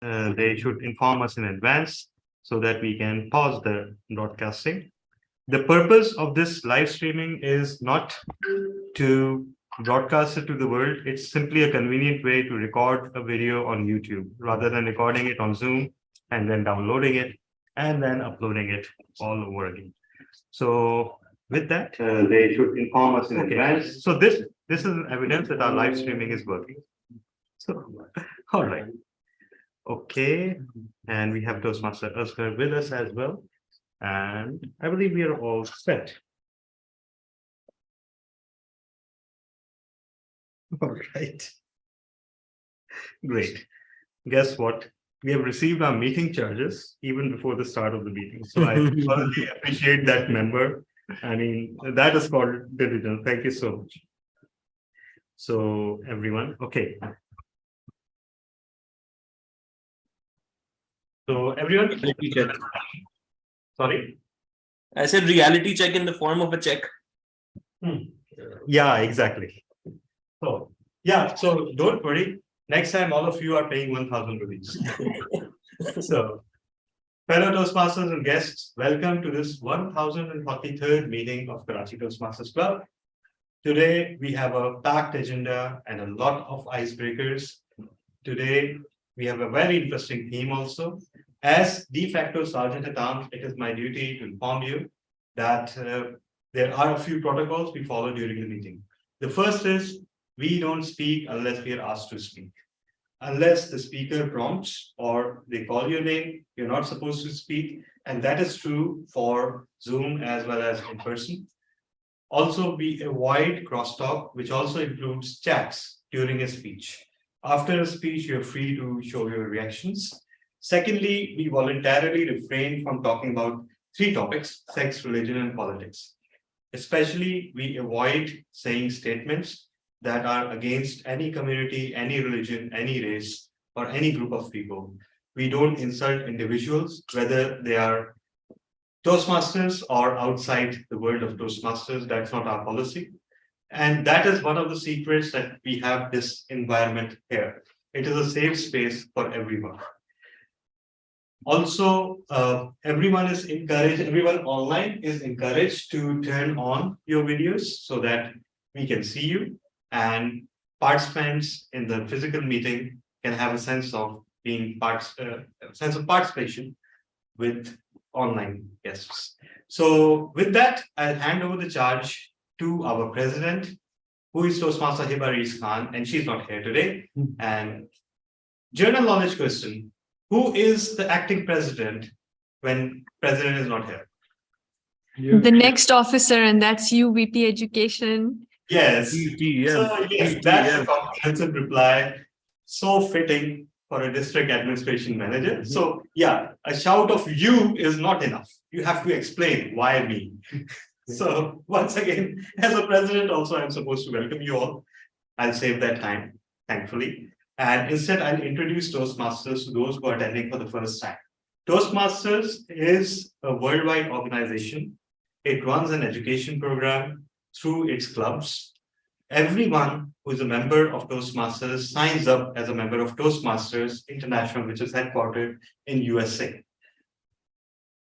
they should inform us in advance so that we can pause the broadcasting. The purpose of this live streaming is not to broadcast it to the world. It's simply a convenient way to record a video on YouTube rather than recording it on Zoom and then downloading it and then uploading it all over again. So with that, they should inform us in advance. So this is an evidence that our live streaming is working. So, all right. Okay. And we have Toastmaster Özgür with us as well. And I believe we are all set. All right. Great. Guess what? We have received our meeting charges even before the start of the meeting. So I thoroughly appreciate that member. I mean, that is called diligence. Thank you so much. So everyone, okay. So everyone, sorry? I said reality check in the form of a check. Yeah, exactly. So yeah, so don't worry. Next time, all of you are paying 1,000 rupees. So, fellow Toastmasters and guests, welcome to this 1043rd meeting of Karachi Toastmasters Club. Today, we have a packed agenda and a lot of icebreakers. Today, we have a very interesting theme also. As de facto Sergeant at Arms, it is my duty to inform you that there are a few protocols we follow during the meeting. The first is we don't speak unless we are asked to speak. Unless the speaker prompts or they call your name, you're not supposed to speak. And that is true for Zoom as well as in person. Also, we avoid crosstalk, which also includes chats during a speech. After a speech, you're free to show your reactions. Secondly, we voluntarily refrain from talking about three topics: sex, religion, and politics. Especially, we avoid saying statements that are against any community, any religion, any race, or any group of people. We don't insult individuals, whether they are Toastmasters or outside the world of Toastmasters. That's not our policy. And that is one of the secrets that we have this environment here. It is a safe space for everyone. Also, everyone online is encouraged to turn on your videos so that we can see you, and participants in the physical meeting can have a sense of participation with online guests. So with that, I'll hand over the charge to our president, who is Toastmaster Hiba Rees Khan, and she's not here today. And general knowledge question: who is the acting president when president is not here? The next officer, and that's you, VP Education. Yes. So yes, that's a comprehensive reply. So fitting for a district administration manager. So yeah, a shout of you is not enough. You have to explain why me. So once again, as a president, also I'm supposed to welcome you all. I'll save that time, thankfully. And instead, I'll introduce Toastmasters to those who are attending for the first time. Toastmasters is a worldwide organization. It runs an education program through its clubs. Everyone who is a member of Toastmasters signs up as a member of Toastmasters International, which is headquartered in USA.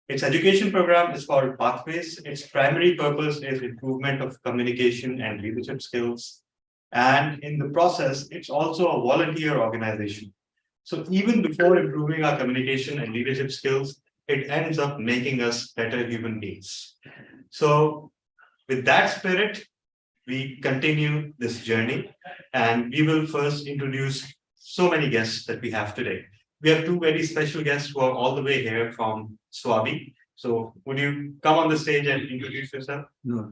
Its education program is called Pathways. Its primary purpose is improvement of communication and leadership skills. And in the process, it's also a volunteer organization. So even before improving our communication and leadership skills, it ends up making us better human beings. So with that spirit, we continue this journey, and we will first introduce so many guests that we have today. We have two very special guests who are all the way here from Swabi. So would you come on the stage and introduce yourself? No.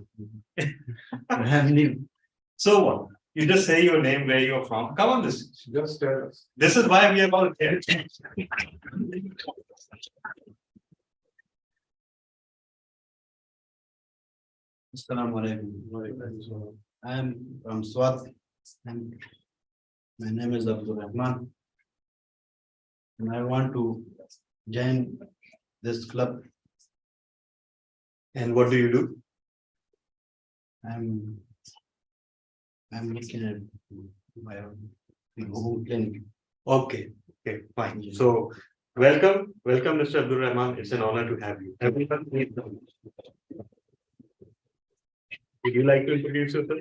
I have name. So what? You just say your name, where you're from. Come on this. Just tell us. This is why we are all here. Assalamu alaikum. I am from Swat. And my name is Abdul Rahman. And I want to join this club. And what do you do? I'm looking at my home clinic. Okay. Okay, fine. So welcome, Mr. Abdul Rahman. It's an honor to have you. Everyone, please come. Would you like to introduce yourself?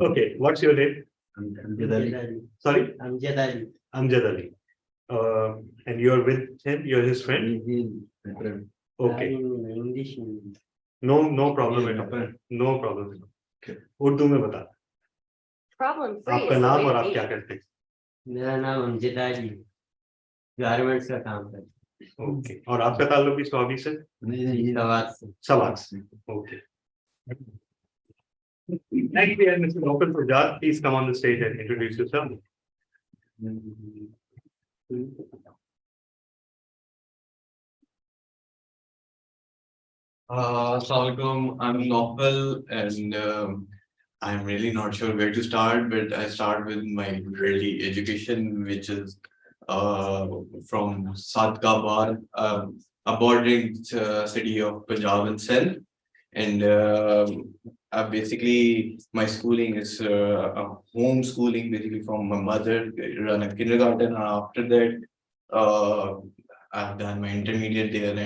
Okay, what's your name? Amjad Ali. Sorry? Amjad Ali. Amjad Ali. And you're with him, you're his friend? Okay. No problem at all. No problem at all. Urdu में बता Problem free. आपका is the नाम way और to आप be. क्या करते हैं मेरा नाम अमजद अली गारमेंट्स का काम करता ओके और आपका ताल्लुक इस हॉबी से हूँ सवाल से सवाल से okay Next we have Mr. Gopal Prajat. Please come on the stage and introduce yourself. Assalamualaikum, I'm Nopal and I'm really not sure where to start, but I start with my early education, which is from Sadka a bordering city of Punjab and Sindh. And basically my schooling is a homeschooling, basically from my mother, run a kindergarten. And after that, I've done my intermediate there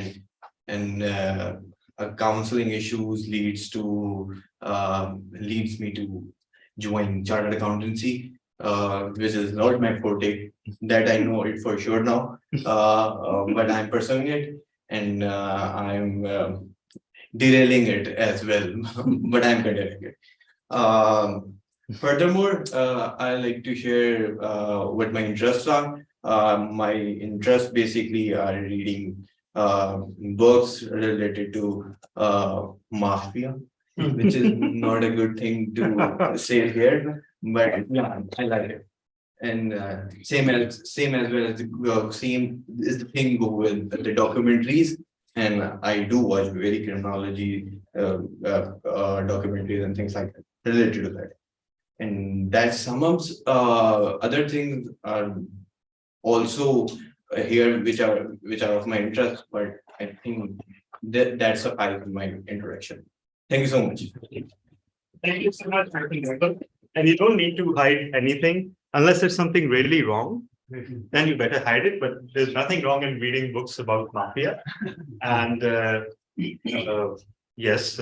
and counseling issues leads me to join chartered accountancy, which is not my forte. That I know it for sure now, but I'm pursuing it and I'm derailing it as well, but I'm continuing it. Furthermore, I like to share what my interests are. My interests basically are reading books related to mafia, which is not a good thing to say here, but yeah, I like it. And same as well as the same is the thing go with the documentaries, and I do watch very criminology documentaries and things like that related to that. And that sums other things are also here which are of my interest, but I think that's a part of my introduction. Thank you so much. Thank you so much, Mr. Gopal. And you don't need to hide anything unless it's something really wrong. Then you better hide it. But there's nothing wrong in reading books about mafia. And yes,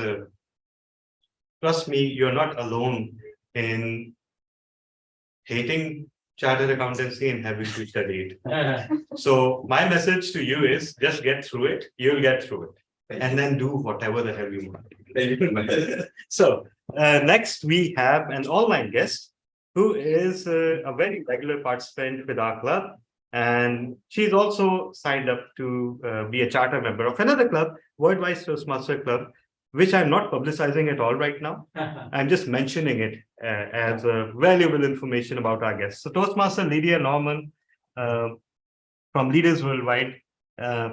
trust me, you're not alone in hating chartered accountancy and having to study it. So my message to you is just get through it. You'll get through it, and then do whatever the hell you want. So next we have an online guest who is a very regular participant with our club, and she's also signed up to be a charter member of another club, Worldwide Toastmaster Club, which I'm not publicizing at all right now. I'm just mentioning it as valuable information about our guests. So Toastmaster Lydia Norman from Leaders Worldwide,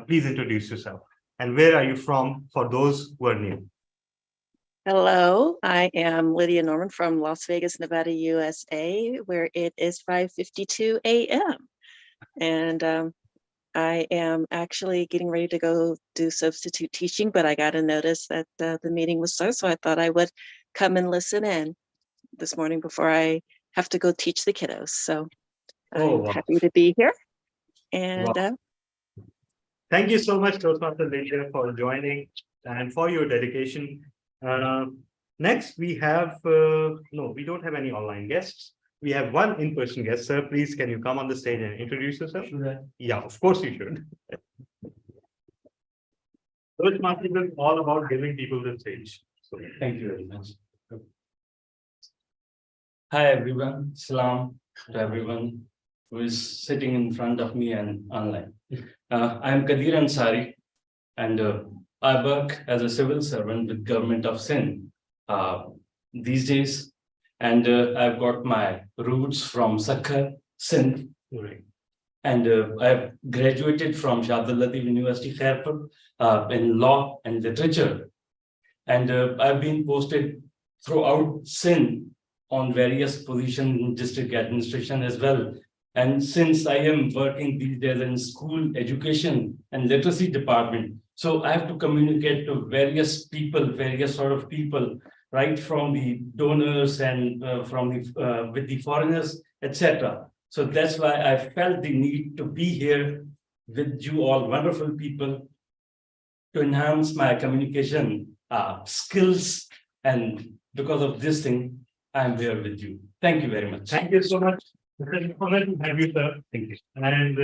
please introduce yourself. And where are you from for those who are new? Hello, I am Lydia Norman from Las Vegas, Nevada, USA, where it is 5:52 a.m. And I am actually getting ready to go do substitute teaching, but I got a notice that the meeting was started, so I thought I would come and listen in this morning before I have to go teach the kiddos. So I'm happy to be here. And thank you so much, Toastmaster Lydia, for joining and for your dedication. Next, we have, no, we don't have any online guests. We have one in-person guest. Sir, please, can you come on the stage and introduce yourself? Yeah, of course you should. Toastmasters is all about giving people the stage. So thank you very much. Hi everyone, salam to everyone who is sitting in front of me and online. I am Kadir Ansari, and I work as a civil servant with Government of Sindh these days, and I've got my roots from Sakhar, Sindh, and I've graduated from Shah Abdul Latif University, Khairpur, in law and literature, and I've been posted throughout Sindh on various positions in district administration as well. And since I am working these days in school education and literacy department, so I have to communicate to various people, various sort of people, right from the donors and from the with the foreigners, etc. So that's why I felt the need to be here with you all wonderful people to enhance my communication skills. And because of this thing, I'm here with you. Thank you very much. Thank you so much. It's an honor to have you, sir. Thank you. And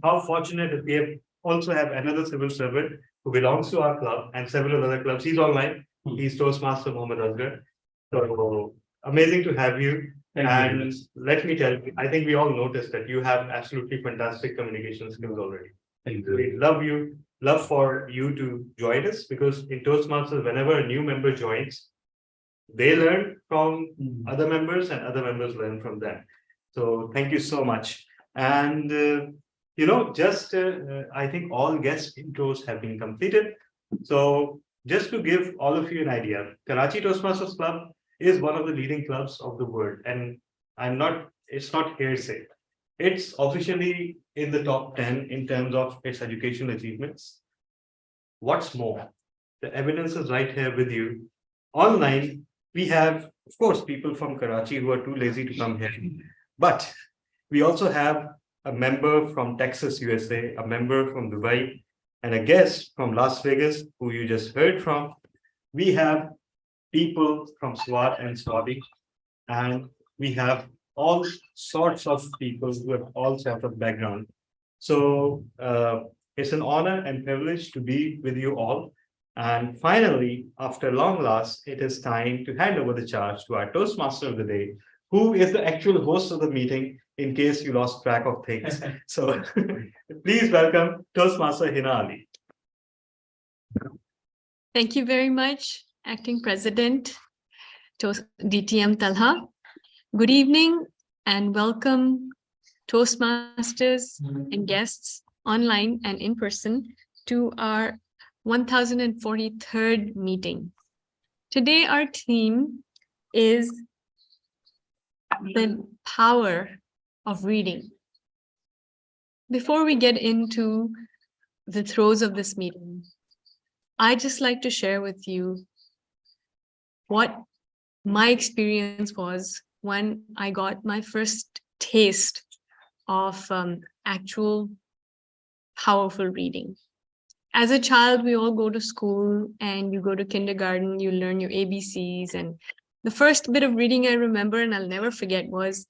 how fortunate that we have also have another civil servant who belongs to our club and several other clubs. He's online. He's Toastmaster Mohammed Asghar. So amazing to have you. Thank you. And let me tell you, I think we all noticed that you have absolutely fantastic communication skills already. Thank you. We love for you to join us, because in Toastmasters, whenever a new member joins, they learn from other members and other members learn from them. So thank you so much. And I think all guest intros have been completed. So just to give all of you an idea, Karachi Toastmasters Club is one of the leading clubs of the world. And it's not hearsay. It's officially in the top 10 in terms of its educational achievements. What's more, the evidence is right here with you. Online, we have, of course, people from Karachi who are too lazy to come here. But we also have a member from Texas, USA, a member from Dubai, and a guest from Las Vegas, who you just heard from. We have people from SWAT and Swabi, and we have all sorts of people who have all sorts of background. So it's an honor and privilege to be with you all. And finally, after long last, it is time to hand over the charge to our Toastmaster of the day, who is the actual host of the meeting, in case you lost track of things. So please welcome Toastmaster Hina Ali. Thank you very much, Acting President DTM Talha. Good evening and welcome Toastmasters and guests online and in person to our 1043rd meeting. Today, our theme is the power of reading. Before we get into the throes of this meeting, I'd just like to share with you what my experience was when I got my first taste of actual powerful reading. As a child, we all go to school and you go to kindergarten, you learn your ABCs. And the first bit of reading I remember, and I'll never forget, was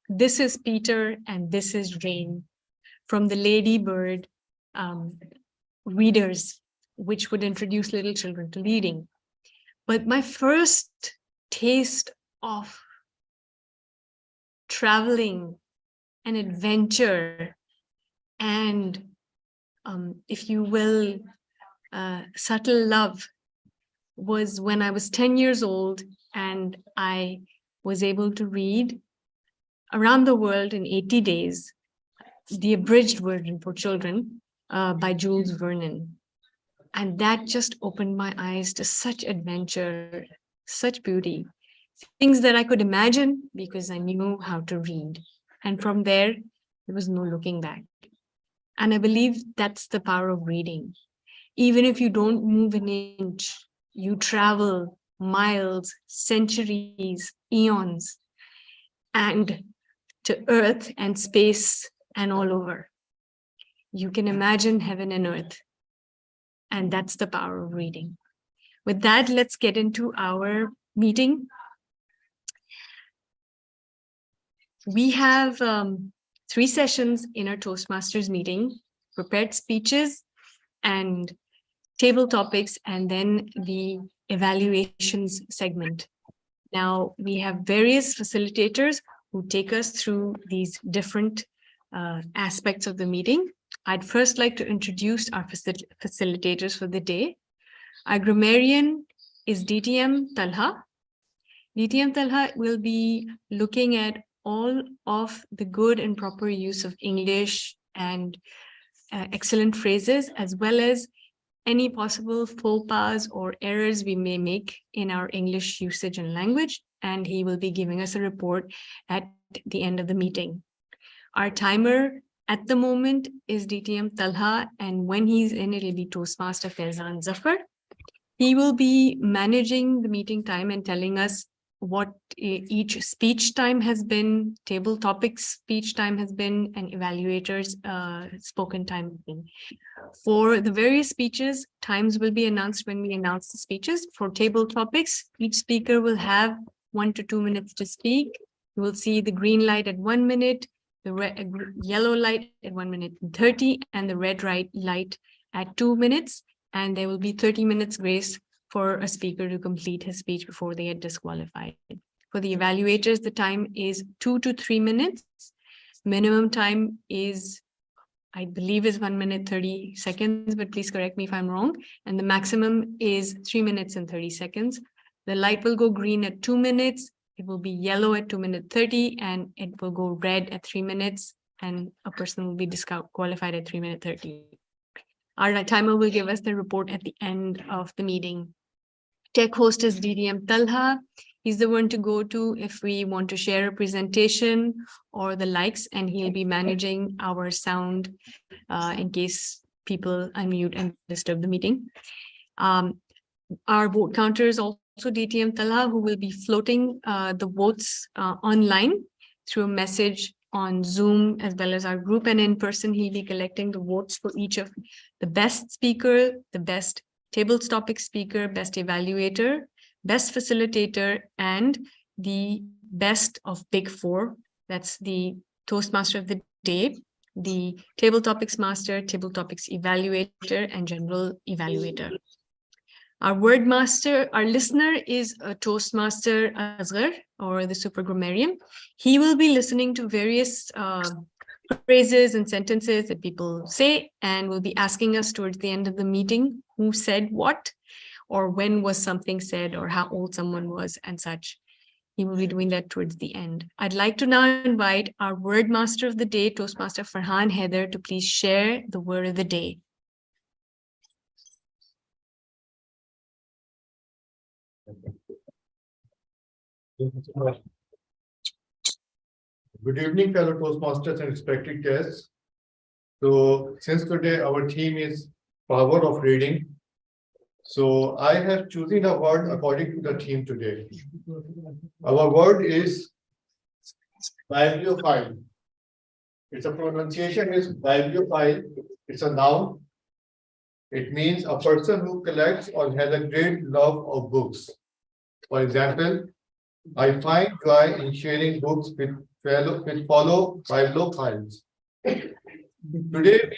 This is Peter and This is Jane from the Lady Bird readers, which would introduce little children to reading. But my first taste of traveling and adventure and if you will, subtle love was when I was 10 years old and I was able to read Around the World in 80 Days, the abridged version for children by Jules Vernon. And that just opened my eyes to such adventure, such beauty, things that I could imagine because I knew how to read. And from there, there was no looking back. And I believe that's the power of reading. Even if you don't move an inch, you travel miles, centuries, eons, and to earth and space and all over. You can imagine heaven and earth. And that's the power of reading. With that, let's get into our meeting. We have 3 sessions in our Toastmasters meeting: prepared speeches and table topics, and then the evaluations segment. Now, we have various facilitators who take us through these different aspects of the meeting. I'd first like to introduce our facilitators for the day. Our grammarian is DTM Talha. DTM Talha will be looking at all of the good and proper use of English and excellent phrases, as well as any possible faux pas or errors we may make in our English usage and language. And he will be giving us a report at the end of the meeting. Our timer at the moment is DTM Talha, and when he's in, it'll be Toastmaster Faizan Zafar. He will be managing the meeting time and telling us what each speech time has been, table topics speech time has been, and evaluators spoken time has been. For the various speeches, times will be announced when we announce the speeches. For table topics, each speaker will have 1 to 2 minutes to speak. You will see the green light at 1 minute, the yellow light at 1 minute and 30, and the red light at 2 minutes. And there will be 30 minutes grace for a speaker to complete his speech before they get disqualified. For the evaluators, the time is 2 to 3 minutes. Minimum time is, I believe, is 1 minute 30 seconds, but please correct me if I'm wrong. And the maximum is 3 minutes and 30 seconds. The light will go green at 2 minutes. It will be yellow at 2 minute 30, and it will go red at 3 minutes, and a person will be disqualified at 3 minute 30. Our timer will give us the report at the end of the meeting. Tech host is DDM Talha. He's the one to go to if we want to share a presentation or the likes, and he'll be managing our sound in case people unmute and disturb the meeting. Our vote counter is also DTM Talha, who will be floating the votes online through a message on Zoom, as well as our group, and in person, he'll be collecting the votes for each of the best speaker, the best table topic speaker, best evaluator, best facilitator, and the best of Big Four. That's the Toastmaster of the day, the table topics master, table topics evaluator, and general evaluator. Our word master, our listener is a Toastmaster Asghar, or the super grammarian. He will be listening to various phrases and sentences that people say, and will be asking us towards the end of the meeting who said what, or when was something said, or how old someone was, and such. He will be doing that towards the end. I'd like to now invite our word master of the day, Toastmaster Farhan Haider, to please share the word of the day. Good evening, fellow Toastmasters and respected guests. So since today our theme is power of reading, so I have chosen a word according to the theme today. Our word is bibliophile. Its a pronunciation is bibliophile. It's a noun. It means a person who collects or has a great love of books. For example, I find joy in sharing books with fellow bibliophiles. Today,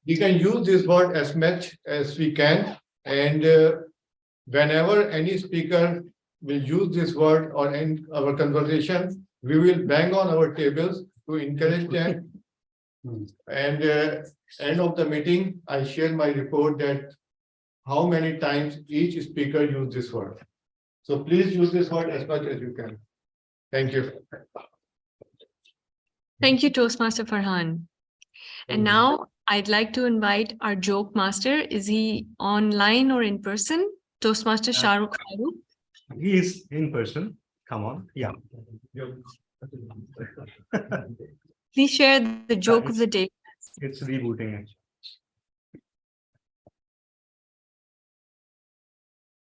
we can use this word as much as we can, and whenever any speaker will use this word or in our conversation, we will bang on our tables to encourage them. And end of the meeting, I share my report that how many times each speaker used this word. So please use this word as much as you can. Thank you. Thank you, Toastmaster Farhan. And now I'd like to invite our joke master. Is he online or in person? Toastmaster Shahrukh Farooq. He is in person. Come on. Yeah. Please share the joke of the day. It's rebooting actually.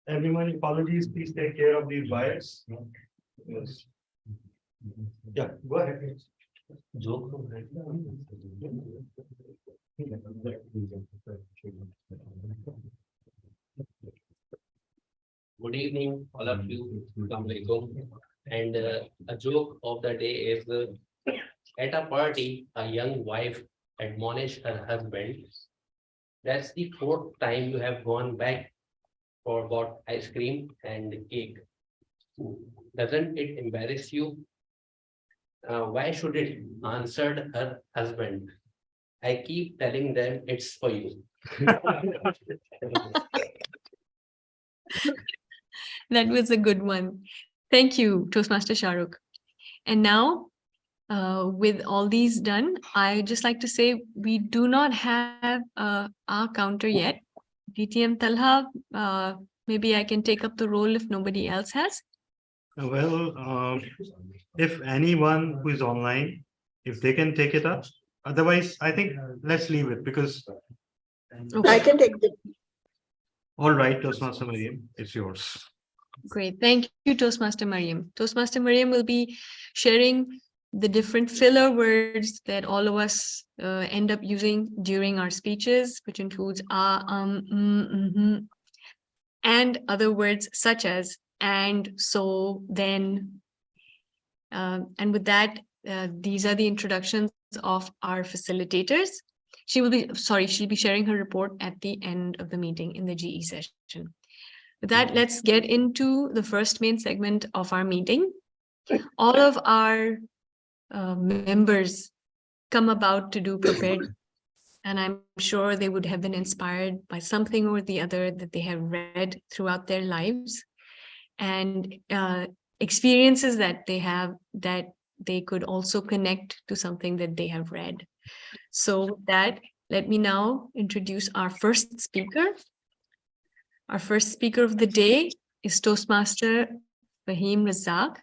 Everyone, apologies, please take care of these wires. Yes. Yeah, go ahead. Joke. Good evening, all of you. Assalamu alaikum. And a joke of the day is at a party, a young wife admonished her husband, "That's the 4th time you have gone back for bought ice cream and cake. Doesn't it embarrass you?" Why should it? Answered her husband. "I keep telling them it's for you." That was a good one. Thank you, Toastmaster Shahrukh. And now, with all these done, I just like to say we do not have our counter yet. DTM Talha, maybe I can take up the role if nobody else has. Well, if anyone who is online, if they can take it up, otherwise, I think let's leave it because. I can take the. All right, Toastmaster Mariam, it's yours. Great. Thank you, Toastmaster Mariam. Toastmaster Mariam will be sharing the different filler words that all of us end up using during our speeches, which includes and other words such as and, so, then. And with that, these are the introductions of our facilitators. She'll be sharing her report at the end of the meeting in the GE session. With that, let's get into the first main segment of our meeting. All of our members come about to do prepared, and I'm sure they would have been inspired by something or the other that they have read throughout their lives, and experiences that they have that they could also connect to something that they have read. So with that, let me now introduce our first speaker. Our first speaker of the day is Toastmaster Fahim Razak.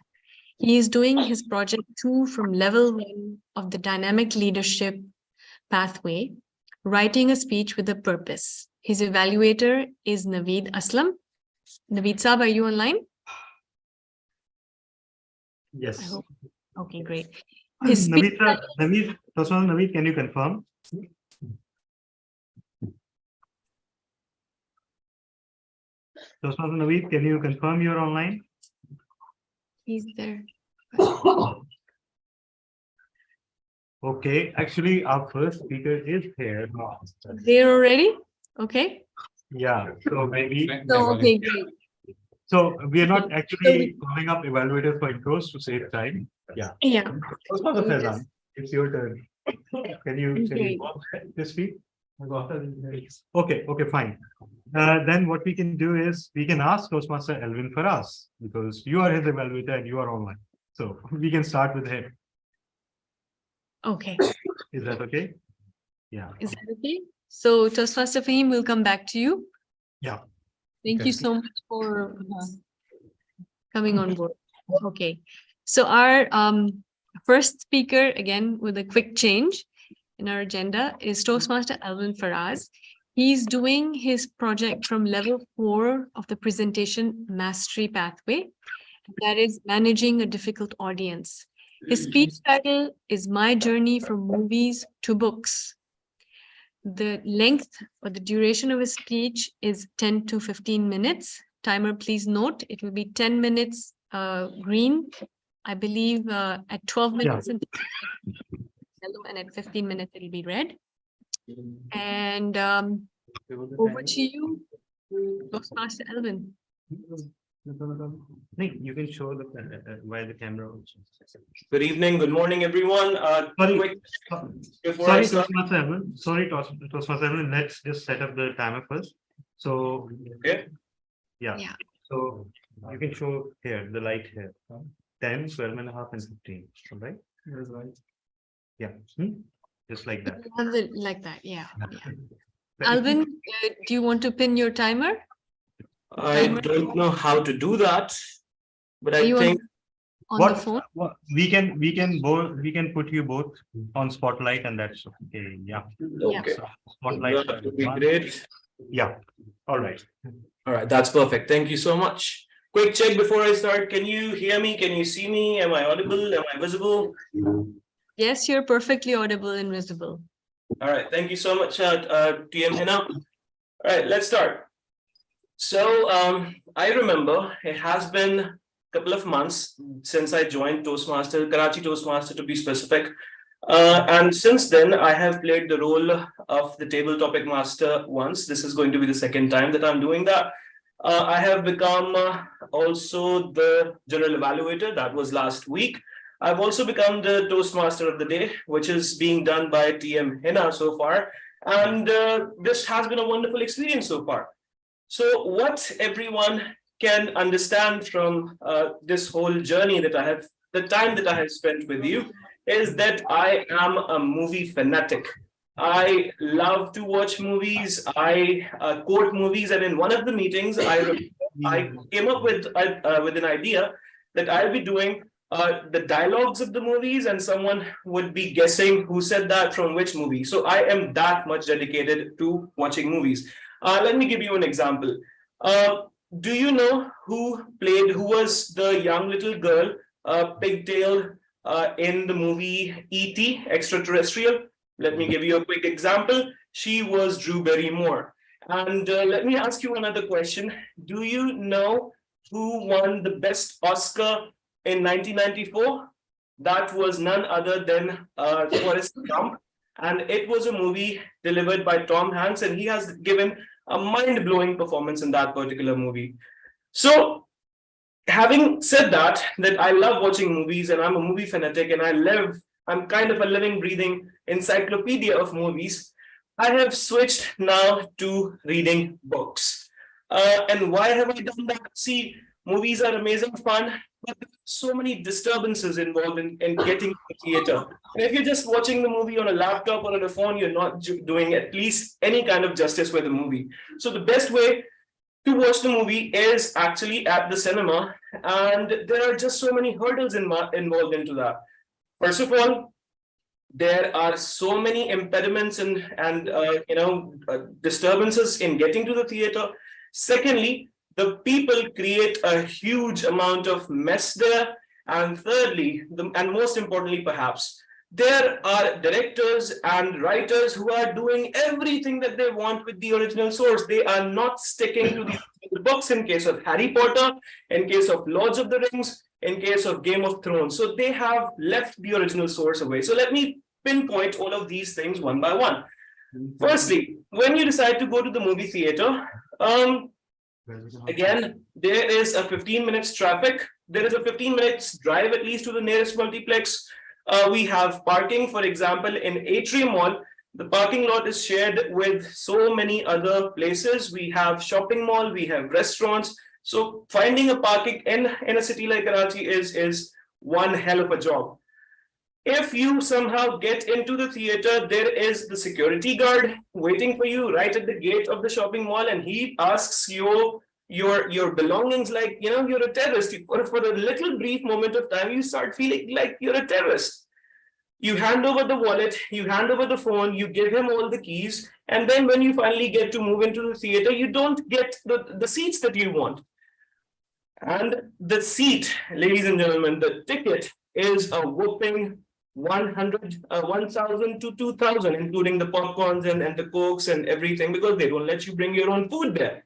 He is doing his project 2 from level 1 of the dynamic leadership pathway, writing a speech with a purpose. His evaluator is Naveed Aslam. Naveed Saab, are you online? Yes. Okay, great. His speech Naveed, can you confirm? Toastmaster Naveed, can you confirm you're online? He's there. Okay, actually, our first speaker is here. There already? Okay. Yeah, so maybe. So, okay, great. So we are not actually calling up evaluators for intros to save time. Yeah. Yeah. Toastmaster Faizan, it's your turn. Can you Okay. walk this week? Okay, fine. Then what we can do is we can ask Toastmaster Elvin Faraz, because you are his evaluator and you are online. So we can start with him. Okay. Is that okay? Yeah. Is that okay? So Toastmaster Fahim will come back to you. Yeah. Thank Okay. you so much for coming on board. Okay. So our first speaker, again, with a quick change in our agenda, is Toastmaster Elvin Faraz. He's doing his project from level 4 of the presentation mastery pathway. That is managing a difficult audience. His speech title is My Journey from Movies to Books. The length or the duration of his speech is 10 to 15 minutes. Timer, please note, it will be 10 minutes green. I believe at 12 minutes yellow, and at 15 minutes it'll be red. And over to you, Toastmaster Elvin. Nick, you can show the via the camera also. Good evening, good morning, everyone. Sorry, Quick, before sorry, I start, Toastmaster Elvin. Sorry, Toastmaster Elvin. Let's just set up the timer first. So okay. yeah. Yeah. So you can show here the light here. 10, 12 and a half, and 15. Right? Yeah. Just like that. Like that, yeah. Alvin, do you want to pin your timer? I don't know how to do that, but Are I you think on the phone? What we can put you both on spotlight, and that's okay. Yeah. okay. So, spotlight. That would be great. Yeah. All right. All right, that's perfect. Thank you so much. Quick check before I start. Can you hear me? Can you see me? Am I audible? Am I visible? Yes, you're perfectly audible and visible. All right, thank you so much, TM Hina. All right, let's start. So I remember it has been a couple of months since I joined Toastmaster, Karachi Toastmaster to be specific. And since then, I have played the role of the table topic master once. This is going to be the second time that I'm doing that. I have become also the general evaluator. That was last week. I've also become the Toastmaster of the day, which is being done by TM Hina so far. And this has been a wonderful experience so far. So what everyone can understand from this whole journey that I have, the time that I have spent with you, is that I am a movie fanatic. I love to watch movies. I quote movies, and in one of the meetings, I came up with an idea that I'll be doing the dialogues of the movies, and someone would be guessing who said that from which movie. So I am that much dedicated to watching movies. Let me give you an example. do you know who was the young little girl, pigtailed, in the movie E.T. Extraterrestrial? Let me give you a quick example. She was Drew Barrymore. And let me ask you another question. Do you know who won the best Oscar in 1994? That was none other than Forrest Gump. And it was a movie delivered by Tom Hanks, and he has given a mind-blowing performance in that particular movie. So, having said that I love watching movies and I'm a movie fanatic and I'm kind of a living, breathing encyclopedia of movies. I have switched now to reading books. And why have I done that? See, movies are amazing fun, but there are so many disturbances involved in getting to the theater. And if you're just watching the movie on a laptop or on a phone, you're not doing at least any kind of justice with the movie. So the best way to watch the movie is actually at the cinema, and there are just so many hurdles involved into that. First of all, there are so many impediments and disturbances in getting to the theater. Secondly, the people create a huge amount of mess there. And thirdly, and most importantly perhaps, there are directors and writers who are doing everything that they want with the original source. They are not sticking to the books in case of Harry Potter, in case of Lords of the Rings, in case of Game of Thrones. So they have left the original source away. So let me pinpoint all of these things one by one. Firstly, when you decide to go to the movie theater, again, there is a 15 minutes traffic. There is a 15 minutes drive at least to the nearest multiplex. We have parking, for example, in Atrium Mall. The parking lot is shared with so many other places. We have shopping mall, we have restaurants. So finding a parking in a city like Karachi is one hell of a job. If you somehow get into the theater, there is the security guard waiting for you right at the gate of the shopping mall, and he asks you your belongings like, you're a terrorist. For a little brief moment of time, you start feeling like you're a terrorist. You hand over the wallet, you hand over the phone, you give him all the keys, and then when you finally get to move into the theater, you don't get the seats that you want. And the seat, ladies and gentlemen, the ticket is a whopping 1,000 to 2,000, including the popcorns and the cokes and everything, because they don't let you bring your own food there.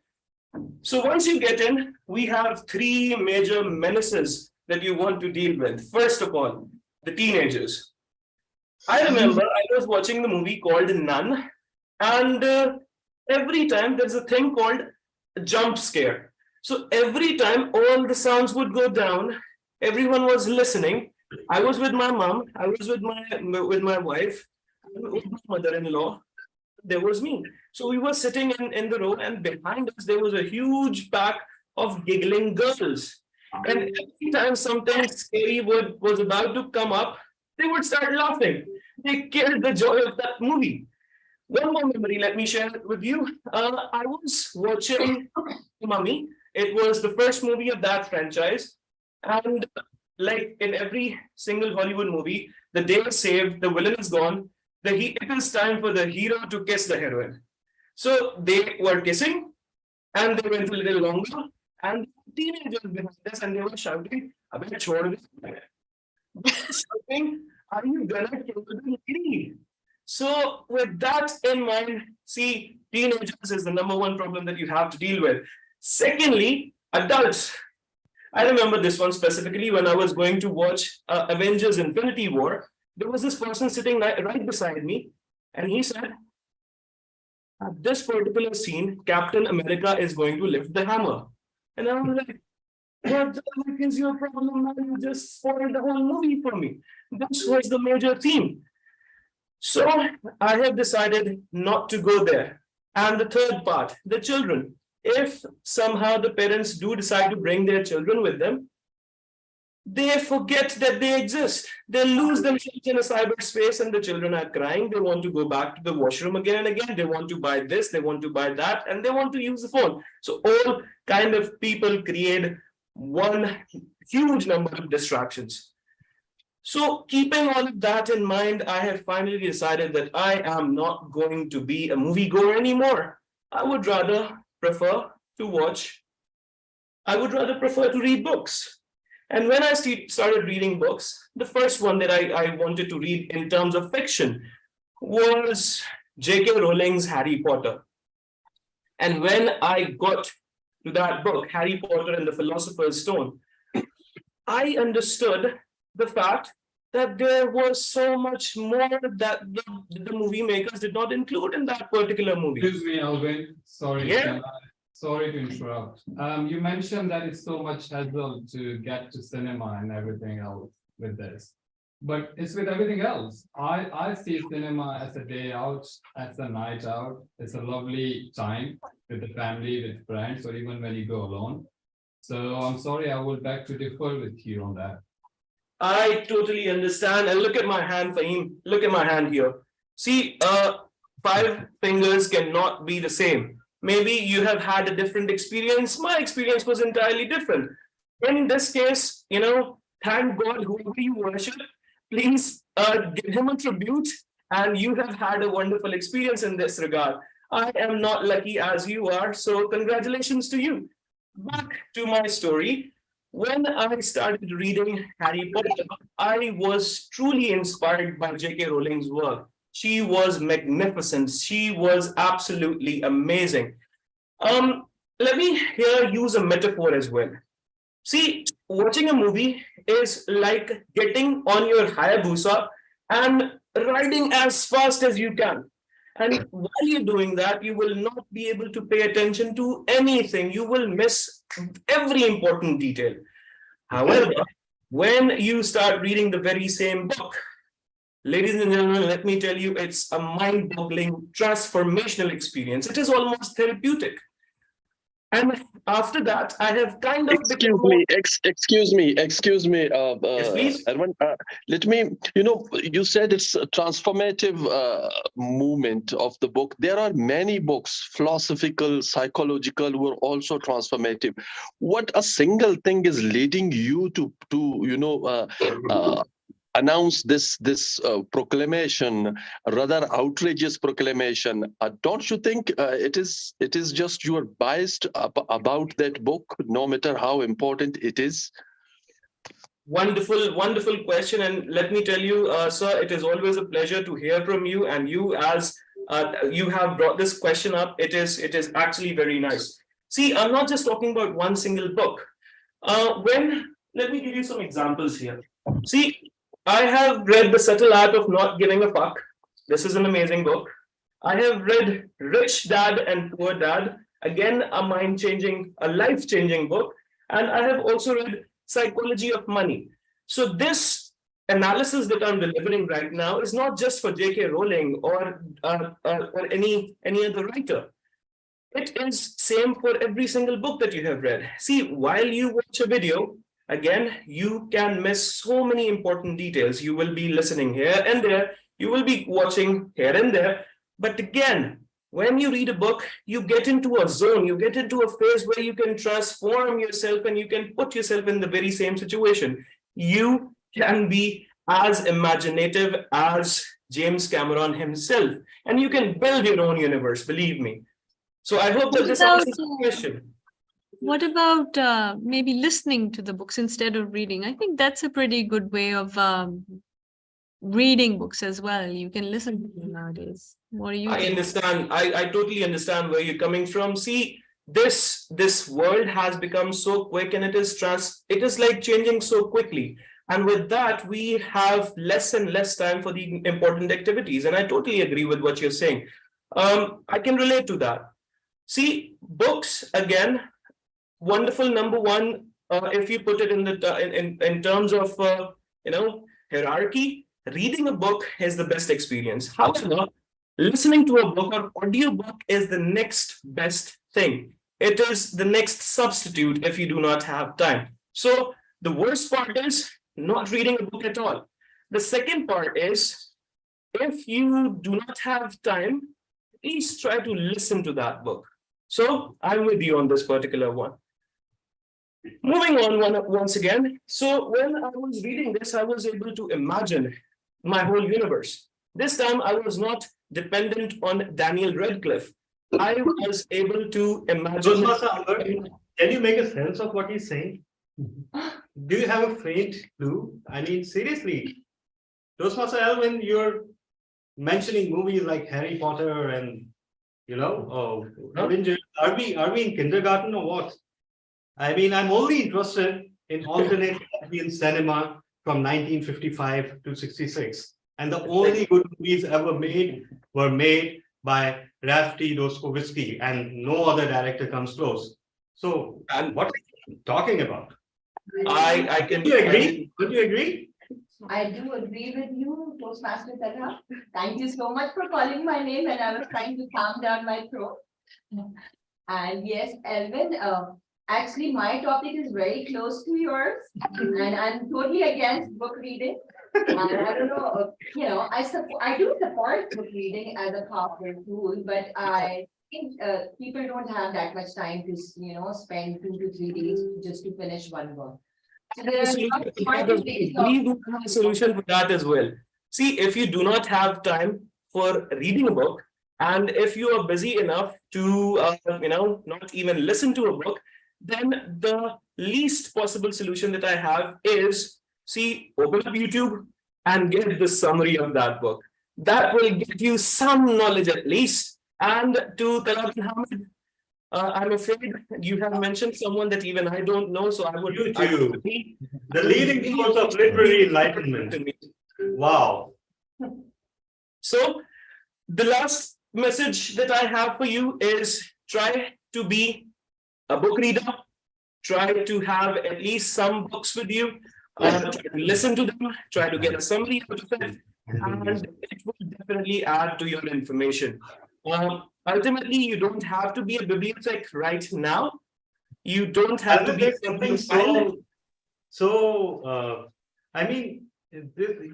So once you get in, we have three major menaces that you want to deal with. First of all, the teenagers. I remember I was watching the movie called Nun, and every time there's a thing called a jump scare. So every time all the sounds would go down, everyone was listening. I was with my mom, I was with my wife, with my mother-in-law. There was me. So we were sitting in the row, and behind us there was a huge pack of giggling girls. And every time something scary was about to come up, they would start laughing. They killed the joy of that movie. One more memory, let me share it with you. I was watching Mummy. It was the first movie of that franchise. And like in every single Hollywood movie, the day is saved, the villain is gone. It is time for the hero to kiss the heroine. So they were kissing, and they went a little longer, and teenagers behind us, and they were shouting, "Abhi chhod de." Shouting, "Are you gonna kill the lady?" So with that in mind, see, teenagers is the number one problem that you have to deal with. Secondly, adults. I remember this one specifically when I was going to watch Avengers Infinity War. There was this person sitting right beside me, and he said, at this particular scene, Captain America is going to lift the hammer. And I was like, what the heck is your problem, man? You just spoiled the whole movie for me. This was the major theme. So I have decided not to go there. And the third part, the children. If somehow the parents do decide to bring their children with them, they forget that they exist. They lose themselves in a cyberspace, and the children are crying. They want to go back to the washroom again and again. They want to buy this, they want to buy that, and they want to use the phone. So all kind of people create one huge number of distractions. So keeping all of that in mind, I have finally decided that I am not going to be a moviegoer anymore. I would rather prefer to watch I would rather prefer to read books. And when I started reading books, the first one that I wanted to read in terms of fiction was J.K. Rowling's Harry Potter. And when I got to that book, Harry Potter and the Philosopher's Stone, I understood the fact that there was so much more that the movie makers did not include in that particular movie. Excuse me, Alvin. Sorry. Yeah. Sorry to interrupt. You mentioned that it's so much hassle to get to cinema and everything else with this. But it's with everything else. I see cinema as a day out, as a night out. It's a lovely time with the family, with friends, or even when you go alone. So I'm sorry, I would beg to differ with you on that. I totally understand. And look at my hand, Fahim. Look at my hand here. See, 5 fingers cannot be the same. Maybe you have had a different experience. My experience was entirely different. In this case, thank God, whoever you worship, please give him a tribute. And you have had a wonderful experience in this regard. I am not lucky as you are, so congratulations to you. Back to my story. When I started reading Harry Potter, I was truly inspired by J.K. Rowling's work. She was magnificent. She was absolutely amazing. Let me here use a metaphor as well. See, watching a movie is like getting on your Hayabusa and riding as fast as you can. And while you're doing that, you will not be able to pay attention to anything. You will miss every important detail. However, when you start reading the very same book, ladies and gentlemen, let me tell you, it's a mind-boggling, transformational experience. It is almost therapeutic. And after that, I have kind of Excuse me. Yes, please. Arvind, let me. You said it's a transformative movement of the book. There are many books, philosophical, psychological, who are also transformative. What a single thing is leading you to announce this proclamation, rather outrageous proclamation? Don't you think it is just you are biased about that book, no matter how important it is? Wonderful question. And let me tell you, sir, it is always a pleasure to hear from you. And you, as you have brought this question up, it is actually very nice. See, I'm not just talking about one single book. Let me give you some examples here. See, I have read The Subtle Art of Not Giving a Fuck. This is an amazing book. I have read Rich Dad and Poor Dad. Again, a life-changing book. And I have also read Psychology of Money. So this analysis that I'm delivering right now is not just for J.K. Rowling or any other writer. It is same for every single book that you have read. See, while you watch a video, again, you can miss so many important details. You will be listening here and there. You will be watching here and there. But again, when you read a book, you get into a zone. You get into a phase where you can transform yourself and you can put yourself in the very same situation. You can be as imaginative as James Cameron himself. And you can build your own universe, believe me. So I hope that this answers the question. What about maybe listening to the books instead of reading? I think that's a pretty good way of reading books as well. You can listen to them nowadays. What do you think? Understand. I totally understand where you're coming from. See, this world has become so quick and it is like changing so quickly. And with that, we have less and less time for the important activities. And I totally agree with what you're saying. I can relate to that. See, books, again, wonderful. Number one, if you put it in terms of hierarchy, reading a book is the best experience. However, listening to a book or audiobook is the next best thing. It is the next substitute if you do not have time. So the worst part is not reading a book at all. The second part is, if you do not have time, please try to listen to that book. So I'm with you on this particular one. Moving on once again. So when I was reading this, I was able to imagine my whole universe. This time I was not dependent on Daniel Radcliffe. I was able to imagine. can you make a sense of what he's saying? Do you have a faint clue? I mean, seriously, Toastmaster Alvin, you're mentioning movies like Harry Potter and, Avengers. Are we in kindergarten or what? I mean, I'm only interested in alternate European cinema from 1955 to 66. And the only good movies ever made were made by Ralph T. Dostoevsky, and no other director comes close. So, and what are you talking about? I can. Do you agree? Would you agree? I do agree with you, Toastmaster Tata. Thank you so much for calling my name, and I was trying to calm down my throat. And yes, Elvin, actually my topic is very close to yours, and I'm totally against book reading. And I don't know, I do support book reading as a powerful tool, but I think people don't have that much time to, spend 2 to 3 days just to finish one book. So there are We do have a solution for that as well. See, if you do not have time for reading a book, and if you are busy enough to, not even listen to a book, then the least possible solution that I have is, open up YouTube and get the summary of that book. That will get you some knowledge at least. And to Talab Muhammad, I'm afraid you have mentioned someone that even I don't know, so I would. YouTube, the leading source of literary enlightenment. Wow. So the last message that I have for you is try to be a book reader. Try to have at least some books with you. Try to listen to them. Try to get a summary out of it, and it will definitely add to your information. Ultimately, you don't have to be a bibliothek right now. You don't have to be something I mean,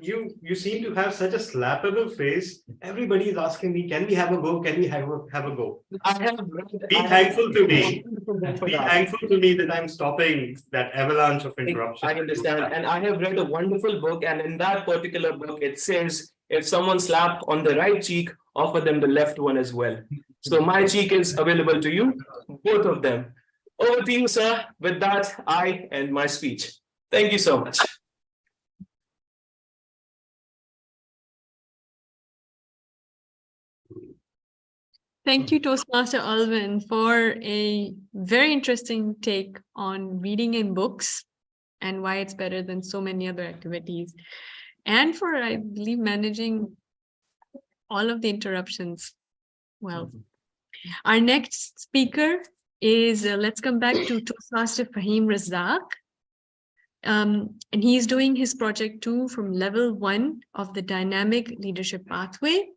you seem to have such a slappable face. Everybody is asking me, can we have a go? Can we have a go? Be thankful to me. Be thankful to me that I'm stopping that avalanche of interruptions. I understand. And I have read a wonderful book, and in that particular book, it says, if someone slapped on the right cheek, offer them the left one as well. So my cheek is available to you, both of them. Over to you, sir. With that, I end my speech. Thank you so much. Thank you, Toastmaster Alvin, for a very interesting take on reading in books and why it's better than so many other activities. And for, I believe, managing all of the interruptions well. Our next speaker is, let's come back to Toastmaster Fahim Razak. And he's doing his project 2 from level 1 of the dynamic leadership pathway.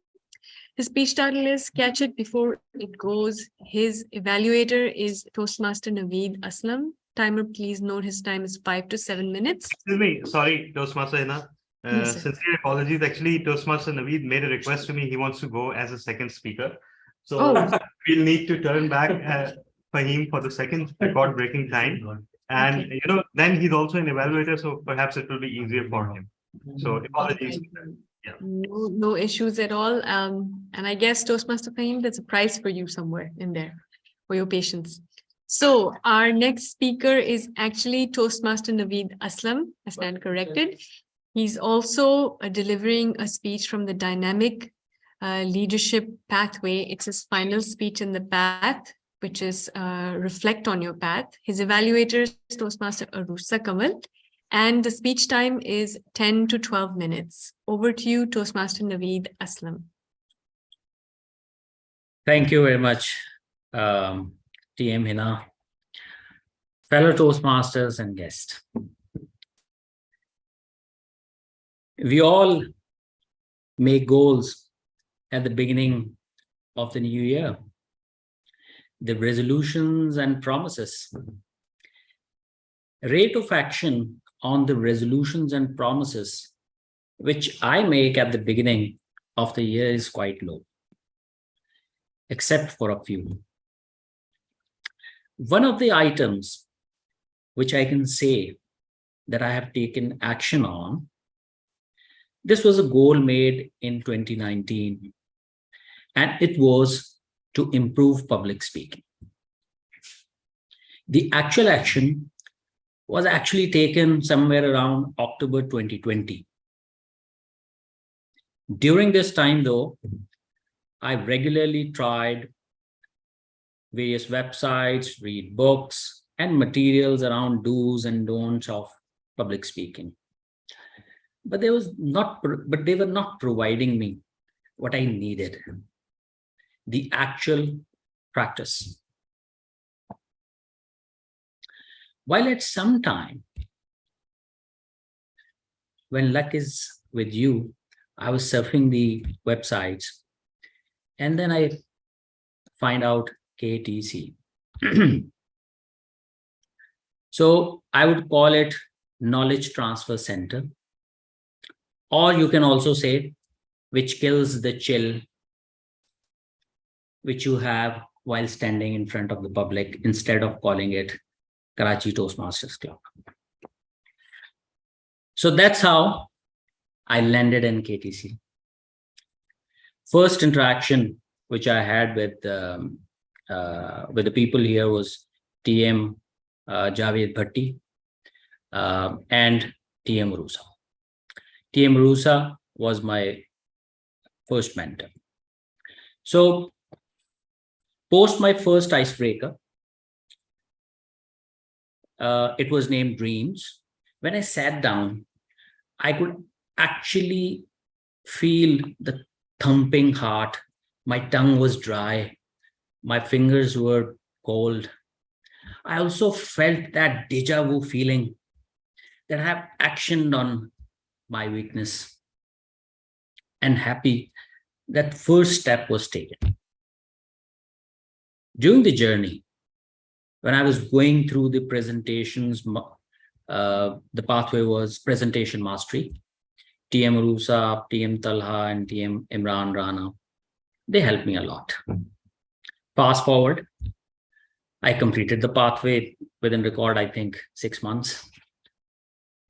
His speech title is Catch It Before It Goes. His evaluator is Toastmaster Naveed Aslam. Timer, please note his time is 5 to 7 minutes. Excuse me, sorry, Toastmaster Hina. Sincere apologies. Actually, Toastmaster Naveed made a request to me. He wants to go as a second speaker. So we'll need to turn back Fahim for the second record-breaking time. And, then he's also an evaluator, so perhaps it will be easier for him. So apologies. Yeah. No issues at all. And I guess Toastmaster Fahim, there's a prize for you somewhere in there for your patience. So our next speaker is actually Toastmaster Naveed Aslam. I stand corrected. He's also delivering a speech from the dynamic leadership pathway. It's his final speech in the path, which is reflect on your path. His evaluator is Toastmaster Arusa Kamal. And the speech time is 10 to 12 minutes. Over to you, Toastmaster Naveed Aslam. Thank you very much, TM Hina. Fellow Toastmasters and guests. We all make goals at the beginning of the new year. The resolutions and promises. Rate of action on the resolutions and promises which I make at the beginning of the year is quite low, except for a few. One of the items which I can say that I have taken action on, this was a goal made in 2019, and it was to improve public speaking. The actual action was actually taken somewhere around October 2020. During this time, though, I regularly tried various websites, read books, and materials around do's and don'ts of public speaking. But they were not providing me what I needed, the actual practice. While at some time, when luck is with you, I was surfing the websites, and then I find out KTC. So I would call it Knowledge Transfer Center, or you can also say which kills the chill which you have while standing in front of the public, instead of calling it Karachi Toastmasters Club. So that's how I landed in KTC. First interaction which I had with the people here was TM Javed Bhatti and TM Rusa. TM Rusa was my first mentor. So post my first icebreaker, it was named Dreams. When I sat down, I could actually feel the thumping heart. My tongue was dry. My fingers were cold. I also felt that deja vu feeling that I have actioned on my weakness, and happy that first step was taken. During the journey, when I was going through the presentations, the pathway was presentation mastery. TM Rusa, TM Talha, and TM Imran Rana, they helped me a lot. Fast forward, I completed the pathway within record, I think 6 months,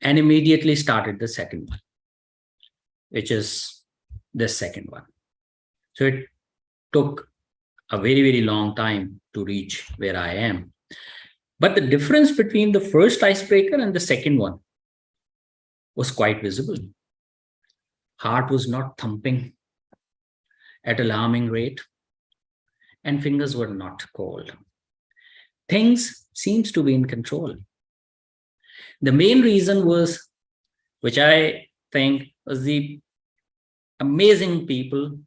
and immediately started the second one, which is this second one. So it took a very, very long time to reach where I am. But the difference between the first icebreaker and the second one was quite visible. Heart was not thumping at alarming rate, and fingers were not cold. Things seems to be in control. The main reason was, which I think was the amazing people,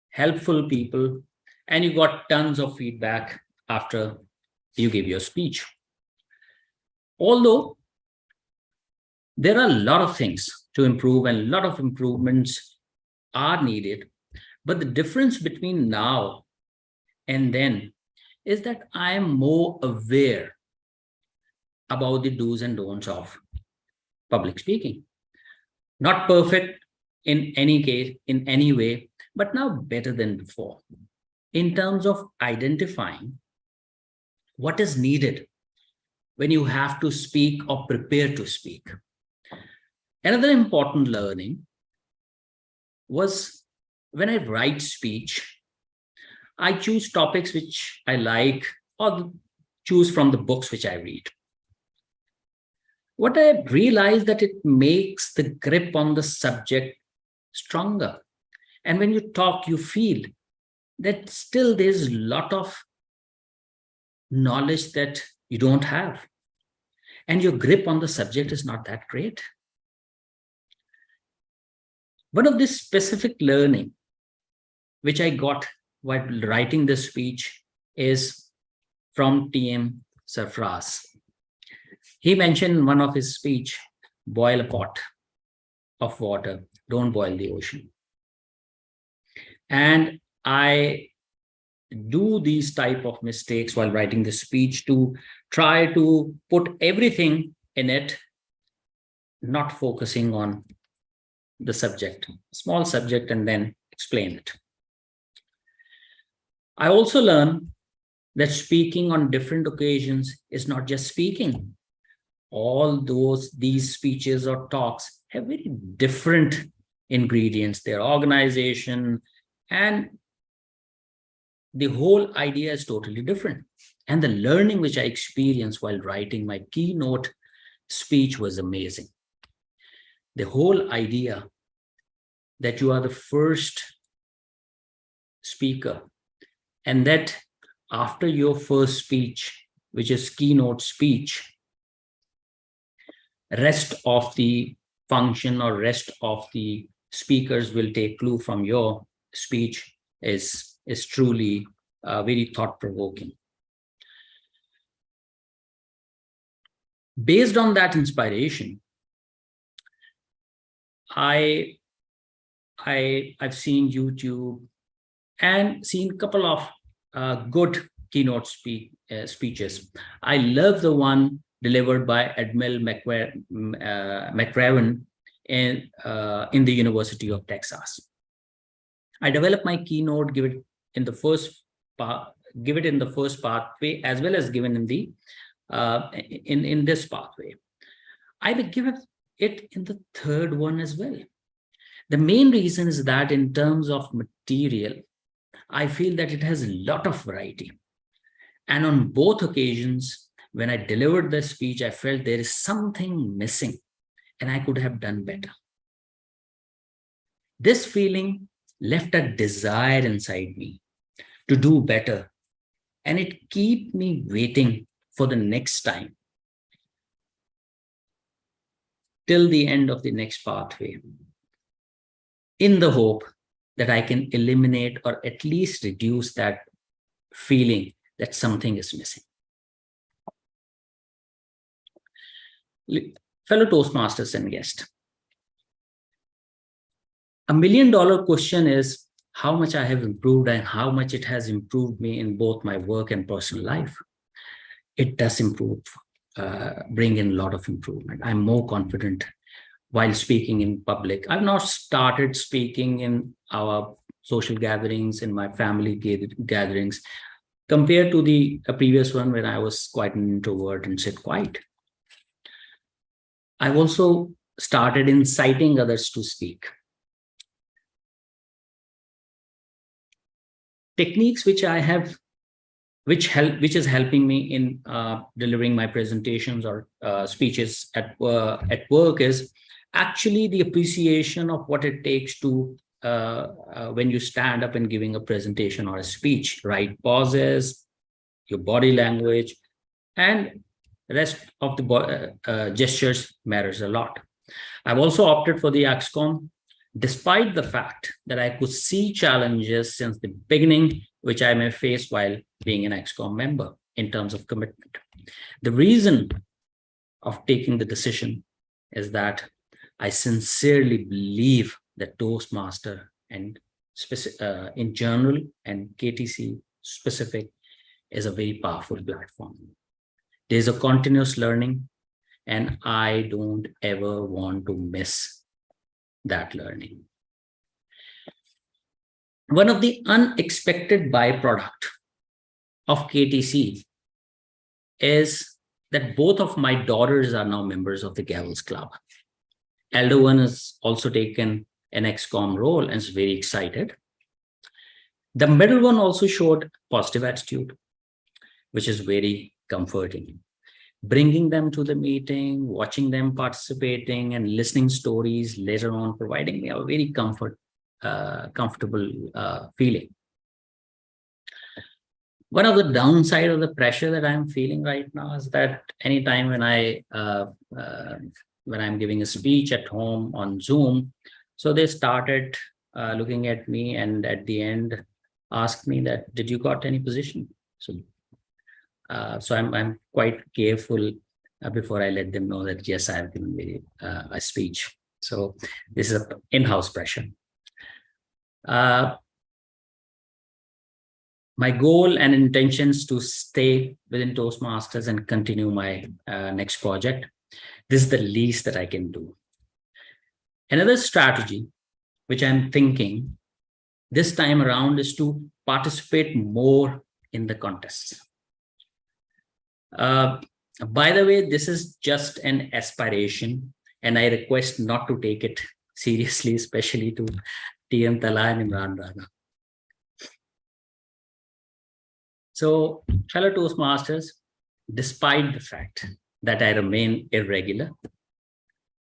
helpful people, and you got tons of feedback after you gave your speech. Although there are a lot of things to improve and a lot of improvements are needed, but the difference between now and then is that I am more aware about the do's and don'ts of public speaking. Not perfect in any case, in any way, but now better than before in terms of identifying what is needed when you have to speak or prepare to speak. Another important learning was when I write speech, I choose topics which I like or choose from the books which I read. What I realized that it makes the grip on the subject stronger. And when you talk, you feel that still there's a lot of knowledge that you don't have. And your grip on the subject is not that great. One of this specific learning, which I got while writing this speech, is from TM Sarfraz. He mentioned in one of his speech, boil a pot of water, don't boil the ocean. And I do these type of mistakes while writing the speech to try to put everything in it, not focusing on the subject, small subject, and then explain it. I also learned that speaking on different occasions is not just speaking. All these speeches or talks have very different ingredients, their organization, and the whole idea is totally different. And the learning which I experienced while writing my keynote speech was amazing. The whole idea that you are the first speaker, and that after your first speech, which is keynote speech, rest of the function or rest of the speakers will take clue from your speech is truly very thought-provoking. Based on that inspiration, I've seen YouTube and seen a couple of good keynote speeches. I love the one delivered by Admiral McRaven in the University of Texas. I developed my keynote, give it in the first pathway, as well as given in the in this pathway. I will give it in the third one as well. The main reason is that in terms of material, I feel that it has a lot of variety. And on both occasions, when I delivered the speech, I felt there is something missing and I could have done better. This feeling left a desire inside me to do better, and it kept me waiting for the next time till the end of the next pathway, in the hope that I can eliminate or at least reduce that feeling that something is missing. Fellow Toastmasters and guests, $1 million question is how much I have improved and how much it has improved me in both my work and personal life. It does improve, bring in a lot of improvement. I'm more confident while speaking in public. I've not started speaking in our social gatherings, in my family gatherings, compared to the previous one when I was quite an introvert and sit quiet. I've also started inciting others to speak. Techniques which I have, which is helping me in delivering my presentations or speeches at work is actually the appreciation of what it takes to when you stand up and giving a presentation or a speech, right pauses, your body language, and the rest of the gestures matters a lot. I've also opted for the XCOM, despite the fact that I could see challenges since the beginning, which I may face while being an XCOM member in terms of commitment. The reason of taking the decision is that I sincerely believe that Toastmaster and in general and KTC specific is a very powerful platform. There's a continuous learning, and I don't ever want to miss that learning. One of the unexpected byproduct of KTC is that both of my daughters are now members of the Gavels Club. Elder one has also taken an XCOM role and is very excited. The middle one also showed positive attitude, which is very comforting. Bringing them to the meeting, watching them participating and listening stories later on, providing me a very comfortable feeling. One of the downside of the pressure that I'm feeling right now is that anytime when I'm giving a speech at home on Zoom, so they started looking at me and at the end asked me that, did you got any position? So I'm quite careful before I let them know that, yes, I have given a speech. So this is an in-house pressure. My goal and intentions to stay within Toastmasters and continue my next project. This is the least that I can do. Another strategy, which I'm thinking this time around, is to participate more in the contests. By the way, this is just an aspiration, and I request not to take it seriously, especially to TM Talha and Imran Rana. So, fellow Toastmasters, despite the fact that I remain irregular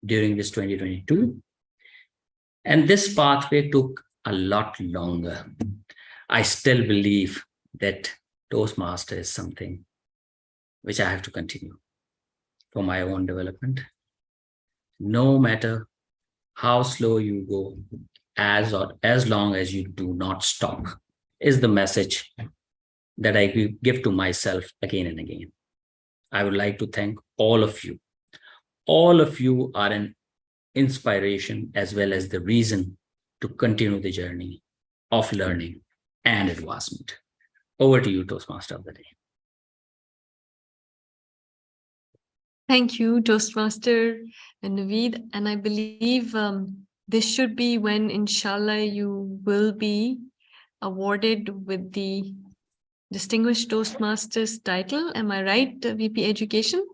during this 2022, and this pathway took a lot longer, I still believe that Toastmaster is something which I have to continue for my own development. No matter how slow you go, as long as you do not stop, is the message that I give to myself again and again. I would like to thank all of you. All of you are an inspiration as well as the reason to continue the journey of learning and advancement. Over to you, Toastmaster of the Day. Thank you, Toastmaster and Naveed. And I believe this should be when, inshallah, you will be awarded with the Distinguished Toastmasters title. Am I right, VP Education?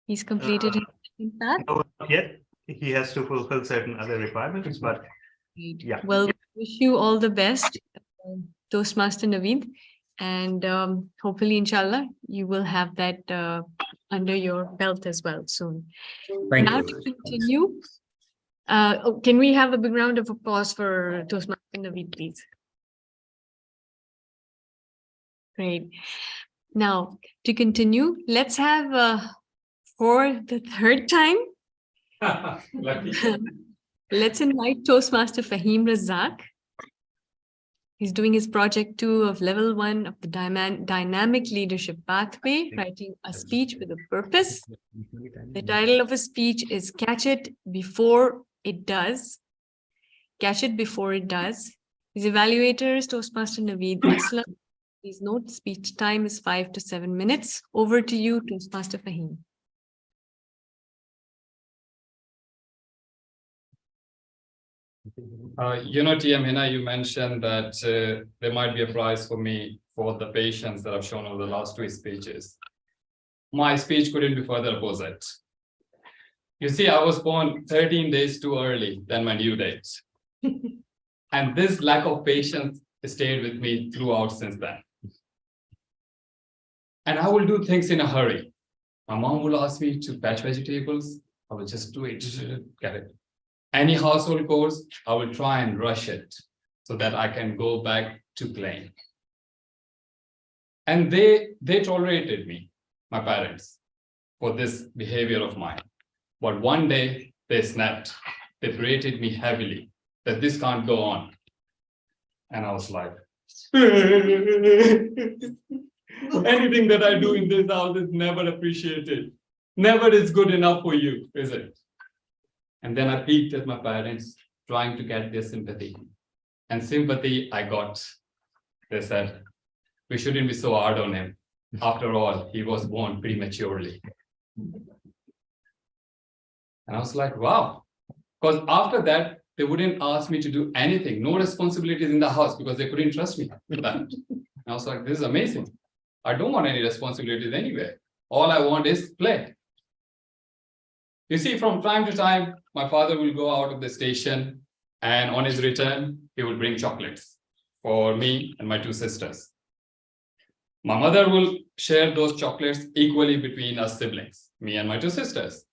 He's completed his path. No, not yet. He has to fulfill certain other requirements, but yeah. Well, wish you all the best, Toastmaster Naveed. And hopefully, inshallah, you will have that under your belt as well soon. Thank Now you. to continue, can we have a big round of applause for Toastmaster Naveed, please? Great. Now, to continue, let's have for the third time, let's invite Toastmaster Fahim Razak. He's doing his project 2 of level 1 of the dynamic leadership pathway, writing a speech with a purpose. The title of his speech is Catch It Before It Does. Catch It Before It Does. His evaluator is Toastmaster Naveed Aslam. Please note, speech time is 5 to 7 minutes. Over to you, Toastmaster Fahim. TM Hina, you mentioned that there might be a prize for me for the patience that I've shown over the last 2 speeches. My speech couldn't be further opposite. You see, I was born 13 days too early than my due date. And this lack of patience stayed with me throughout since then. And I will do things in a hurry. My mom will ask me to patch vegetables. I will just do it, get it. Any household chores, I will try and rush it so that I can go back to playing. And they tolerated me, my parents, for this behavior of mine. But one day they snapped. They berated me heavily that this can't go on. And I was like, anything that I do in this house is never appreciated. Never is good enough for you, is it? And then I peeked at my parents, trying to get their sympathy. And sympathy I got. They said, we shouldn't be so hard on him. After all, he was born prematurely. And I was like, wow. Because after that, they wouldn't ask me to do anything, no responsibilities in the house because they couldn't trust me with that. And I was like, this is amazing. I don't want any responsibilities anyway. All I want is play. You see, from time to time, my father will go out of the station and on his return, he will bring chocolates for me and my 2 sisters. My mother will share those chocolates equally between us siblings, me and my 2 sisters.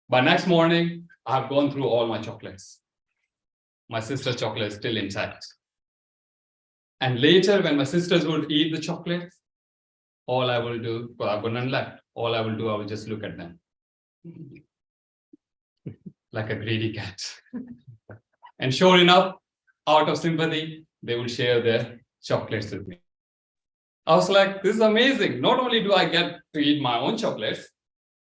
By next morning, I have gone through all my chocolates. My sister's chocolate is still intact. And later, when my sisters would eat the chocolates, all I will do, well, I've got none left. All I will do, I will just look at them. Like a greedy cat. And sure enough, out of sympathy, they will share their chocolates with me. I was like, this is amazing. Not only do I get to eat my own chocolates,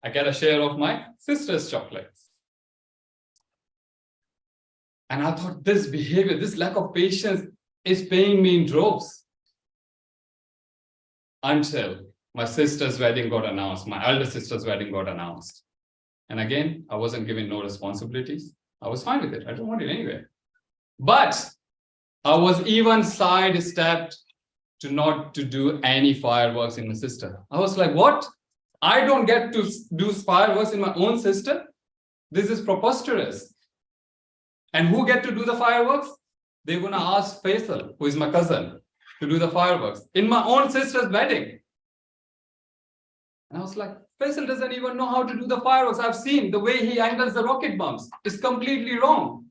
I get a share of my sister's chocolates. And I thought this behavior, this lack of patience is paying me in droves. Until my sister's wedding got announced, my elder sister's wedding got announced. And again, I wasn't given no responsibilities. I was fine with it. I don't want it anyway. But I was even sidestepped to not to do any fireworks in my sister. I was like, what? I don't get to do fireworks in my own sister? This is preposterous. And who get to do the fireworks? They're going to ask Faisal, who is my cousin. to do the fireworks in my own sister's wedding. And I was like, Faisal doesn't even know how to do the fireworks. I've seen the way he angles the rocket bombs. It's completely wrong.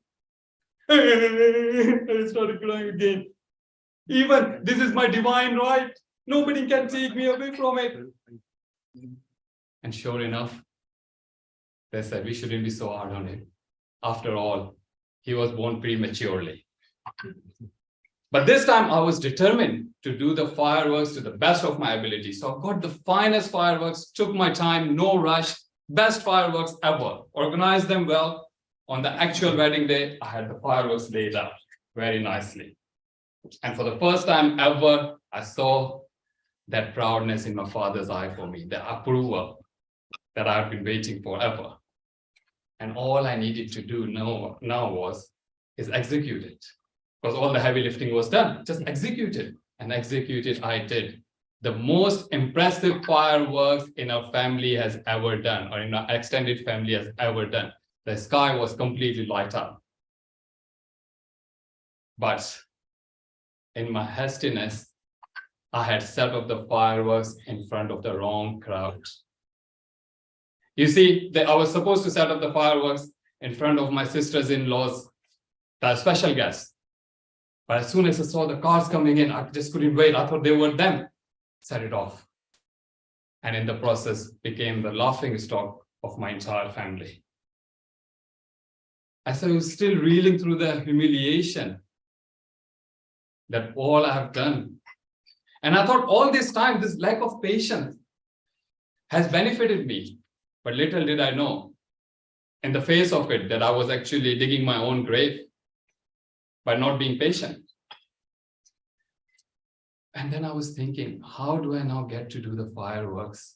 I started crying again. Even this is my divine right. Nobody can take me away from it. And sure enough, they said we shouldn't be so hard on him. After all, he was born prematurely. But this time I was determined to do the fireworks to the best of my ability. So I got the finest fireworks, took my time, no rush, best fireworks ever, organized them well. On the actual wedding day, I had the fireworks laid out very nicely. And for the first time ever, I saw that proudness in my father's eye for me, the approval that I've been waiting for ever. And all I needed to do now is execute it. Because all the heavy lifting was done, just execute it. And execute it I did. The most impressive fireworks in our family has ever done, or in our extended family has ever done. The sky was completely light up. But in my hastiness, I had set up the fireworks in front of the wrong crowd. You see, I was supposed to set up the fireworks in front of my sisters-in-laws, the special guests. But as soon as I saw the cars coming in, I just couldn't wait. I thought they were them. Set it off. And in the process, became the laughing stock of my entire family. As I was still reeling through the humiliation that all I have done. And I thought all this time, this lack of patience has benefited me. But little did I know, in the face of it, that I was actually digging my own grave by not being patient. And then I was thinking, how do I now get to do the fireworks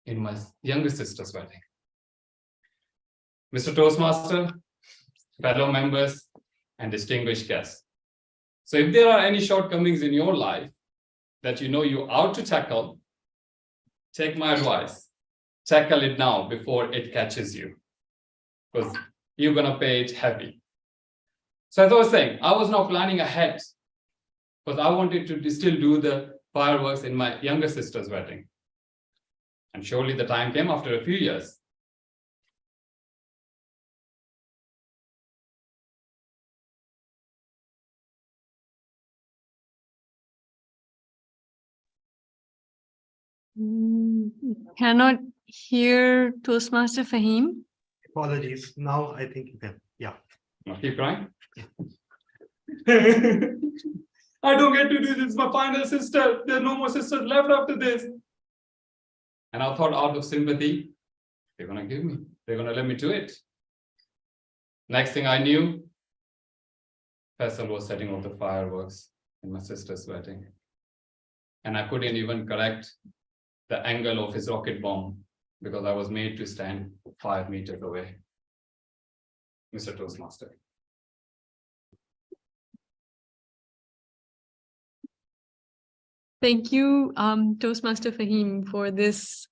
in my younger sister's wedding? Mr. Toastmaster, fellow members, and distinguished guests. So if there are any shortcomings in your life that you know you're out to tackle, take my advice. Tackle it now before it catches you, because you're going to pay it heavy. So as I was saying, I was now planning ahead because I wanted to still do the fireworks in my younger sister's wedding. And surely the time came after a few years. Cannot hear Toastmaster Fahim. Apologies. Now I think you can. Yeah. Keep crying. I don't get to do this. My final sister. There are no more sisters left after this. And I thought, out of sympathy, they're going to give me. They're going to let me do it. Next thing I knew, Faisal was setting off the fireworks in my sister's wedding. And I couldn't even correct the angle of his rocket bomb because I was made to stand 5 meters away. Mr. Toastmaster. Thank you, Toastmaster Fahim, for this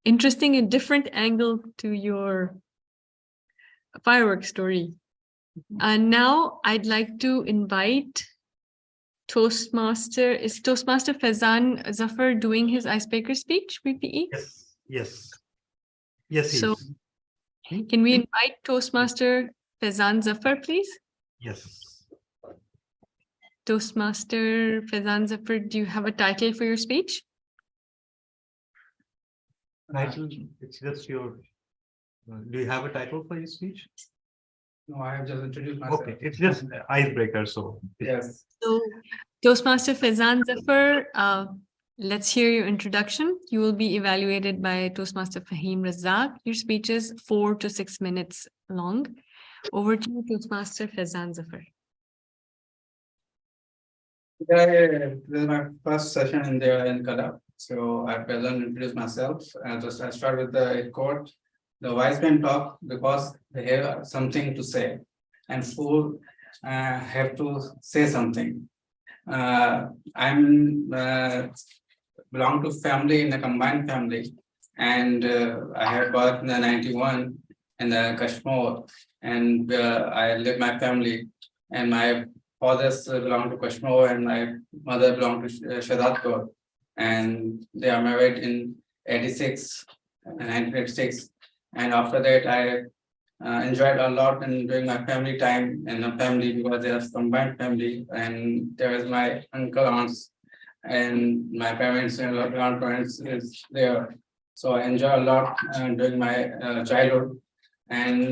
interesting and different angle to your fireworks story. And now I'd like to invite Toastmaster. Is Toastmaster Faizan Zafar doing his icebreaker speech, VPE? Yes, yes. Yes, he So is. can we invite Toastmaster Faizan Zafar, please? Yes. Toastmaster Faizan Zafar, do you have a title for your speech? Title, it's just your, do you have a title for your speech? No, I have just introduced myself. Okay, it's just icebreaker, so. Yes. So Toastmaster Faizan Zafar, let's hear your introduction. You will be evaluated by Toastmaster Fahim Razak. Your speech is 4 to 6 minutes long. Over to you, Toastmaster Faizan Zafar. Yeah, this is my first session in Qatar. So I present introduce myself. I start with the quote. The wise men talk because they have something to say, and fools have to say something. I'm belong to family in a combined family, and I have birth in the 91 in the Kashmir, and I live my family, and my fathers belong to Kashmir, and my mother belonged to Shadat Kaur, and they are married in 86, 1986. And after that, I enjoyed a lot in doing my family time in a family because they have combined family, and there is my uncle, aunts, and my parents and grandparents is there. So I enjoy a lot during my childhood, and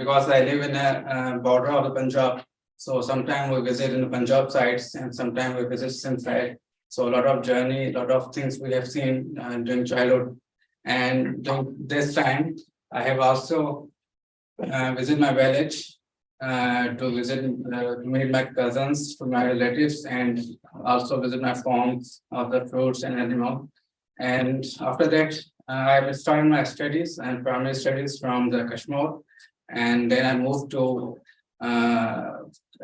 because I live in a border of the Punjab, so sometimes we visit in the Punjab sites and sometimes we visit Sindh side. So a lot of journey, a lot of things we have seen during childhood, and during this time I have also visit my village to visit to meet my cousins, to my relatives, and also visit my farms of the fruits and animal. And after that, I started my studies and primary studies from the Kashmir, and then I moved to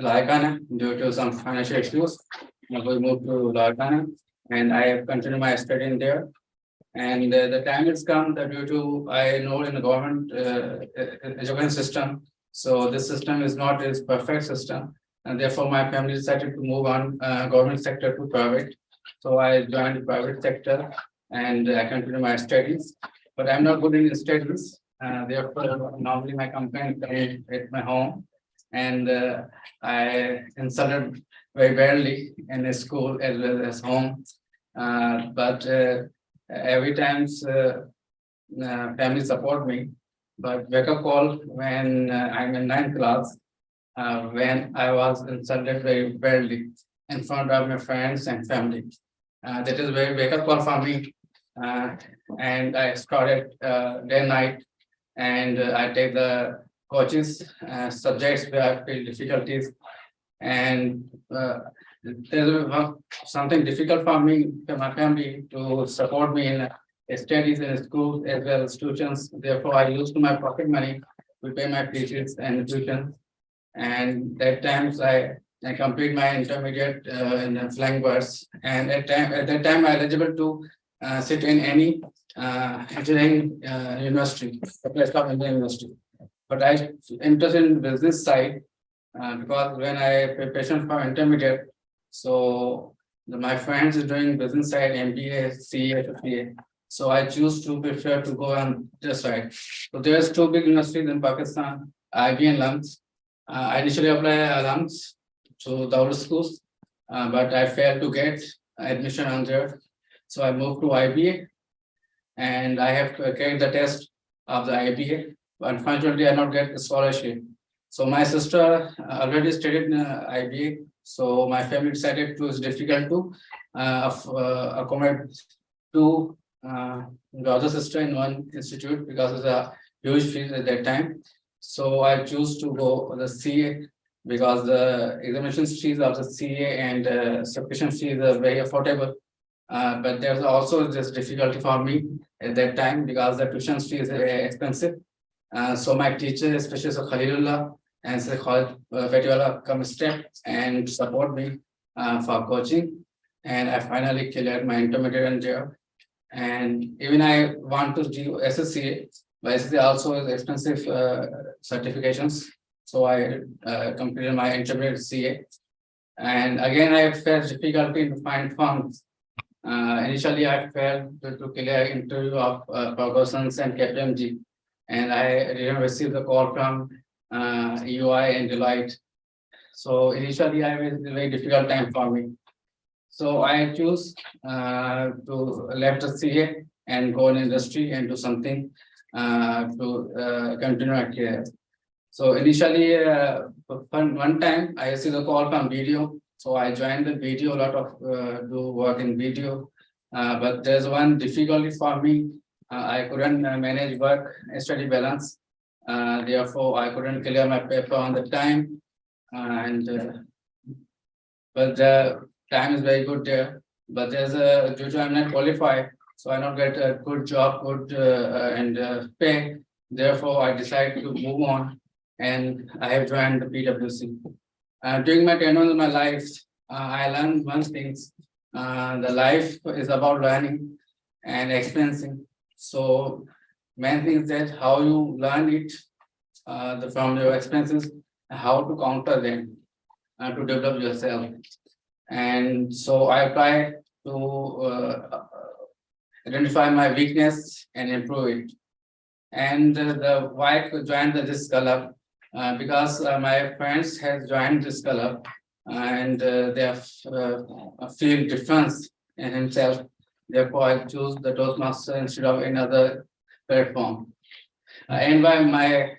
Laikana due to some financial issues. We moved to Laikana, and I have continued my studying there. And the time has come that due to I know in the government education system, so this system is not a perfect system, and therefore my family decided to move on government sector to private. So I joined the private sector and I continue my studies, but I'm not good in studies. Therefore, normally my company comes at my home, and I insulted very badly in the school as well as home. But every time family support me, but wake up call when I'm in 9th class, when I was insulted very badly in front of my friends and family. That is very wake up call for me, and I started day and night, and I take the coaches subjects where I feel difficulties, and there's something difficult for me, for my family to support me in studies in school as well as tuitions. Therefore, I used my pocket money to pay my fees and tuition. And at times I complete my intermediate in the flying birds. And at that time I eligible to sit in any engineering university, the place of engineering university. But I interested in business side because when I preparation for intermediate, so my friends is doing business side, MBA, CA, FBA. So I choose to prefer to go on this side. So there's two big universities in Pakistan, IB and LUMS. I initially applied LUMS to the old schools, but I failed to get admission on there. So I moved to IBA, and I have carried the test of the IBA. But unfortunately, I not get the scholarship. So my sister already studied in IBA. So my family decided it's difficult to accommodate two the other sister in one institute because of the huge fees at that time. So I choose to go the CA because the examination fees of the CA and subscription fees are very affordable. But there's also this difficulty for me at that time because the tuition fee is expensive. So my teacher, especially Khalilullah and Khalid Fetiwala, come step and support me for coaching. And I finally cleared my intermediate there. And even I want to do SSCA, but SSCA also is expensive certifications. So I completed my intermediate CA. And again, I felt difficulty to find funds. Initially, I failed to clear interview of Ferguson's and KPMG, and I didn't receive the call from UI and Deloitte. So initially, I was a very difficult time for me. So I choose to left the CA and go in industry and do something to continue my career. So initially, one time I received a call from video. So I joined the video, a lot of do work in video. But there's one difficulty for me. I couldn't manage work and study balance. Therefore, I couldn't clear my paper on the time. But the time is very good there. But there's a due to I'm not qualified, so I not get a good job, good pay. Therefore, I decided to move on, and I have joined the PwC. During my tenure in my life, I learned one thing. The life is about learning and experiencing. So main thing is that how you learn it from your experiences, how to counter them to develop yourself. And so I try to identify my weakness and improve it. And the why to join this club because my friends have joined this club and they have feel difference in himself. Therefore, I choose the Toastmaster instead of another platform. And by my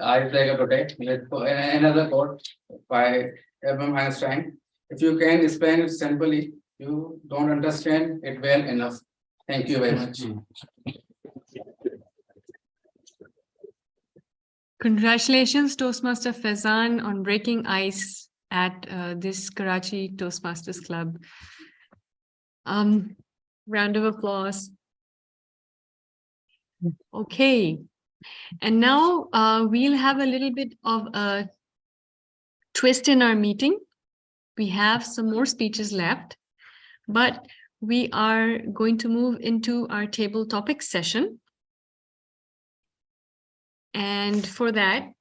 I play a protect with another quote by Albert Einstein. If you can explain it simply, you don't understand it well enough. Thank you very much. Congratulations, Toastmaster Faizan, on breaking ice at this Karachi Toastmasters Club. Round of applause. Okay, and now we'll have a little bit of a twist in our meeting. We have some more speeches left, but we are going to move into our table topic session. And for that,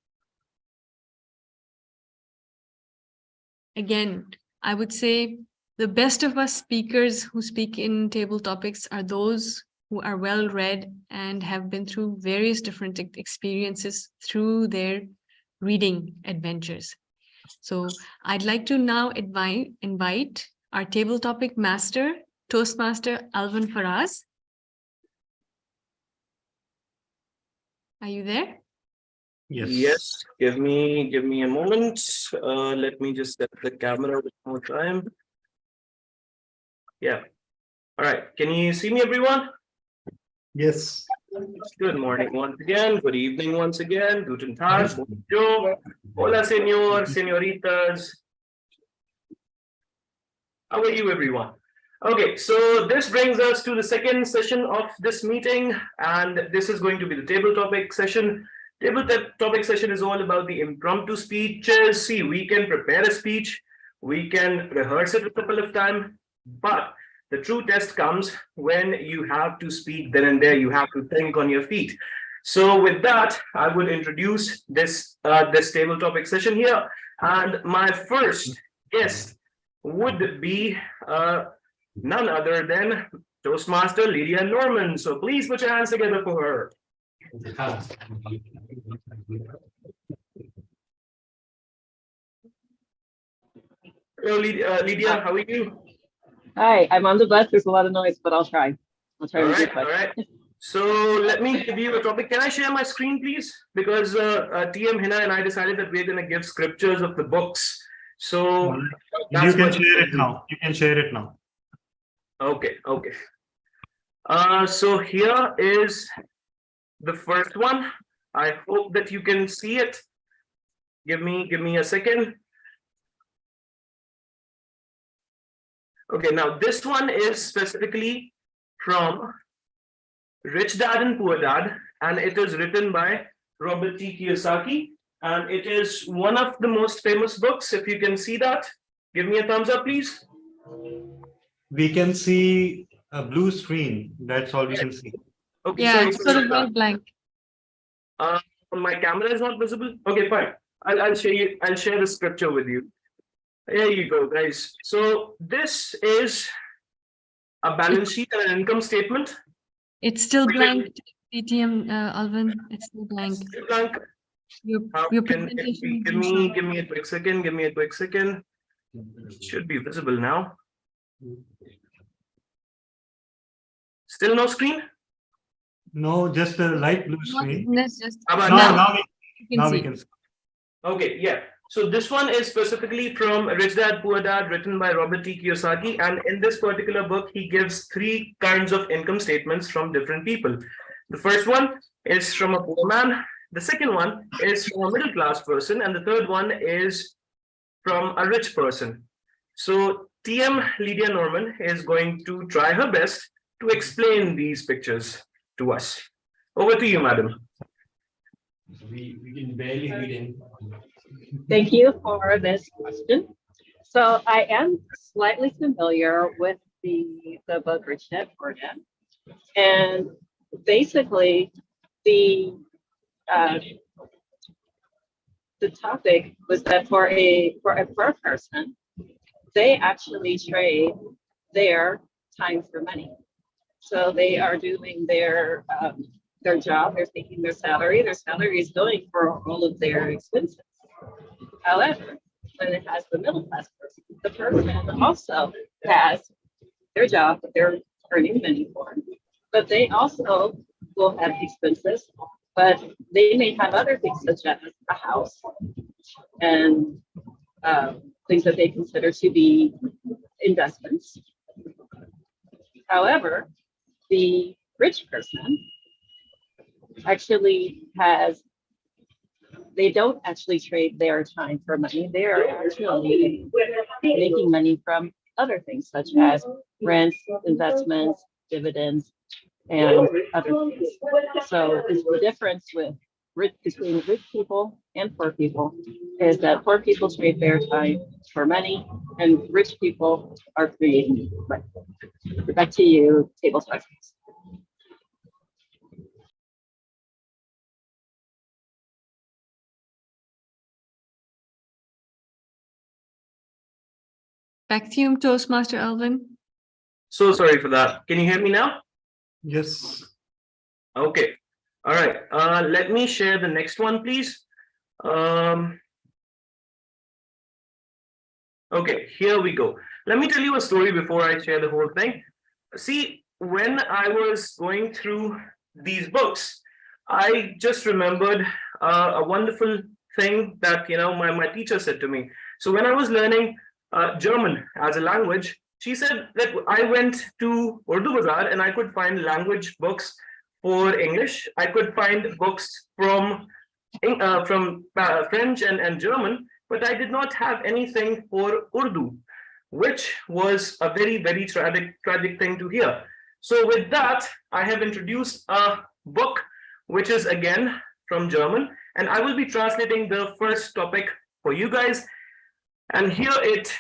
again, I would say the best of us speakers who speak in table topics are those who are well read and have been through various different experiences through their reading adventures. So I'd like to now invite our table topic master, Toastmaster Alvin Faraz. Are you there? Yes. Give me a moment. Let me just set the camera one more time. Yeah. All right. Can you see me, everyone? Yes. Good morning once again. Good evening once again. Guten Tag. Bonjour. Hola, señor, señoritas. How are you, everyone? Okay, so this brings us to the second session of this meeting, and this is going to be the table topic session. Table topic session is all about the impromptu speeches. See, we can prepare a speech, we can rehearse it a couple of times, but the true test comes when you have to speak then and there. You have to think on your feet. So with that, I would introduce this table topic session here, and my first guest would be none other than Toastmaster Lydia Norman. So please put your hands together for her. Hello, Lydia, how are you? Hi, I'm on the bus. There's a lot of noise, but I'll try. I'll try to be quick. All right. So let me give you a topic. Can I share my screen, please? Because TM Hina and I decided that we're going to give scriptures of the books. So you can share it now. You can share it now. Okay. So here is the first one. I hope that you can see it. Give me a second. Okay, now this one is specifically from Rich Dad and Poor Dad, and it is written by Robert T. Kiyosaki, and it is one of the most famous books. If you can see that, give me a thumbs up, please. We can see a blue screen. That's all we can see. Okay, yeah, sorry, it's sort of very blank. My camera is not visible. Okay, fine. I'll share you. I'll share the scripture with you. There you go, guys. So this is a balance sheet and an income statement. It's still blank, TM Alvin. It's still blank. Blank. Your presentation. Give me a quick second. Give me a quick second. It should be visible now. Still no screen? No, just a light blue screen. How about now we can see. Okay, yeah. So this one is specifically from Rich Dad, Poor Dad, written by Robert T. Kiyosaki. And in this particular book, he gives 3 kinds of income statements from different people. The first one is from a poor man. The second one is from a middle class person. And the third one is from a rich person. So TM Lydia Norman is going to try her best to explain these pictures to us. Over to you, madam. We can barely read in. Thank you for this question. So I am slightly familiar with the book Rich Dad Poor Dad, and basically the topic was that for a poor person, they actually trade their time for money. So they are doing their job, they're taking their salary is going for all of their expenses. However, when it has the middle class person, the person also has their job that they're earning money for, but they also will have expenses, but they may have other things such as a house and things that they consider to be investments. However, the rich person actually they don't actually trade their time for money. They are actually making money from other things such as rents, investments, dividends, and other things. So it's the difference between rich people and poor people is that poor people trade their time for money and rich people are creating money. Back to you, table talkers. Back to you, Toastmaster Alvin. So sorry for that. Can you hear me now? Yes. Okay. All right. Let me share the next one, please. Okay, here we go. Let me tell you a story before I share the whole thing. See, when I was going through these books, I just remembered a wonderful thing that my teacher said to me. So when I was learning German as a language, she said that I went to Urdu Bazaar and I could find language books for English. I could find books from French and German, but I did not have anything for Urdu, which was a very, very tragic thing to hear. So with that, I have introduced a book, which is again from German, and I will be translating the first topic for you guys. And here it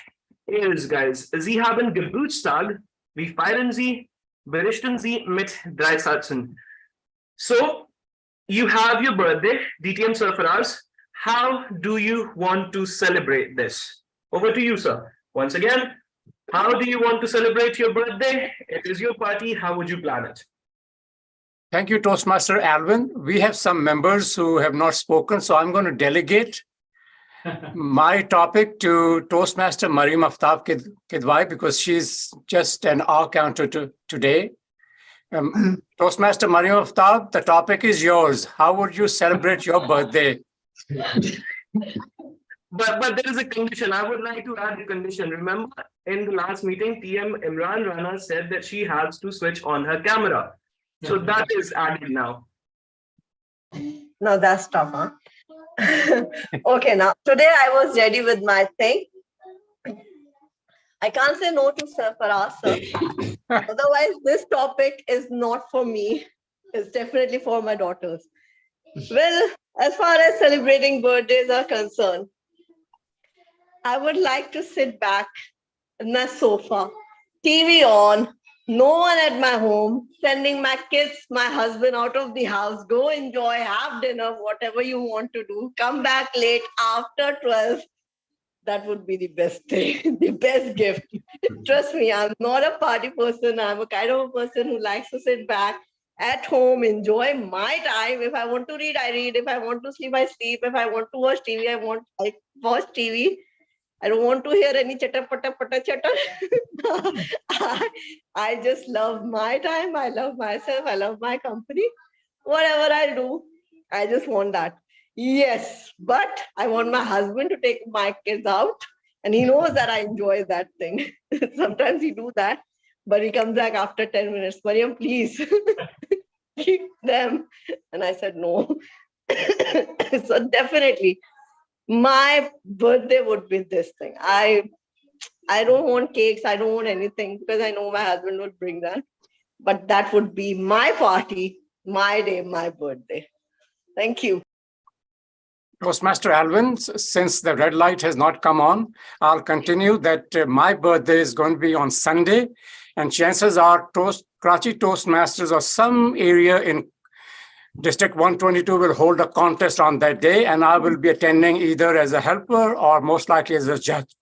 is, guys. Sie haben Geburtstag, wie feiern Sie? Berichten Sie mit 3 Sätzen. So you have your birthday, DTM Surfaraz. How do you want to celebrate this? Over to you, sir. Once again, how do you want to celebrate your birthday? It is your party. How would you plan it? Thank you, Toastmaster Alvin. We have some members who have not spoken, so I'm going to delegate my topic to Toastmaster Mariam Aftab Kidwai because she's just an hour counter today. Toastmaster Mariam Aftab, the topic is yours. How would you celebrate your birthday? But there is a condition. I would like to add a condition. Remember, in the last meeting, TM Imran Rana said that she has to switch on her camera. So that is added now. No, that's tough, huh? Okay, now today I was ready with my thing. I can't say no to Sarfaraz, sir. Otherwise, this topic is not for me. It's definitely for my daughters. Well, as far as celebrating birthdays are concerned, I would like to sit back on my sofa, TV on, no one at my home, sending my kids, my husband out of the house, go enjoy, have dinner, whatever you want to do, come back late after 12. That would be the best thing, the best gift. Trust me, I'm not a party person. I'm a kind of a person who likes to sit back at home, enjoy my time. If I want to read, I read. If I want to sleep, I sleep. If I want to watch TV, I watch TV. I don't want to hear any chatter, chatter. I just love my time. I love myself. I love my company. Whatever I do, I just want that. Yes, but I want my husband to take my kids out, and he knows that I enjoy that thing. Sometimes he do that, but he comes back after 10 minutes. Mariam, please keep them. And I said no. So definitely, my birthday would be this thing. I don't want cakes. I don't want anything because I know my husband would bring that. But that would be my party, my day, my birthday. Thank you. Toastmaster Alvin, since the red light has not come on, I'll continue that my birthday is going to be on Sunday, and chances are Karachi Toastmasters or some area in District 122 will hold a contest on that day, and I will be attending either as a helper or most likely as a judge.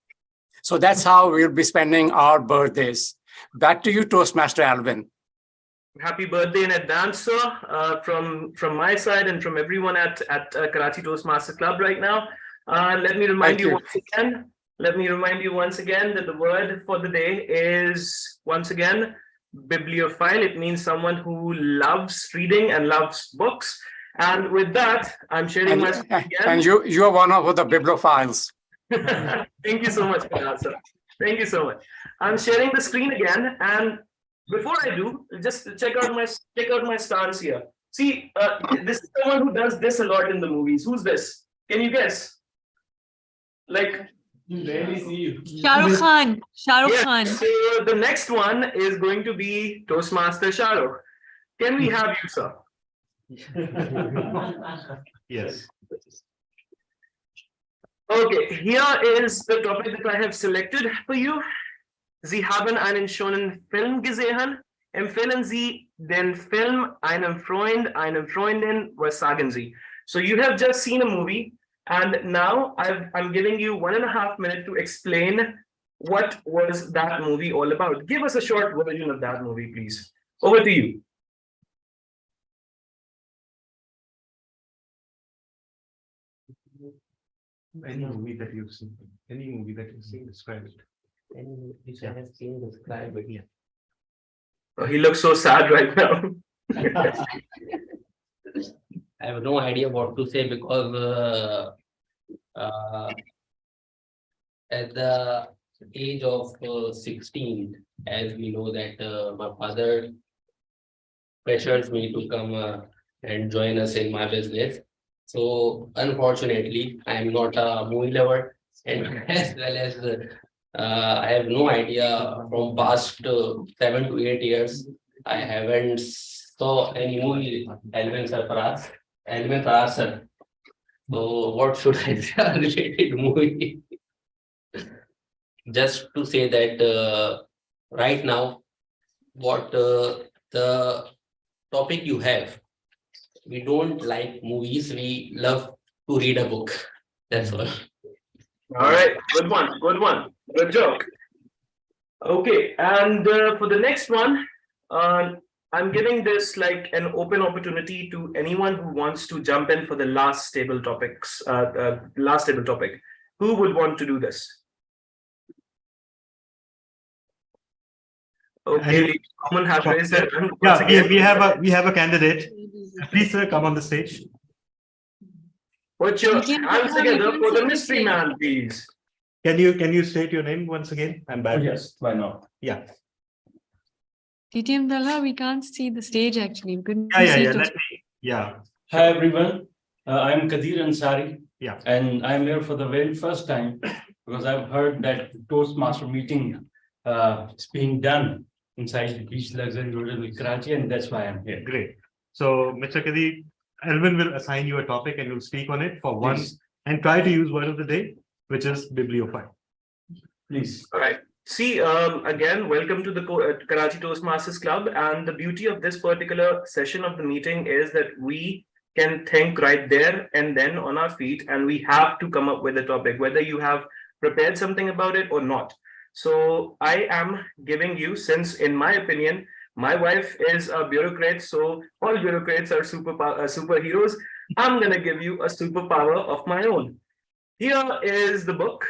So that's how we'll be spending our birthdays. Back to you, Toastmaster Alvin. Happy birthday in advance, sir, from my side and from everyone at Karachi Toastmasters Club right now. Let me remind you once again. Let me remind you once again that the word for the day is once again bibliophile. It means someone who loves reading and loves books. And with that, I'm sharing my screen again. And you are one of the bibliophiles. Thank you so much for that, sir. Thank you so much. I'm sharing the screen again, and before I do, just check out my stance here. See, this is someone who does this a lot in the movies. Who's this? Can you guess? Like, Rarely see you. Shah Rukh Khan. Shah Rukh Khan. So the next one is going to be Toastmaster Shah Rukh. Can we have you, sir? Yes. Okay, here is the topic that I have selected for you. Sie haben einen schönen Film gesehen. Empfehlen Sie den Film einem Freund, einer Freundin, was sagen Sie? So you have just seen a movie, and now I'm giving you 1.5 minutes to explain what was that movie all about. Give us a short version of that movie, please. Over to you. Any movie that you've seen, describe it. Any movie which I have seen, describe it. Yeah. Oh, he looks so sad right now. I have no idea what to say because at the age of 16, as we know that my father pressures me to come and join us in my business. So unfortunately, I am not a movie lover, and as well as I have no idea from past 7 to 8 years. I haven't saw any movie Alvin Faraz sir. So what should I say related movie? Just to say that right now, what the topic you have, we don't like movies, we love to read a book. That's all. All right, good one, good joke. Okay, and for the next one, I'm giving this like an open opportunity to anyone who wants to jump in for the last table topics. Last table topic. Who would want to do this? Okay, someone has raised their hand. Yeah, we have a candidate. Please, sir, come on the stage. Put your hands together for the mystery man, please. Can you state your name once again? I'm bad. Yes, why not? Yeah. TTM Talha, we can't see the stage actually. We couldn't Yeah. see Let me. Yeah. Hi everyone, I'm Kadir Ansari. Yeah. And I'm here for the very first time because I've heard that Toastmaster meeting is being done inside the Beach Luxury Hotel in Karachi, and that's why I'm here. Great. So, Mr. Kadir, Alvin will assign you a topic and you'll speak on it for one, and try to use word of the day, which is bibliophile. Please. All right. See, again, welcome to the Karachi Toastmasters Club. And the beauty of this particular session of the meeting is that we can think right there and then on our feet, and we have to come up with a topic, whether you have prepared something about it or not. So I am giving you, since in my opinion, my wife is a bureaucrat, so all bureaucrats are superheroes. I'm going to give you a superpower of my own. Here is the book.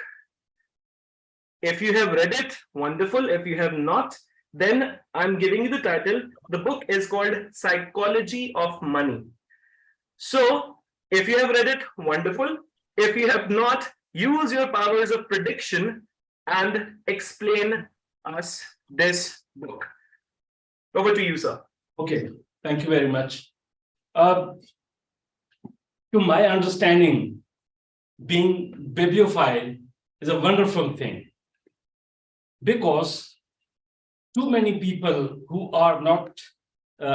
If you have read it, wonderful. If you have not, then I'm giving you the title. The book is called Psychology of Money. So if you have read it, wonderful. If you have not, use your powers of prediction and explain us this book. Over to you, sir. Okay, thank you very much. To my understanding, being bibliophile is a wonderful thing, because too many people who are not who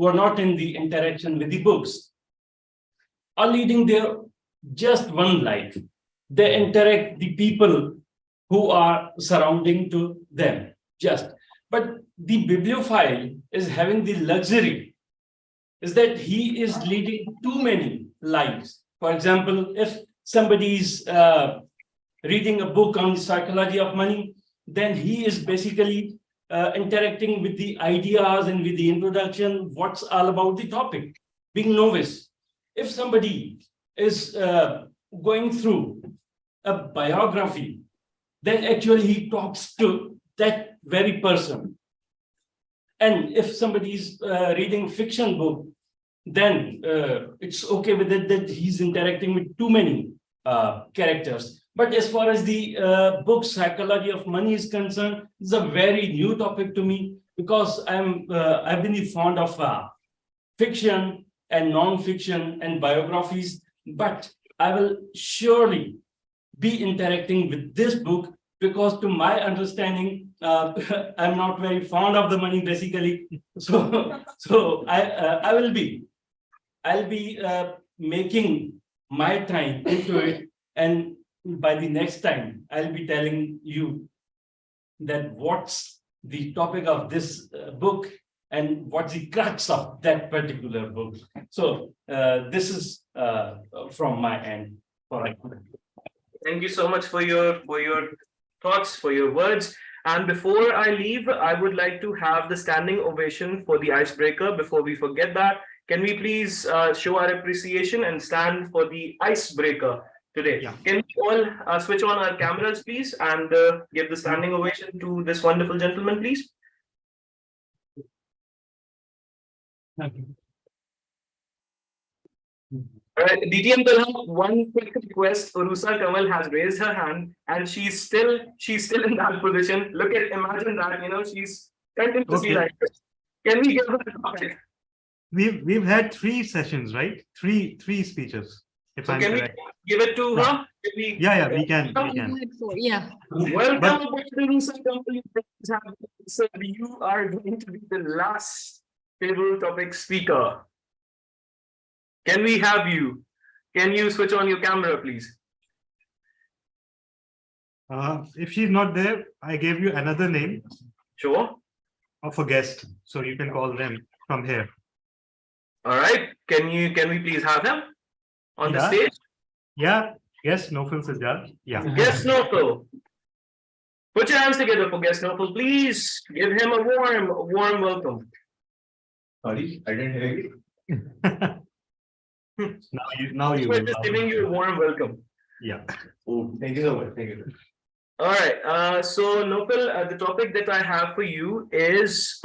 are not in the interaction with the books are leading their just one life. They interact the people who are surrounding to them just. But the bibliophile is having the luxury is that he is leading too many lives. For example, if somebody's reading a book on the psychology of money, then he is basically interacting with the ideas and with the introduction, what's all about the topic, being novice. If somebody is going through a biography, then actually he talks to that very person. And if somebody is reading fiction book, then it's okay with it that he's interacting with too many characters. But as far as the book Psychology of Money is concerned, it's a very new topic to me because I've been fond of fiction and non-fiction and biographies, but I will surely be interacting with this book because to my understanding, I'm not very fond of the money basically. So I'll be making my time into it, and by the next time I'll be telling you that what's the topic of this book and what's the crux of that particular book. So this is from my end. All right. Thank you so much for your thoughts, for your words. And before I leave, I would like to have the standing ovation for the icebreaker. Before we forget that, can we please show our appreciation and stand for the icebreaker today? Yeah. Can we all switch on our cameras, please, and give the standing ovation to this wonderful gentleman, please? Thank you. All right, DTM Talha, one quick request. Urusa Kamal has raised her hand, and she's still in that position. Imagine that, she's continuously like this. Can we give her a topic? We've had 3 sessions, right? Three speeches. If So I'm can correct. we give it to her? Yeah, we can. Yeah. Welcome, Urusa Kamal. So you are going to be the last table topic speaker. Can we have you? Can you switch on your camera, please? If she's not there, I gave you another name. Sure. Of a guest, so you can call them from here. All right. Can we please have him on the stage? Yeah. Yes, Nofil Sajjad. Yeah. Guest Nofil. Put your hands together for Guest Nofil. Please give him a warm welcome. Sorry, I didn't hear you. Now you We're just giving you a warm welcome. Yeah. Oh, thank you so much. Thank you. All right. So Nofil, the topic that I have for you is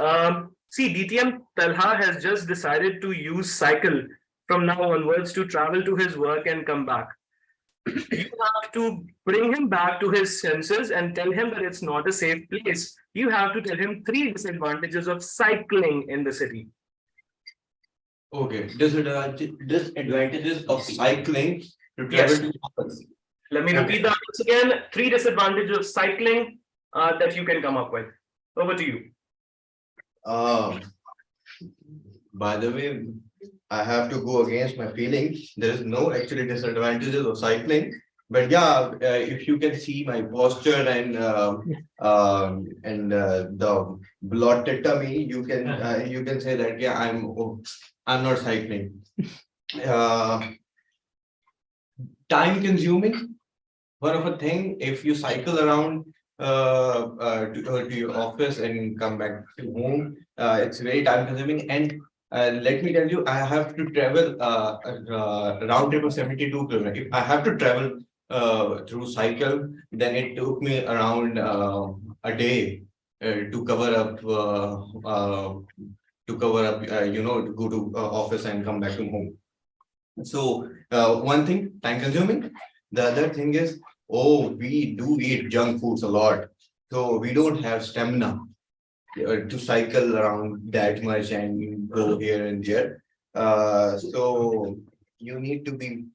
see, DTM Talha has just decided to use cycle from now onwards to travel to his work and come back. You have to bring him back to his senses and tell him that it's not a safe place. You have to tell him 3 disadvantages of cycling in the city. Okay, disadvantages of cycling to travel to office. Let me repeat that once again. 3 disadvantages of cycling that you can come up with. Over to you. By the way, I have to go against my feelings. There is no actually disadvantages of cycling. But yeah, if you can see my posture and the blotted tummy, you can say that yeah, I'm not cycling. Time consuming. One of a thing, if you cycle around to your office and come back to home, it's very time consuming. And let me tell you, I have to travel a round trip of 72 kilometers. If I have to travel through cycle, then it took me around a day to cover up to go to office and come back to home. So one thing, time consuming. The other thing is, we do eat junk foods a lot, so we don't have stamina to cycle around that much and go here and there. So you need to be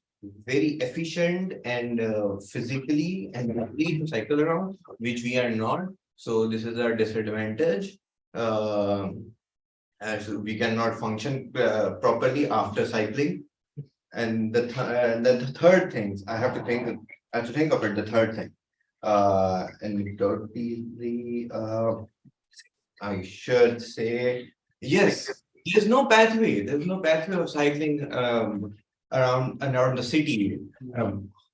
very efficient and physically and mentally to cycle around, which we are not. So this is our disadvantage. As we cannot function properly after cycling. And the third things I have to think of it. The third thing, and totally, I should say yes. There's no pathway. There's no pathway of cycling around the city.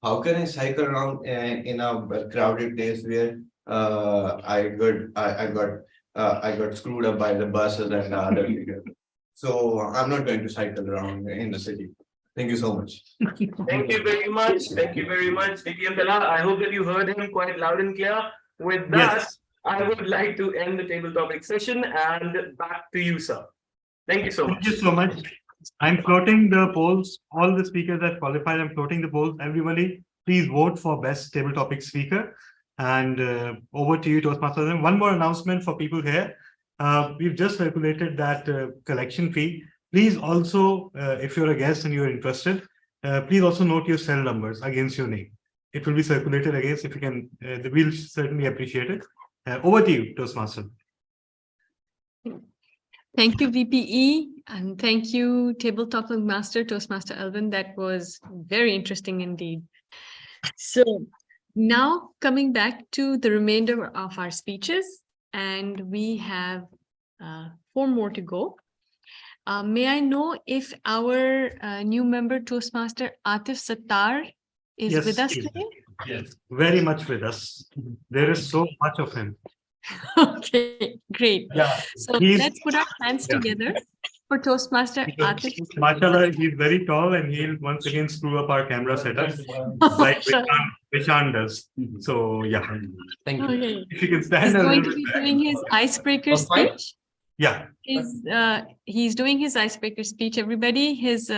how can I cycle around in a crowded place where I got screwed up by the buses and the other vehicles. So I'm not going to cycle around in the city. Thank you so much. Thank you very much. Thank you very much, TM Bella. I hope that you heard him quite loud and clear. With that, Yes. I would like to end the table topic session and back to you, sir. Thank you so Thank much. you so much. I'm floating the polls. All the speakers that qualified, I'm floating the polls. Everybody, please vote for best table topic speaker. And over to you, Toastmasters. And one more announcement for people here. We've just circulated that collection fee. Please also, if you're a guest and you're interested, please also note your cell numbers against your name. It will be circulated against. If you can, we'll certainly appreciate it. Over to you, Toastmaster. Thank you, VPE, and thank you, Table Topic Master, Toastmaster Elvin. That was very interesting indeed. So now coming back to the remainder of our speeches, and we have 4 more to go. May I know if our new member, Toastmaster Atif Sattar, is Yes, with us he is. today? Yes, very much with us. There is so much of him. Okay, great. Yeah, So he's- let's put our hands yeah. together for Toastmaster Atif. Mashallah, he's very tall and he'll once again screw up our camera setup like Vishan does. So yeah. Thank you. Okay. If you can He's stand a going little to be bit doing his icebreaker speech. Yeah. He's doing his icebreaker speech. Everybody, his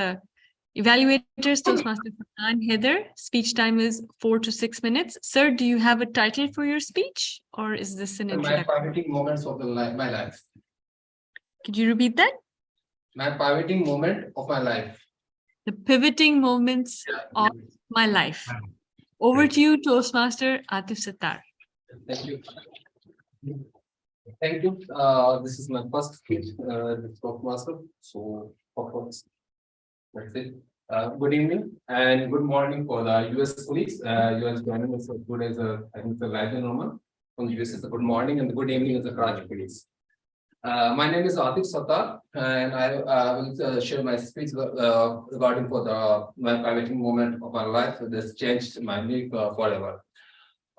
evaluators, Toastmaster Farhan Heather, speech time is 4 to 6 minutes. Sir, do you have a title for your speech, or is this an My introduction? pivoting moments of my life. Could you repeat that? My pivoting moment of my life. The pivoting moments of my life. Over to you, Toastmaster Atif Sattar. Thank you. Thank you. This is my first speech, Toastmaster. So, of course, that's it. Good evening and good morning for the US colleagues. US joining us as good as I think the Rajan Roman from the US is a good morning and the good evening is the Karachi colleagues. My name is Atif Sattar and I will share my speech regarding for my pivoting moment of my life that's changed my life forever.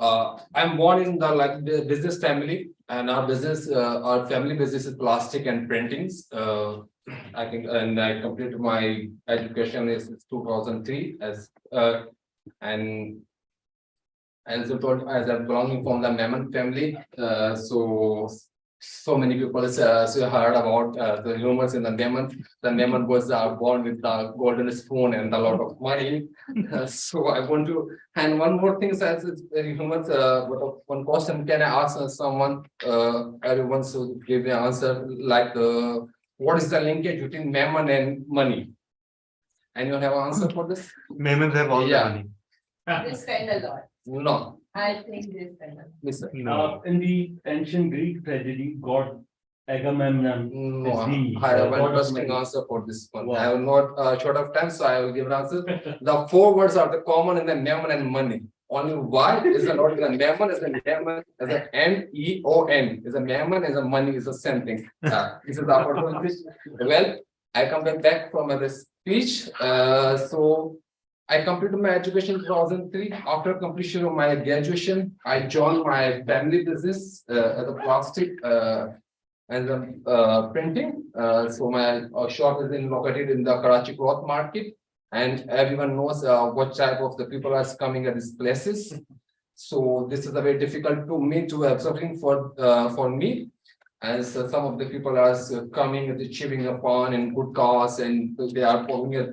I'm born in the business family, and our family business is plastic and printings. I think, and I completed my education is 2003 and as I'm belonging from the Memon family, so many people heard about the rumors in the Memon. The Memon was born with the golden spoon and a lot of money. So I want to, and one more thing, as it's very humorous, one question can I ask someone, everyone should give the answer, like what is the linkage between Memon and money? Anyone have an answer for this? Memons have all the money. They spend a lot. No. I think they spend a lot. Listen. In the ancient Greek tragedy, God Agamemnon is the I have an god of interesting money. answer for this one. Wow. I have not short of time, so I will give an answer. The 4 words are the common in the Memon and money. Only Y is a not in the Memon, is a Memon, as a MEON, is a Memon, is a money, is the same thing. This is our well, I come back from this speech. So I completed my education in 2003. After completion of my graduation, I joined my family business as a plastic and printing. So my shop is located in the Karachi cloth market, and everyone knows what type of the people are coming at these places. So this is a very difficult to me to absorbing for me, as some of the people are coming and achieving upon in good cause, and they are forming it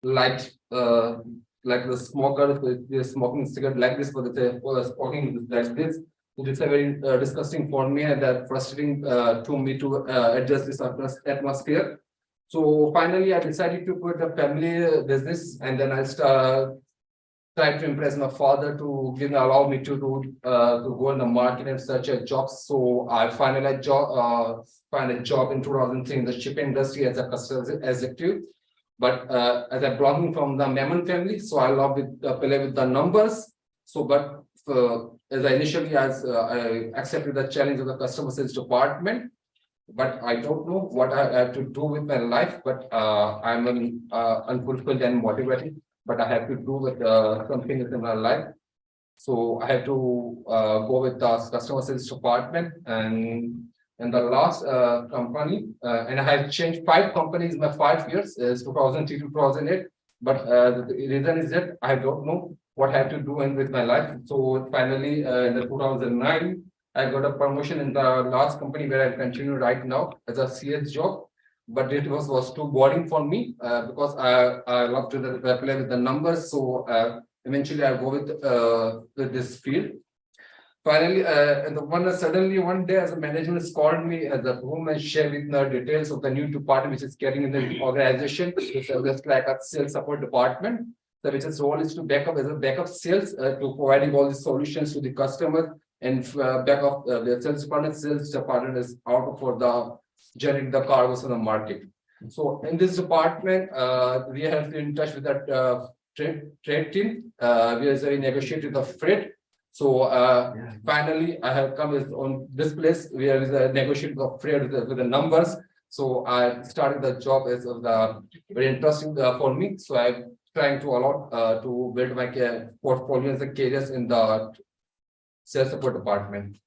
like the smoker, they're smoking cigarette like this, but they're smoking like this. It is a very disgusting for me and that frustrating to me to adjust this atmosphere. So finally, I decided to quit the family business, and then I tried to impress my father to allow me to go in the market and search a job. So I finally find a job in 2003 in the shipping industry as a customer executive. But as I'm belonging from the Memon family, so I love play with the numbers. So, but as I initially I accepted the challenge of the customer sales department, but I don't know what I have to do with my life. But I'm unfulfilled and motivated. but I have to do with something in my life. So I had to go with the customer service department, and in the last company, and I have changed 5 companies in my 5 years, is 2003 to 2008. But the reason is that I don't know what I have to do in with my life. So finally, in the 2009, I got a promotion in the last company where I continue right now as a CS job. But it was too boring for me because I love to play with the numbers. So eventually I go with this field. Finally, and suddenly one day, as a management called me as a room and shared with the details of the new department which is getting in the organization. It's just like a sales support department. So which is role is to back up as a backup sales to providing all the solutions to the customer, and back up the sales department. Sales department is out for the generating the cargoes in the market. So in this department, we have been in touch with that trade team. We are negotiating the freight. So finally, I have come on this place where is a negotiating of freight with the numbers. So I started the job as the very interesting for me. So I'm trying to a lot to build my portfolio as a careers in the sales support department.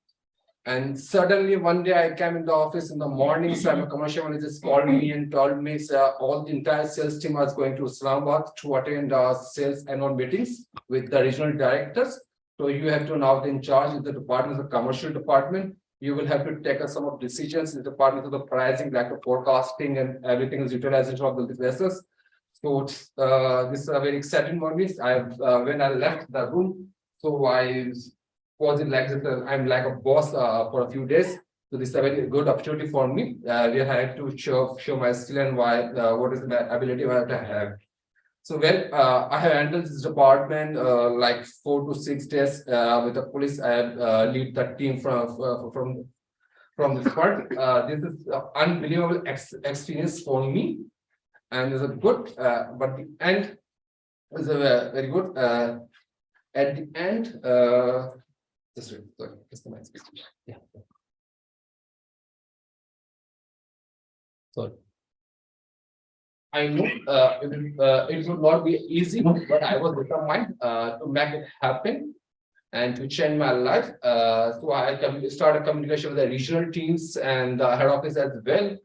And suddenly one day I came in the office in the morning, so a commercial manager called me and told me all the entire sales team was going to Islamabad to attend sales annual meetings with the regional directors. So you have to now be in charge of the department, the commercial department. You will have to take some of decisions in the department of the pricing, like the forecasting, and everything is utilization of the vessels. So this is a very exciting moment. When I left the room, so I was in like I'm like a boss for a few days. So this is a very good opportunity for me. We had to show my skill and why what is my ability what I have. So I have handled this department like 4 to 6 days with the police. I have lead the team from this part. This is an unbelievable experience for me, and it's a good. But the end is a very good. At the end, just my speech. Yeah. Sorry. I know it would not be easy, but I was determined to make it happen and to change my life. So I started communication with the regional teams and the head office as well.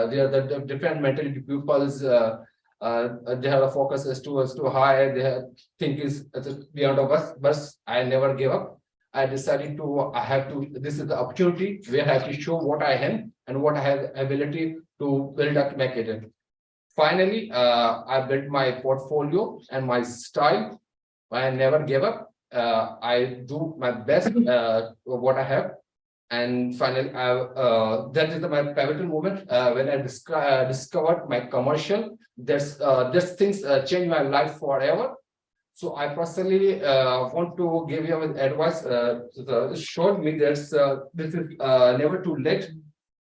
They are the different mentality pupils. They have a focus as to high. They think is beyond of us, but I never gave up. I decided this is the opportunity where I have to show what I am and what I have ability to build up my career. Finally, I built my portfolio and my style. I never gave up. I do my best what I have. And finally, that is my pivotal moment when I discovered my commercial. This things changed my life forever. So I personally want to give you advice. Showed me that this is never too late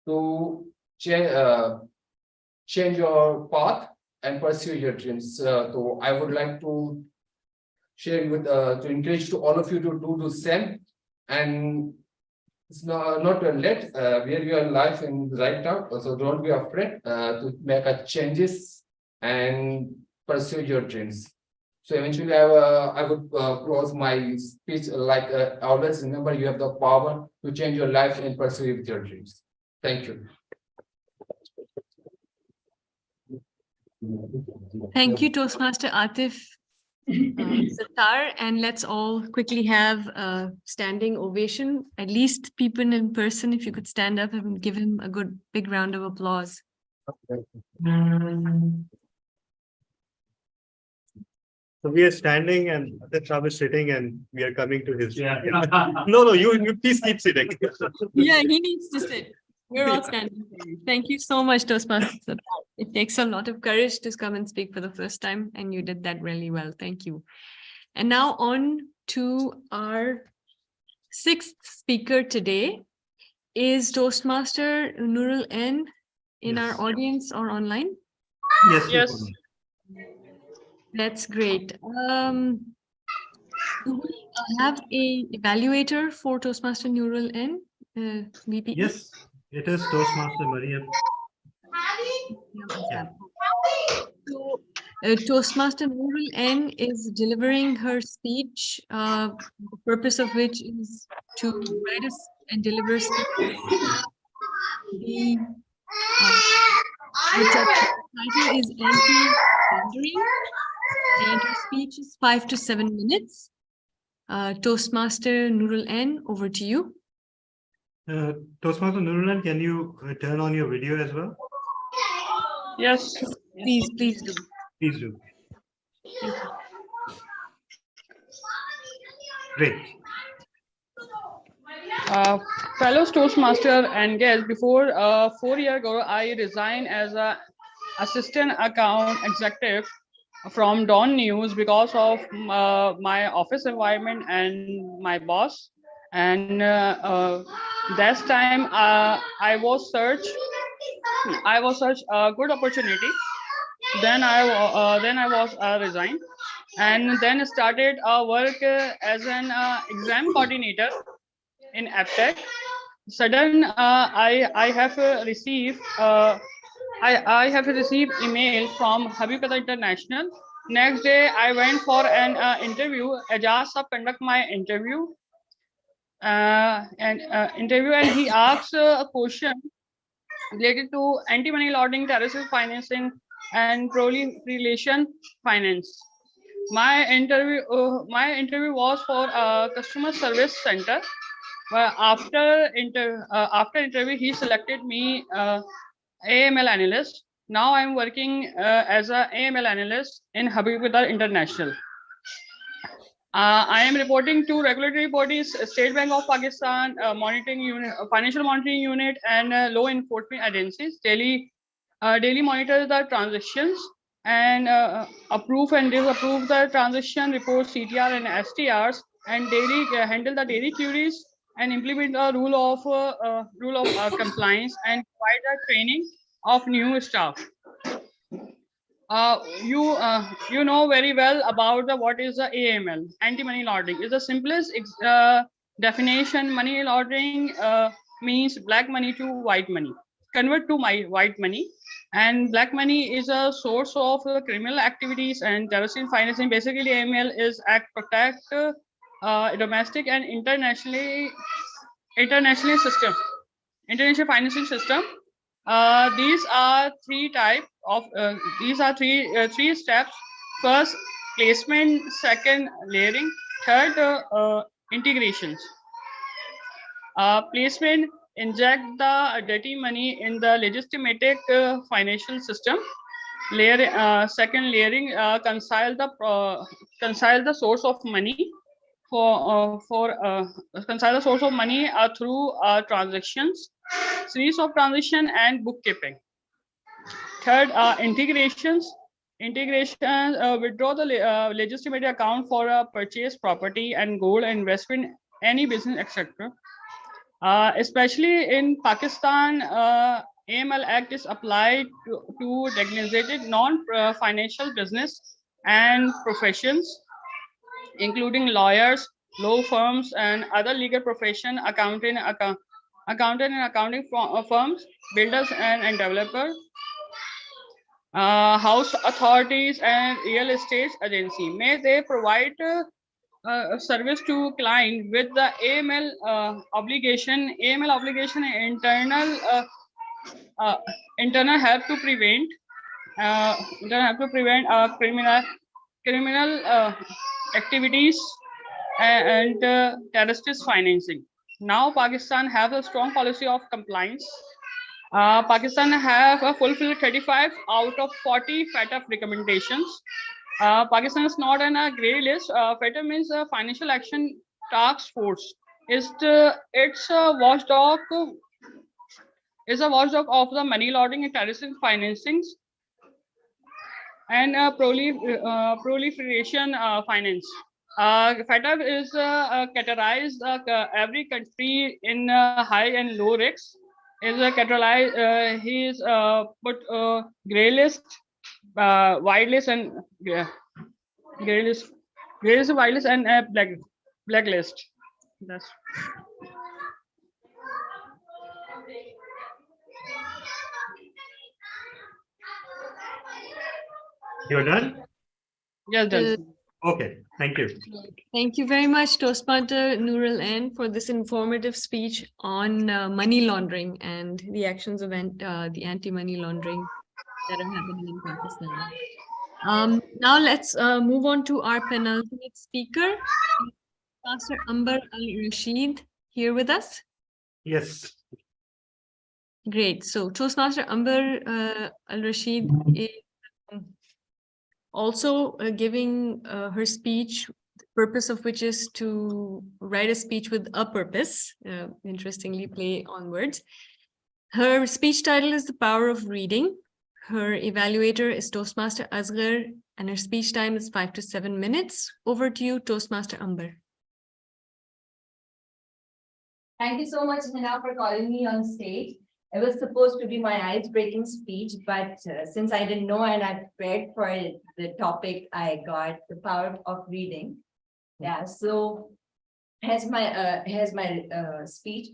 to change your path and pursue your dreams. So I would like to share with to encourage to all of you to do the same. And it's not too late. Where your life in right now. So don't be afraid to make a changes and pursue your dreams. So eventually, I would close my speech like always. Remember, you have the power to change your life and pursue with your dreams. Thank you. Thank you, Toastmaster Atif Sattar, and let's all quickly have a standing ovation. At least people in person, if you could stand up and give him a good big round of applause. So we are standing and Atif is sitting, and we are coming to his. Yeah. No, you please keep sitting. Yeah, he needs to sit. We're all standing for you. Thank you so much, Toastmasters. It takes a lot of courage to come and speak for the first time, and you did that really well. Thank you. And now on to our 6th speaker today is Toastmaster Nurul N in our audience or online? Yes. That's great. Do we have a evaluator for Toastmaster Nurul N? VP? Yes, it is Toastmaster Mariam. So Toastmaster Nurul N is delivering her speech, the purpose of which is to write us and deliver a speech. The, title is Anti-Pandering, and her speech is 5 to 7 minutes. Toastmaster Nurul N, over to you. Toastmaster Nurul N, can you turn on your video as well? Yes. Please do. Please do. Thank you. Great. Fellow Toastmaster and guests, before 4 years ago, I resigned as a assistant account executive from Dawn News because of my office environment and my boss. And that time I was search a good opportunity. Then I was resigned, and then started work as an exam coordinator in AppTech. Sudden, I have received I have received email from Habibata International. Next day, I went for an interview. Ajaz sir conduct my interview, and he asked a question related to anti-money laundering, terrorism financing, and proliferation finance. My interview was for a customer service center. Well, after interview, he selected me AML analyst. Now I'm working as a AML analyst in Habibata International. I am reporting to regulatory bodies, State Bank of Pakistan, monitoring unit, financial monitoring unit, and law enforcement agencies. Daily monitor the transactions and approve and disapprove the transaction, report CTR and STRs, and daily handle the daily queries and implement the rule of compliance and provide the training of new staff. You know very well about what is the AML, anti-money laundering. Is the simplest definition. Money laundering means black money to white money. Convert to white money, and black money is a source of criminal activities and terrorism financing. Basically, AML is protect domestic and international financing system. These are three steps. First, placement. Second, layering. Third, integrations. Placement: inject the dirty money in the legitimate financial system. Second, layering: reconcile the source of money reconcile the source of money through transactions, series of transaction, and bookkeeping. Third, integrations. Withdraw the legitimate account for a purchase property and gold investment, any business, etc. Especially in Pakistan, AML Act is applied to designated non-financial business and professions, including lawyers, law firms, and other legal profession, accountant and accounting firms, builders and developers, house authorities, and real estate agency. May they provide service to client with the AML obligation. AML obligation internal help to prevent criminal activities and terrorist financing. Now Pakistan has a strong policy of compliance. Pakistan have fulfilled 35 out of 40 FATF recommendations. Pakistan is not on a grey list. FATF means Financial Action Task Force. It's a watchdog. Is a watchdog of the money laundering and terrorism financings and proliferation finance. FATF is categorized every country in high and low risks. Is categorized. He is put grey list, white list, and grey list, white list, and blacklist. That's. You're done? Yes, done. Okay, thank you. Thank you very much, Toastmaster Nurul N, for this informative speech on money laundering and the actions of the anti-money laundering that are happening in Pakistan. Now let's move on to our penultimate speaker, Pastor Amber Al-Rashid, here with us. Yes. Great. So Toastmaster Amber Al-Rashid is also giving her speech, the purpose of which is to write a speech with a purpose, interestingly play on words. Her speech title is The Power of Reading. Her evaluator is Toastmaster Asghar, and her speech time is 5 to 7 minutes. Over to you, Toastmaster Amber. Thank you so much, Hina, for calling me on stage. It was supposed to be my ice-breaking speech, but since I didn't know and I prepared for it, the topic, I got the power of reading. Yeah, so here's my speech.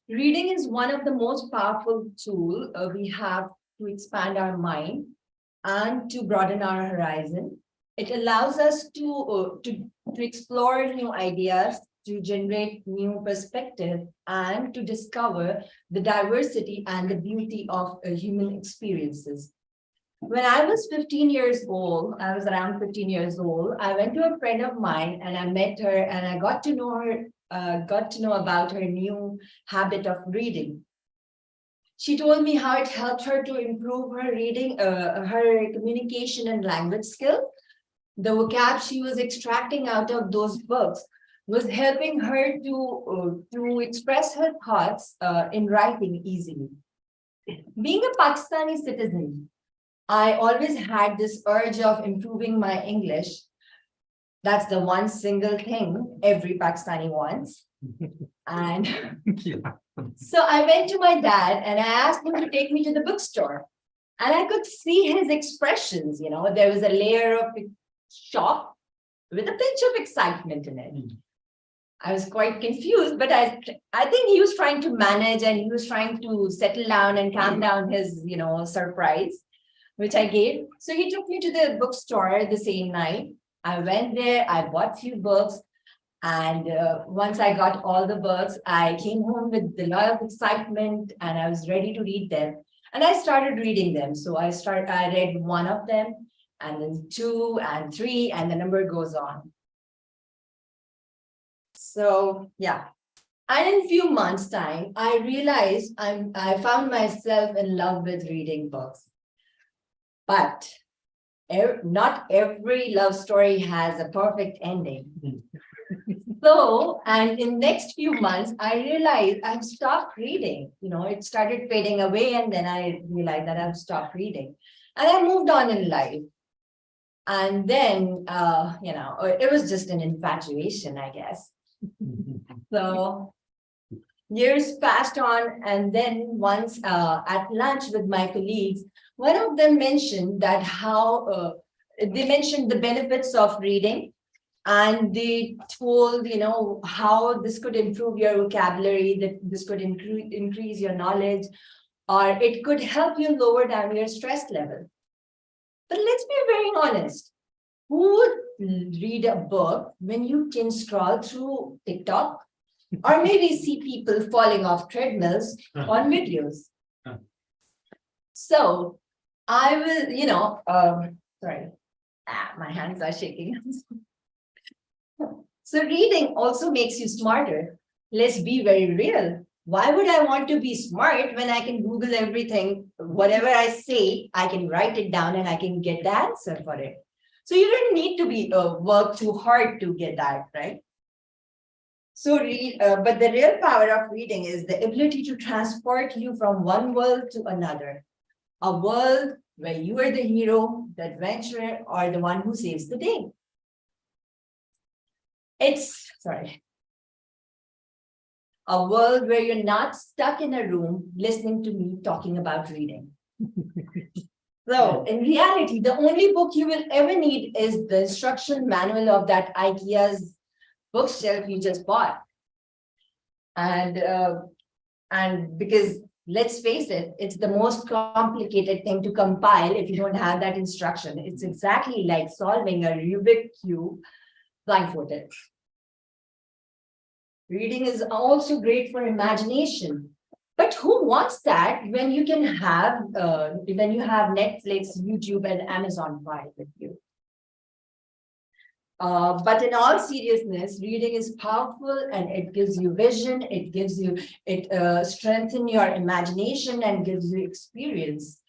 Reading is one of the most powerful tools we have to expand our mind and to broaden our horizon. It allows us to explore new ideas, to generate new perspective, and to discover the diversity and the beauty of human experiences. When I was 15 years old, I was around 15 years old, I went to a friend of mine and I met her and I got to know her, got to know about her new habit of reading. She told me how it helped her to improve her reading, her communication and language skill. The vocab she was extracting out of those books was helping her to express her thoughts in writing easily. Being a Pakistani citizen, I always had this urge of improving my English. That's the one single thing every Pakistani wants. And so I went to my dad and I asked him to take me to the bookstore. And I could see his expressions, you know, there was a layer of shock with a pinch of excitement in it. I was quite confused, but I think he was trying to manage and he was trying to settle down and calm down his, you know, surprise, which I gave. So he took me to the bookstore the same night. I went there, I bought few books. And once I got all the books, I came home with a lot of excitement and I was ready to read them. And I started reading them. So I read one of them and then 2 and 3 and the number goes on. So yeah, and in a few months' time, I realized I found myself in love with reading books. But not every love story has a perfect ending. So, and in next few months, I realized I've stopped reading. You know, it started fading away, and then I realized that I've stopped reading, and I moved on in life. And then, you know, it was just an infatuation, I guess. So years passed on, and then once at lunch with my colleagues, one of them mentioned that how they mentioned the benefits of reading, and they told, you know, how this could improve your vocabulary, that this could increase your knowledge, or it could help you lower down your stress level. But let's be very honest. Who would read a book when you can scroll through TikTok or maybe see people falling off treadmills on videos? So I will, you know, sorry, my hands are shaking. So reading also makes you smarter. Let's be very real. Why would I want to be smart when I can Google everything? Whatever I say, I can write it down and I can get the answer for it. So you don't need to be work too hard to get that, right? So but the real power of reading is the ability to transport you from one world to another. A world where you are the hero, the adventurer, or the one who saves the day. It's, sorry. A world where you're not stuck in a room listening to me talking about reading. So in reality, the only book you will ever need is the instruction manual of that IKEA's bookshelf you just bought. And And because let's face it, it's the most complicated thing to compile if you don't have that instruction. It's exactly like solving a Rubik cube blindfolded. Reading is also great for imagination. But who wants that when you can have, when you have Netflix, YouTube, and Amazon Prime with you? But in all seriousness, reading is powerful and it gives you vision, it strengthens your imagination and gives you experience.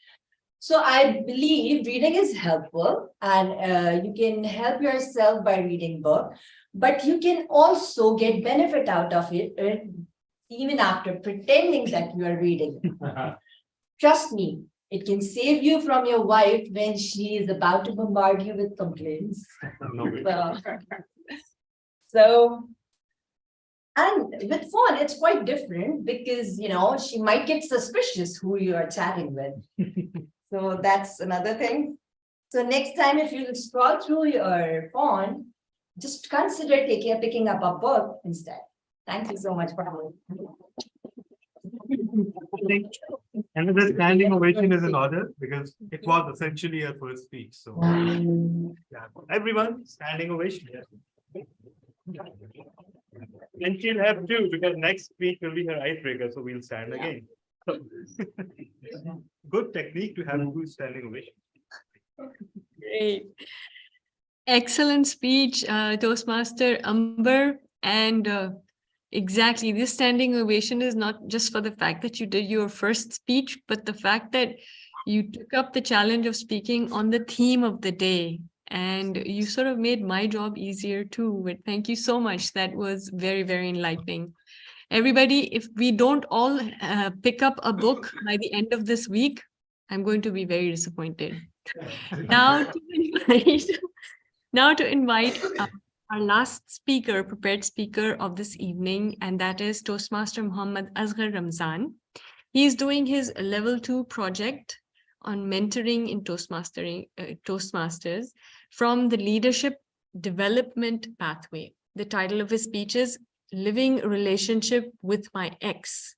So I believe reading is helpful and you can help yourself by reading book, but you can also get benefit out of it even after pretending that you are reading. Trust me, it can save you from your wife when she is about to bombard you with complaints. So, and with phone, it's quite different because, you know, she might get suspicious who you are chatting with. So that's another thing. So next time, if you scroll through your phone, just consider picking up a book instead. Thank you so much for having me. And the standing ovation is in order because it was essentially her first speech. So, yeah, everyone, standing ovation. And she'll have two because next speech will be her icebreaker. So we'll stand again. So, good technique to have two standing ovation. Great. Excellent speech, Toastmaster Amber. And exactly, this standing ovation is not just for the fact that you did your first speech, but the fact that you took up the challenge of speaking on the theme of the day. And you sort of made my job easier too. But thank you so much. That was very, very enlightening. Everybody, if we don't all pick up a book by the end of this week, I'm going to be very disappointed. Now to invite our last speaker, prepared speaker of this evening, and that is Toastmaster Muhammad Asghar Ramzan. He is doing his level 2 project on mentoring in Toastmasters from the leadership development pathway. The title of his speech is Living Relationship with My Ex.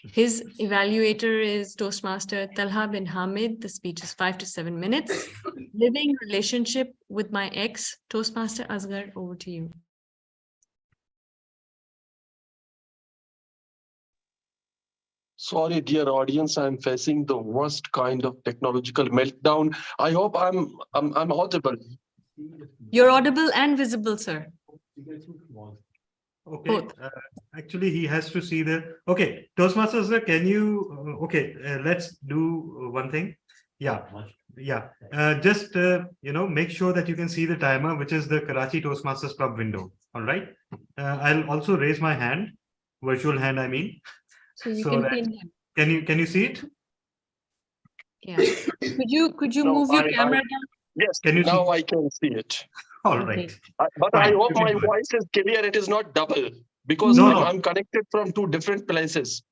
His evaluator is Toastmaster Talha bin Hamid. The speech is 5 to 7 minutes. Living Relationship with My Ex. Toastmaster Asghar, over to you. Sorry, dear audience, I'm facing the worst kind of technological meltdown. I hope I'm audible. You're audible and visible, sir. Okay, actually he has to see the, okay, Toastmasters, sir, can you, let's do one thing. Yeah, just, make sure that you can see the timer, which is the Karachi Toastmasters Club window, all right? I'll also raise my hand, virtual hand, I mean. So you can pin him. Can you see it? Yeah. Could you move your camera down? Yes, can you now I can see it. All right. But Fine. I hope my voice is clear. It is not double because I'm connected from two different places.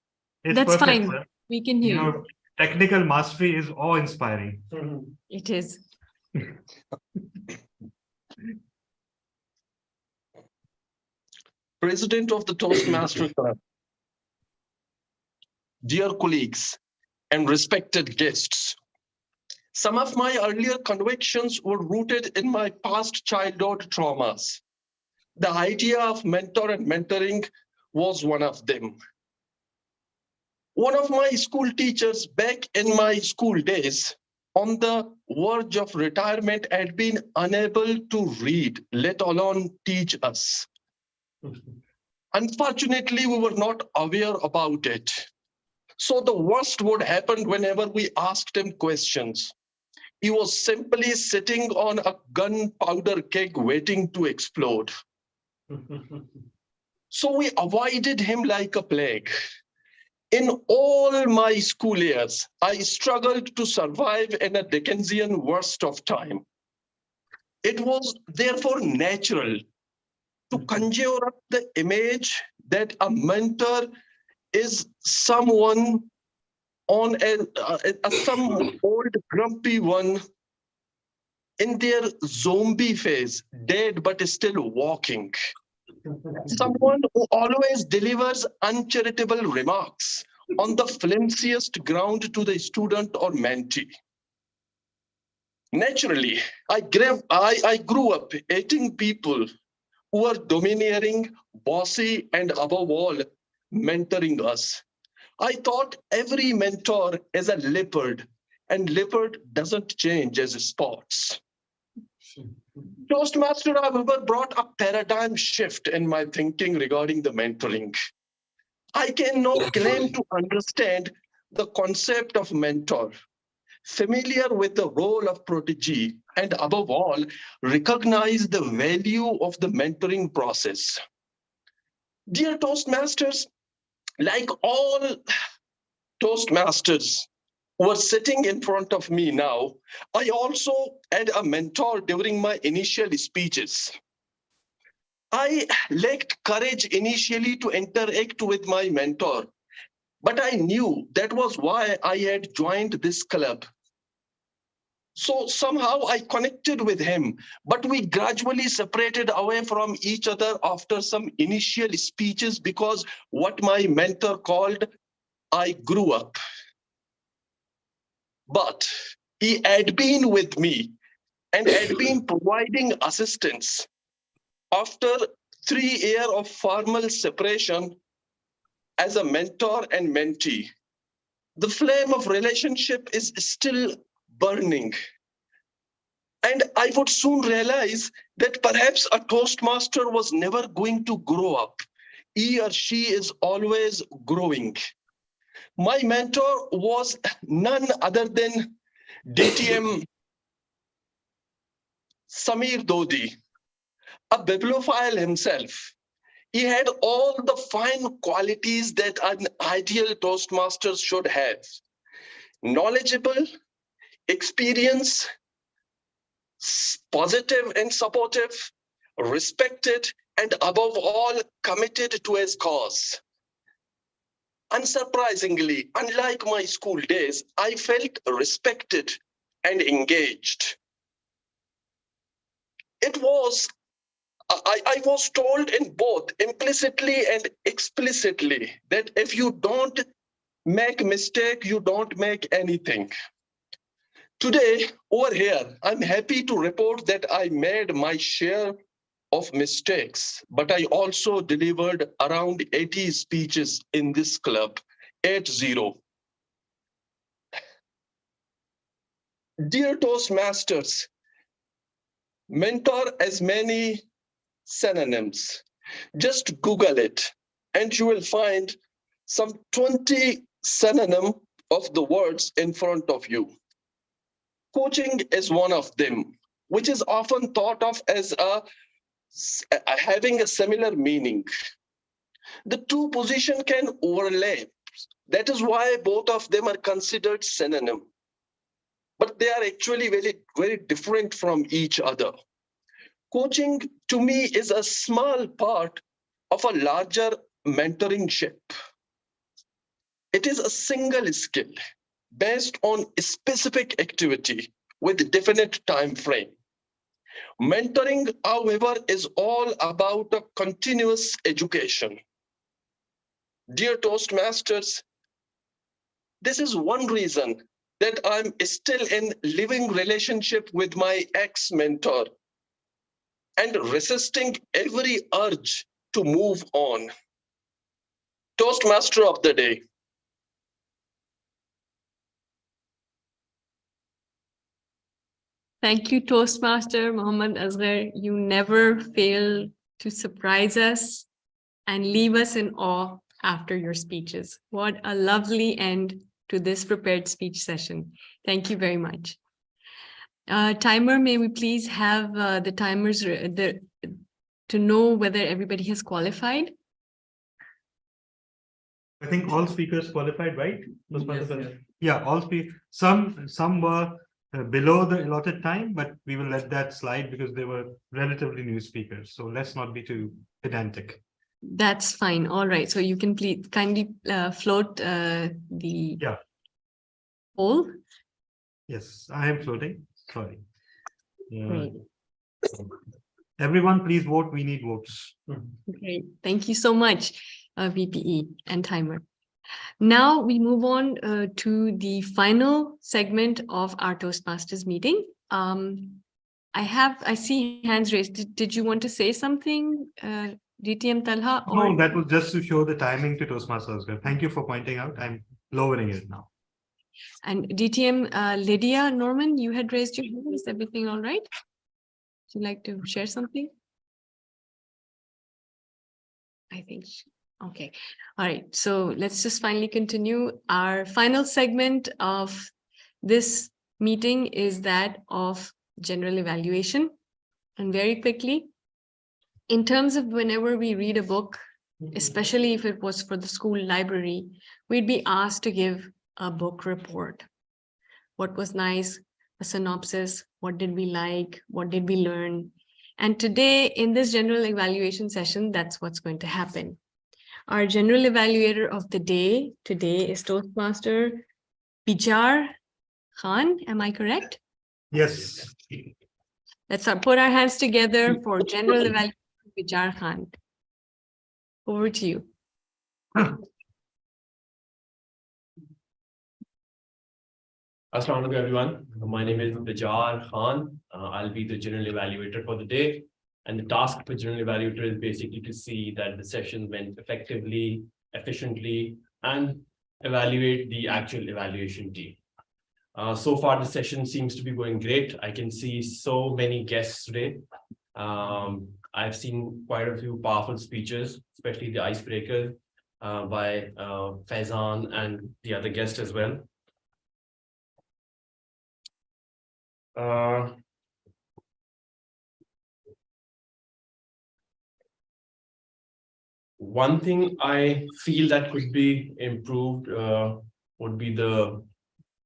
It's That's perfect, fine. sir. We can hear you. Your technical mastery is awe-inspiring. It is. President of the Toastmaster Club, dear colleagues and respected guests, some of my earlier convictions were rooted in my past childhood traumas. The idea of mentor and mentoring was one of them. One of my school teachers back in my school days, on the verge of retirement, had been unable to read, let alone teach us. Unfortunately, we were not aware about it. So the worst would happen whenever we asked him questions. He was simply sitting on a gunpowder keg waiting to explode. So we avoided him like a plague. In all my school years, I struggled to survive in a Dickensian worst of time. It was therefore natural to conjure up the image that a mentor is someone on some old grumpy one in their zombie phase, dead but still walking. Someone who always delivers uncharitable remarks, on the flimsiest ground to the student or mentee. Naturally, I grew up hating people who are domineering, bossy, and above all, mentoring us. I thought every mentor is a leopard, and leopard doesn't change as spots. Toastmaster, however, brought a paradigm shift in my thinking regarding the mentoring. I can now claim to understand the concept of mentor, familiar with the role of protege, and above all, recognize the value of the mentoring process. Dear Toastmasters, like all Toastmasters who are sitting in front of me now, I also had a mentor during my initial speeches. I lacked courage initially to interact with my mentor, but I knew that was why I had joined this club. So somehow I connected with him, but we gradually separated away from each other after some initial speeches because what my mentor called, I grew up. But he had been with me and had been providing assistance. After 3 years of formal separation as a mentor and mentee, the flame of relationship is still burning. And I would soon realize that perhaps a Toastmaster was never going to grow up. He or she is always growing. My mentor was none other than DTM Samir Dodi, a bibliophile himself. He had all the fine qualities that an ideal Toastmaster should have. Knowledgeable, experience, positive and supportive, respected, and above all, committed to his cause. Unsurprisingly, unlike my school days, I felt respected and engaged. I was told in both implicitly and explicitly that if you don't make mistake, you don't make anything. Today, over here, I'm happy to report that I made my share of mistakes, but I also delivered around 80 speeches in this club, 80. Dear Toastmasters, mentor has many synonyms. Just Google it and you will find some 20 synonyms of the words in front of you. Coaching is one of them, which is often thought of as having a similar meaning. The two positions can overlap. That is why both of them are considered synonym. But they are actually very, very different from each other. Coaching to me is a small part of a larger mentoring ship. It is a single skill based on a specific activity with a definite time frame. Mentoring, however, is all about a continuous education. Dear Toastmasters, this is one reason that I'm still in living relationship with my ex-mentor and resisting every urge to move on. Toastmaster of the day. Thank you, Toastmaster Mohammad Asghar. You never fail to surprise us and leave us in awe after your speeches. What a lovely end to this prepared speech session. Thank you very much. Timer, may we please have the timers to know whether everybody has qualified? I think all speakers qualified, right? Yes. Yeah, all speakers. Some were below the allotted time, but we will let that slide because they were relatively new speakers. So let's not be too pedantic. That's fine. All right. So you can please kindly float the poll. Yes, I am floating. Sorry. Great. Everyone, please vote. We need votes. Great. Thank you so much, VPE and Timer. Now we move on to the final segment of our Toastmasters meeting. I see hands raised. Did you want to say something, DTM Talha? No, that was just to show the timing to Toastmasters. Thank you for pointing out. I'm lowering it now. And DTM Lydia Norman, you had raised your hand. Is everything all right? Would you like to share something? I think, okay. All right, so let's just finally continue. Our final segment of this meeting is that of general evaluation. And very quickly, in terms of whenever we read a book, especially if it was for the school library, we'd be asked to give a book report. What was nice, a synopsis, what did we like, what did we learn? And today in this general evaluation session, that's what's going to happen. Our general evaluator of the day today is Toastmaster Bijar Khan. Am I correct? Yes. Let's put our hands together for general evaluation Bijar Khan. Over to you. Assalamu alaikum everyone. My name is Bijar Khan. I'll be the general evaluator for the day. And the task for general evaluator is basically to see that the session went effectively, efficiently, and evaluate the actual evaluation team. So far, the session seems to be going great. I can see so many guests today. I've seen quite a few powerful speeches, especially the icebreaker by Faizan and the other guests as well. One thing I feel that could be improved would be the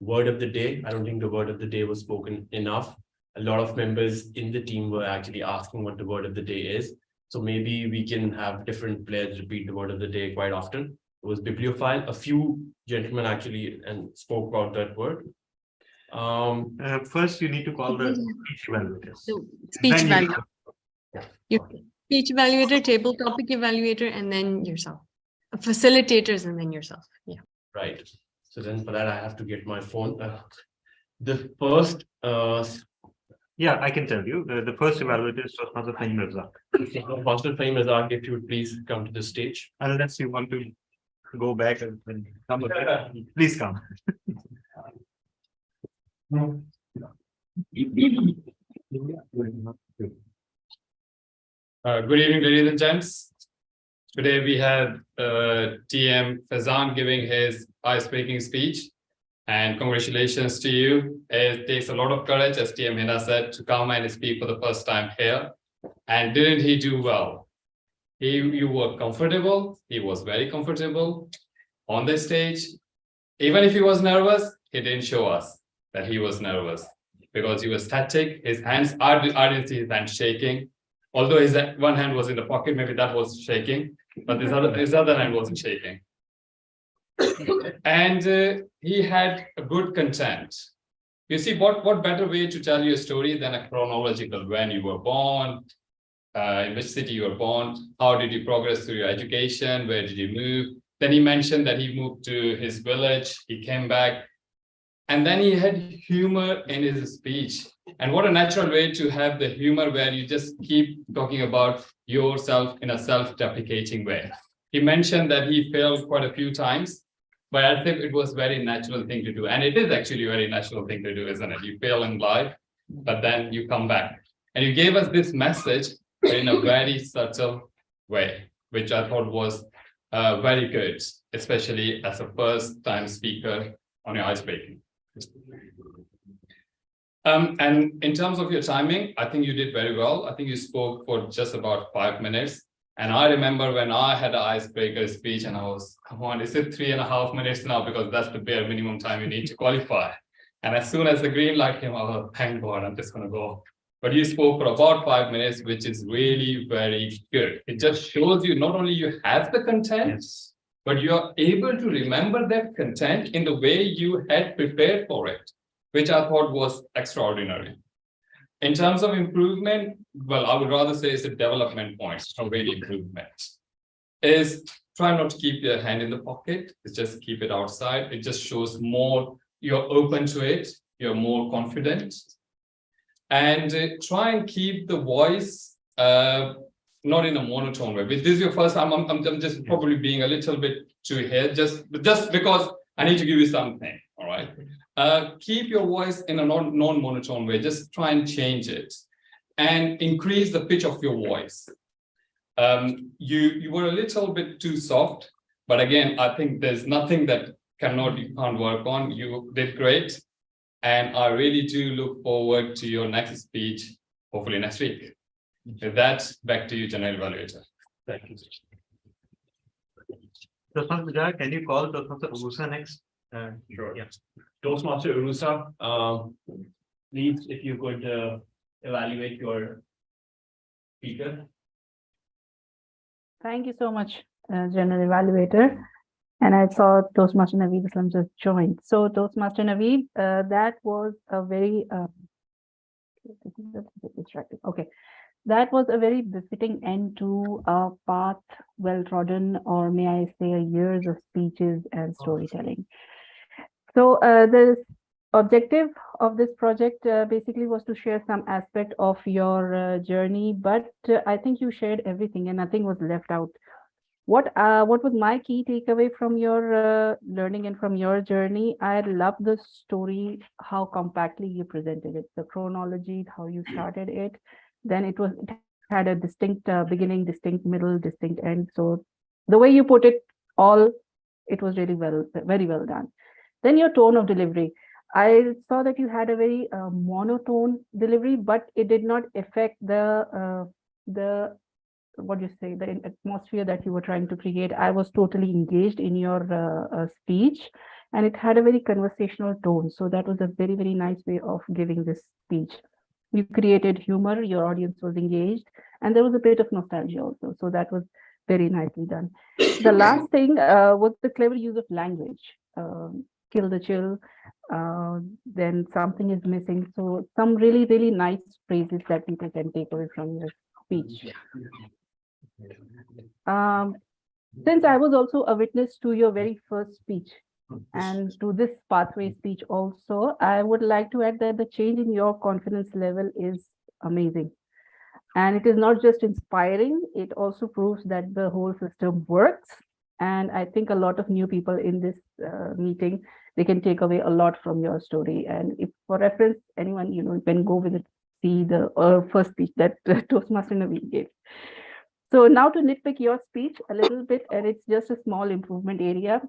word of the day. I don't think the word of the day was spoken enough. A lot of members in the team were actually asking what the word of the day is. So maybe we can have different players repeat the word of the day quite often. It was bibliophile. A few gentlemen actually spoke about that word. First, you need to call the speech evaluators. Speech evaluator. Your speech evaluator, table topic evaluator, and then yourself. Facilitators, and then yourself. Yeah. Right. So then for that, I have to get my phone. The first. Yeah, I can tell you. The first evaluator is Toastmaster Fahim Razak. Toastmaster Fahim Razak, if you would please come to the stage. Unless you want to go back and come, please come. Good evening, ladies and gents. Today we have TM Faizan giving his ice-breaking speech. And congratulations to you. It takes a lot of courage, as TM Hina said, to come and speak for the first time here. And didn't he do well? You were comfortable. He was very comfortable on the stage. Even if he was nervous, he didn't show us that he was nervous because he was static. His hands, I didn't see his hands shaking. Although his one hand was in the pocket, maybe that was shaking, but his other hand wasn't shaking. And he had a good content. You see, what better way to tell you a story than a chronological, when you were born, in which city you were born, how did you progress through your education, where did you move? Then he mentioned that he moved to his village, he came back, and then he had humor in his speech. And what a natural way to have the humor where you just keep talking about yourself in a self-deprecating way. He mentioned that he failed quite a few times, but I think it was a very natural thing to do. And it is actually a very natural thing to do, isn't it? You fail in life, but then you come back. And you gave us this message in a very subtle way, which I thought was very good, especially as a first-time speaker on your icebreaking. And in terms of your timing, I think you did very well. I think you spoke for just about 5 minutes. And I remember when I had an icebreaker speech and I was, come on, is it 3.5 minutes now? Because that's the bare minimum time you need to qualify. And as soon as the green light came, I was, thank God, I'm just going to go. But you spoke for about 5 minutes, which is really very good. It just shows you not only you have the content, but you are able to remember that content in the way you had prepared for it, which I thought was extraordinary. In terms of improvement, well, I would rather say it's a development point, not really improvement. Is try not to keep your hand in the pocket. It's just keep it outside. It just shows more, you're open to it, you're more confident. And try and keep the voice not in a monotone way. If this is your first time, I'm just probably being a little bit too here, just because I need to give you something. All right. Keep your voice in a non-monotone way. Just try and change it and increase the pitch of your voice. You were a little bit too soft, but again, I think there's nothing that you can't work on. You did great. And I really do look forward to your next speech, hopefully next week. With that, back to you, General Evaluator. Thank you. Toastmaster, can you call Toastmaster Urusa next? Sure. Yeah. Toastmaster Urusa, please, if you could evaluate your speaker. Thank you so much, General Evaluator. And I saw Toastmaster Naveed Islam just joined. So Toastmaster Naveed, that was a very, okay. That was a very befitting end to a path well-trodden, or may I say, years of speeches and storytelling. So the objective of this project basically was to share some aspect of your journey, but I think you shared everything and nothing was left out. What was my key takeaway from your learning and from your journey? I love the story, how compactly you presented it, the chronology, how you started it. Then it had a distinct beginning, distinct middle, distinct end. So the way you put it all, it was really very well done. Then your tone of delivery. I saw that you had a very monotone delivery, but it did not affect the what do you say, the atmosphere that you were trying to create. I was totally engaged in your speech, and it had a very conversational tone. So that was a very, very nice way of giving this speech. You created humor, your audience was engaged, and there was a bit of nostalgia also. So that was very nicely done. The last thing was the clever use of language. Kill the chill, then something is missing. So some really, really nice phrases that people can take away from your speech. Since I was also a witness to your very first speech and to this pathway speech also, I would like to add that the change in your confidence level is amazing. And it is not just inspiring, it also proves that the whole system works. And I think a lot of new people in this meeting, they can take away a lot from your story. And if for reference, anyone, you can go with it, see the first speech that Toastmaster Naveed gave. So now to nitpick your speech a little bit, and it's just a small improvement area.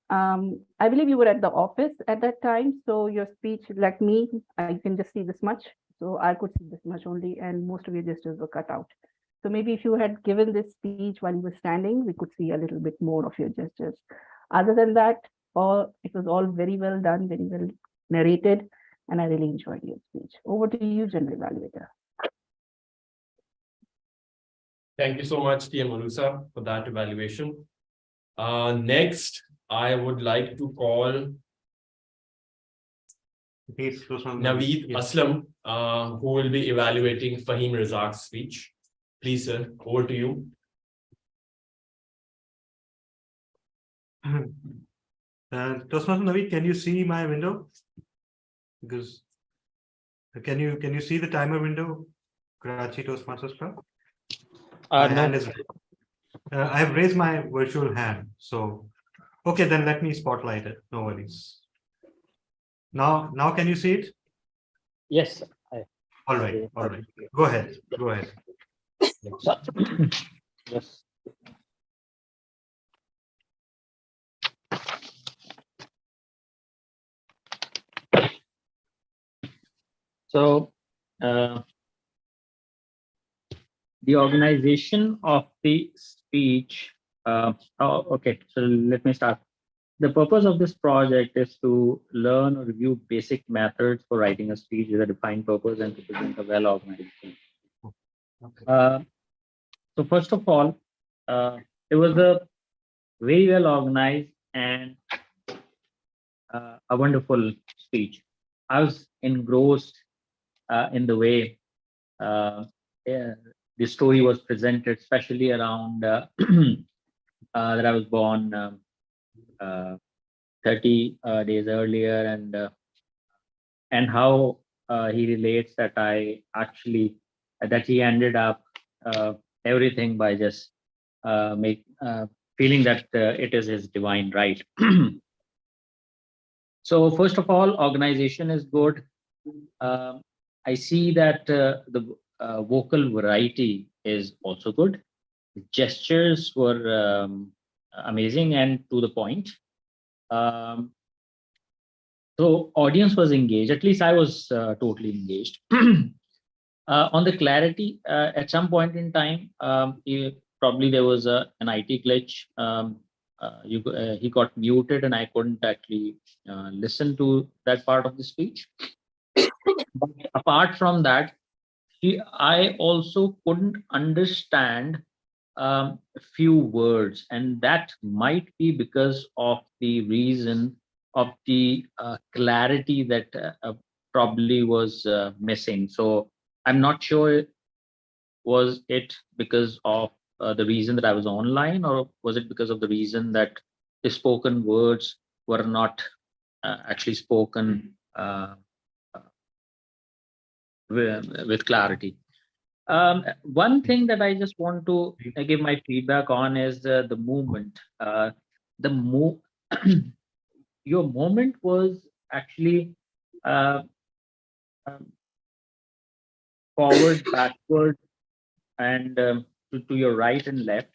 I believe you were at the office at that time. So your speech, like me, I can just see this much. So I could see this much only, and most of your gestures were cut out. So maybe if you had given this speech while you were standing, we could see a little bit more of your gestures. Other than that, it was all very well done, very well narrated, and I really enjoyed your speech. Over to you, General Evaluator. Thank you so much, TM Urusa, for that evaluation. Next, I would like to call Naveed Aslam, who will be evaluating Fahim Razak's speech. Please, sir, over to you. Toastmaster Naveed, can you see my window? Because can you see the timer window? Karachi Toastmasters Club. My hand is. I have raised my virtual hand. So, okay, then let me spotlight it. No worries. Now, can you see it? Yes. All right. Go ahead. Yes. So, the organization of the speech. Okay, so let me start. The purpose of this project is to learn or review basic methods for writing a speech with a defined purpose and to present a well-organized speech. So first of all, it was a very well organized and a wonderful speech. I was engrossed in the way the story was presented, especially around that I was born 30 days earlier, and how he relates that that he ended up everything by just feeling that it is his divine right. So first of all, organization is good. I see that the vocal variety is also good. The gestures were amazing and to the point. So audience was engaged. At least I was totally engaged. On the clarity, at some point in time, probably there was an IT glitch. He got muted, and I couldn't actually listen to that part of the speech. But apart from that, I also couldn't understand a few words, and that might be because of the reason of the clarity that probably was missing. So I'm not sure, was it because of the reason that I was online, or was it because of the reason that the spoken words were not actually spoken with clarity? One thing that I just want to give my feedback on is the movement. Your movement was actually forward, backward, and to your right and left,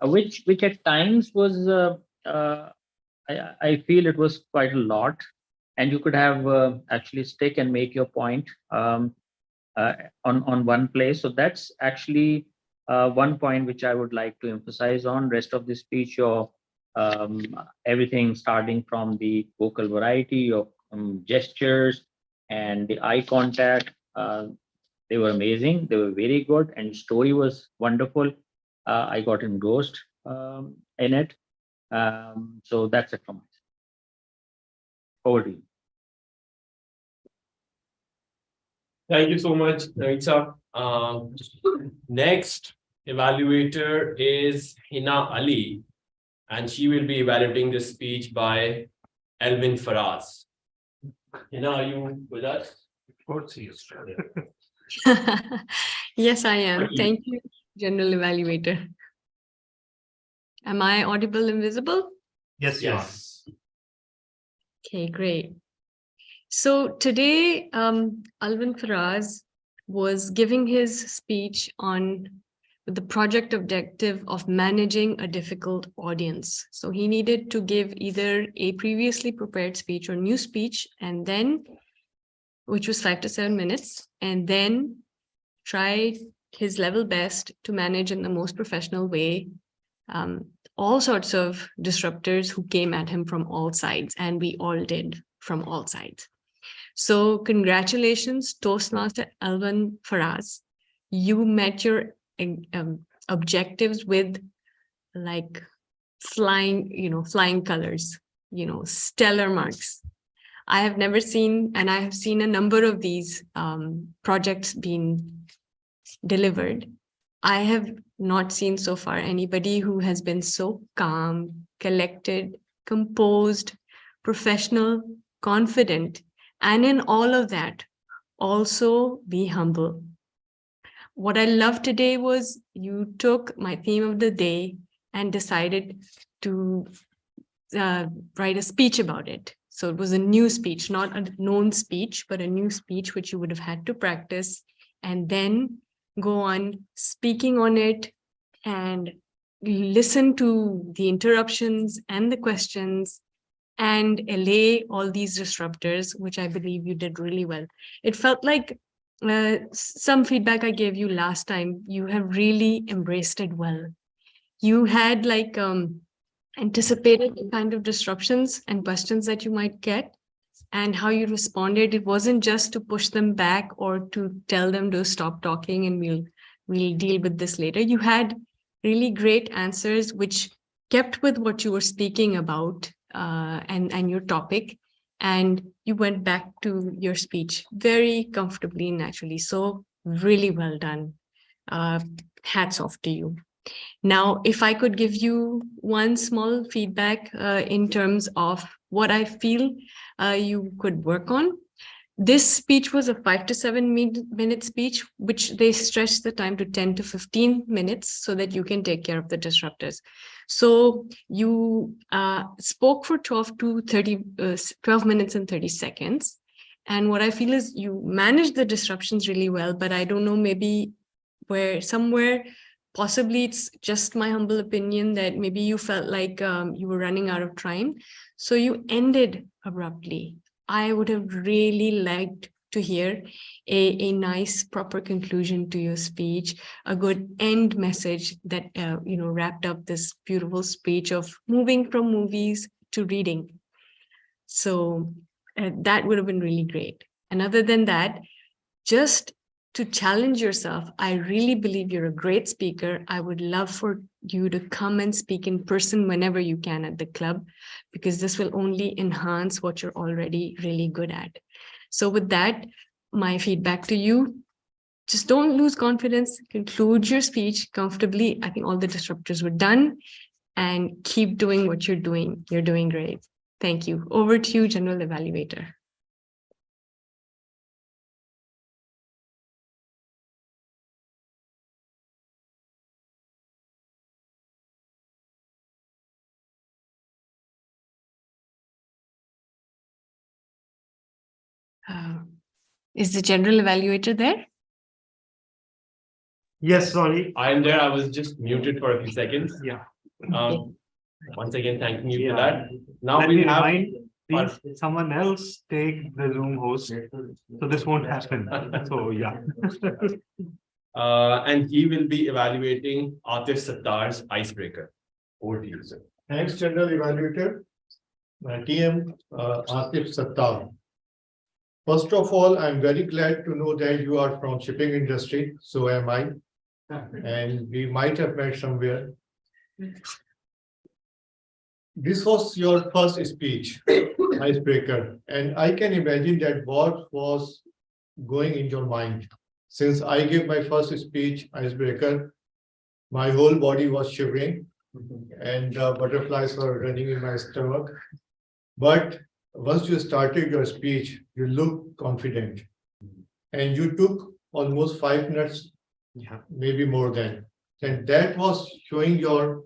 which at times was I feel it was quite a lot, and you could have actually stick and make your point on one place. So that's actually one point which I would like to emphasize on. Rest of the speech, your everything starting from the vocal variety, your gestures, and the eye contact. They were amazing. They were very good, and story was wonderful. I got engrossed in it. So that's it from me. Over to you. Thank you so much, Ravitsa. Next evaluator is Hina Ali, and she will be evaluating this speech by Elvin Faraz. Hina, are you with us? Of course, he is. Yes, I am. Thank you, General Evaluator. Am I audible and visible? Yes, you are. Okay, great. So today, Alvin Faraz was giving his speech on the project objective of managing a difficult audience. So he needed to give either a previously prepared speech or new speech, and then, which was 5 to 7 minutes, and then try his level best to manage in the most professional way all sorts of disruptors who came at him from all sides, and we all did from all sides. So congratulations, Toastmaster Alvin Faraz. You met your objectives with like flying colors, stellar marks. I have never seen, and I have seen a number of these projects being delivered. I have not seen so far anybody who has been so calm, collected, composed, professional, confident, and in all of that, also be humble. What I loved today was you took my theme of the day and decided to write a speech about it. So it was a new speech, not a known speech, but a new speech which you would have had to practice and then go on speaking on it and listen to the interruptions and the questions and allay all these disruptors, which I believe you did really well. It felt like some feedback I gave you last time, you have really embraced it well. You had like anticipated the kind of disruptions and questions that you might get, and how you responded. It wasn't just to push them back or to tell them to stop talking and we'll deal with this later. You had really great answers which kept with what you were speaking about and your topic, and you went back to your speech very comfortably and naturally. So really well done. Hats off to you. Now, if I could give you one small feedback in terms of what I feel you could work on, this speech was a 5 to 7 minute speech, which they stretched the time to 10 to 15 minutes so that you can take care of the disruptors. So you spoke for 12 minutes and 30 seconds. And what I feel is you managed the disruptions really well, but I don't know, maybe somewhere, possibly it's just my humble opinion that maybe you felt like you were running out of time. So you ended abruptly. I would have really liked to hear a nice, proper conclusion to your speech, a good end message that wrapped up this beautiful speech of moving from movies to reading. So that would have been really great. And other than that, just to challenge yourself, I really believe you're a great speaker. I would love for you to come and speak in person whenever you can at the club, because this will only enhance what you're already really good at. So with that, my feedback to you, just don't lose confidence, conclude your speech comfortably. I think all the disruptors were done, and keep doing what you're doing. You're doing great. Thank you. Over to you, General Evaluator. Is the General Evaluator there? Yes, sorry. I'm there. I was just muted for a few seconds. Yeah. Once again, thanking you for Yeah. that. Now Let we me have remind, please, someone else take the Zoom host, so this won't happen. So yeah. And he will be evaluating Atif Sattar's icebreaker. Over to you, sir. Thanks, General Evaluator. TM Atif Sattar. First of all, I'm very glad to know that you are from shipping industry. So am I. And we might have met somewhere. This was your first speech, icebreaker. And I can imagine that what was going in your mind. Since I gave my first speech, icebreaker, my whole body was shivering and butterflies were running in my stomach. But once you started your speech, you looked confident. And you took almost 5 minutes, maybe more than. And that was showing your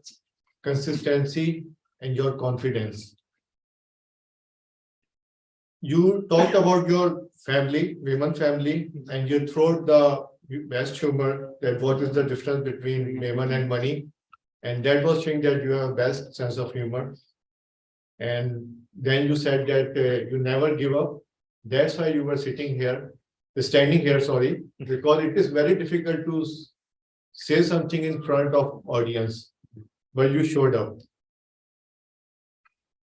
consistency and your confidence. You talked about your family, Mehman family, and you threw the best humor that what is the difference between Mehman and money. And that was showing that you have best sense of humor. And then you said that you never give up. That's why you were standing here, sorry, because it is very difficult to say something in front of audience, but you showed up.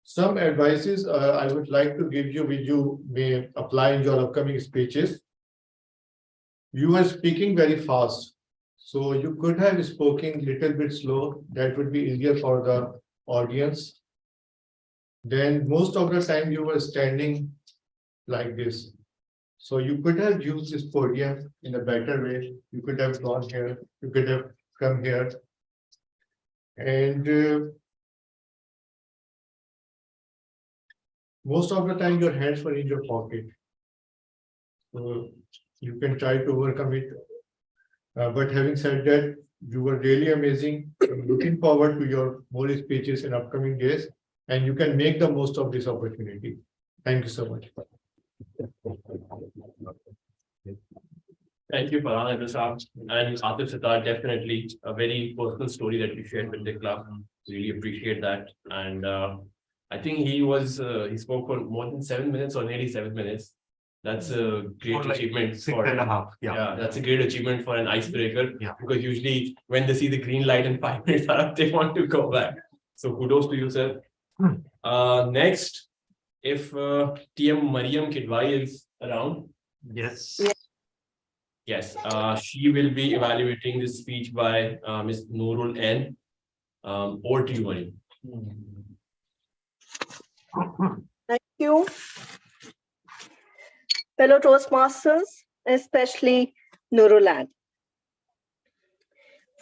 Some advices I would like to give you, which you may apply in your upcoming speeches. You are speaking very fast, so you could have spoken a little bit slow. That would be easier for the audience. Then most of the time you were standing like this. So you could have used this podium in a better way. You could have gone here, you could have come here. And most of the time your hands were in your pocket. So you can try to overcome it. But having said that, you were really amazing. I'm looking forward to your more speeches in upcoming days, and you can make the most of this opportunity. Thank you so much. Thank you, Farhan and Atif Sattar. Definitely a very personal story that you shared with the club. Really appreciate that. And I think he spoke for more than 7 minutes or nearly 7 minutes. That's a great achievement. 6.5. Yeah, that's a great achievement for an icebreaker. Yeah. Because usually when they see the green light and 5 minutes are up, they want to go back. So kudos to you, sir. Next, if TM Mariam Kidwai is around. Yes. Yes, she will be evaluating this speech by Ms. Noorul N. Over to you, Mariam. Thank you. Fellow Toastmasters, especially Nurulan.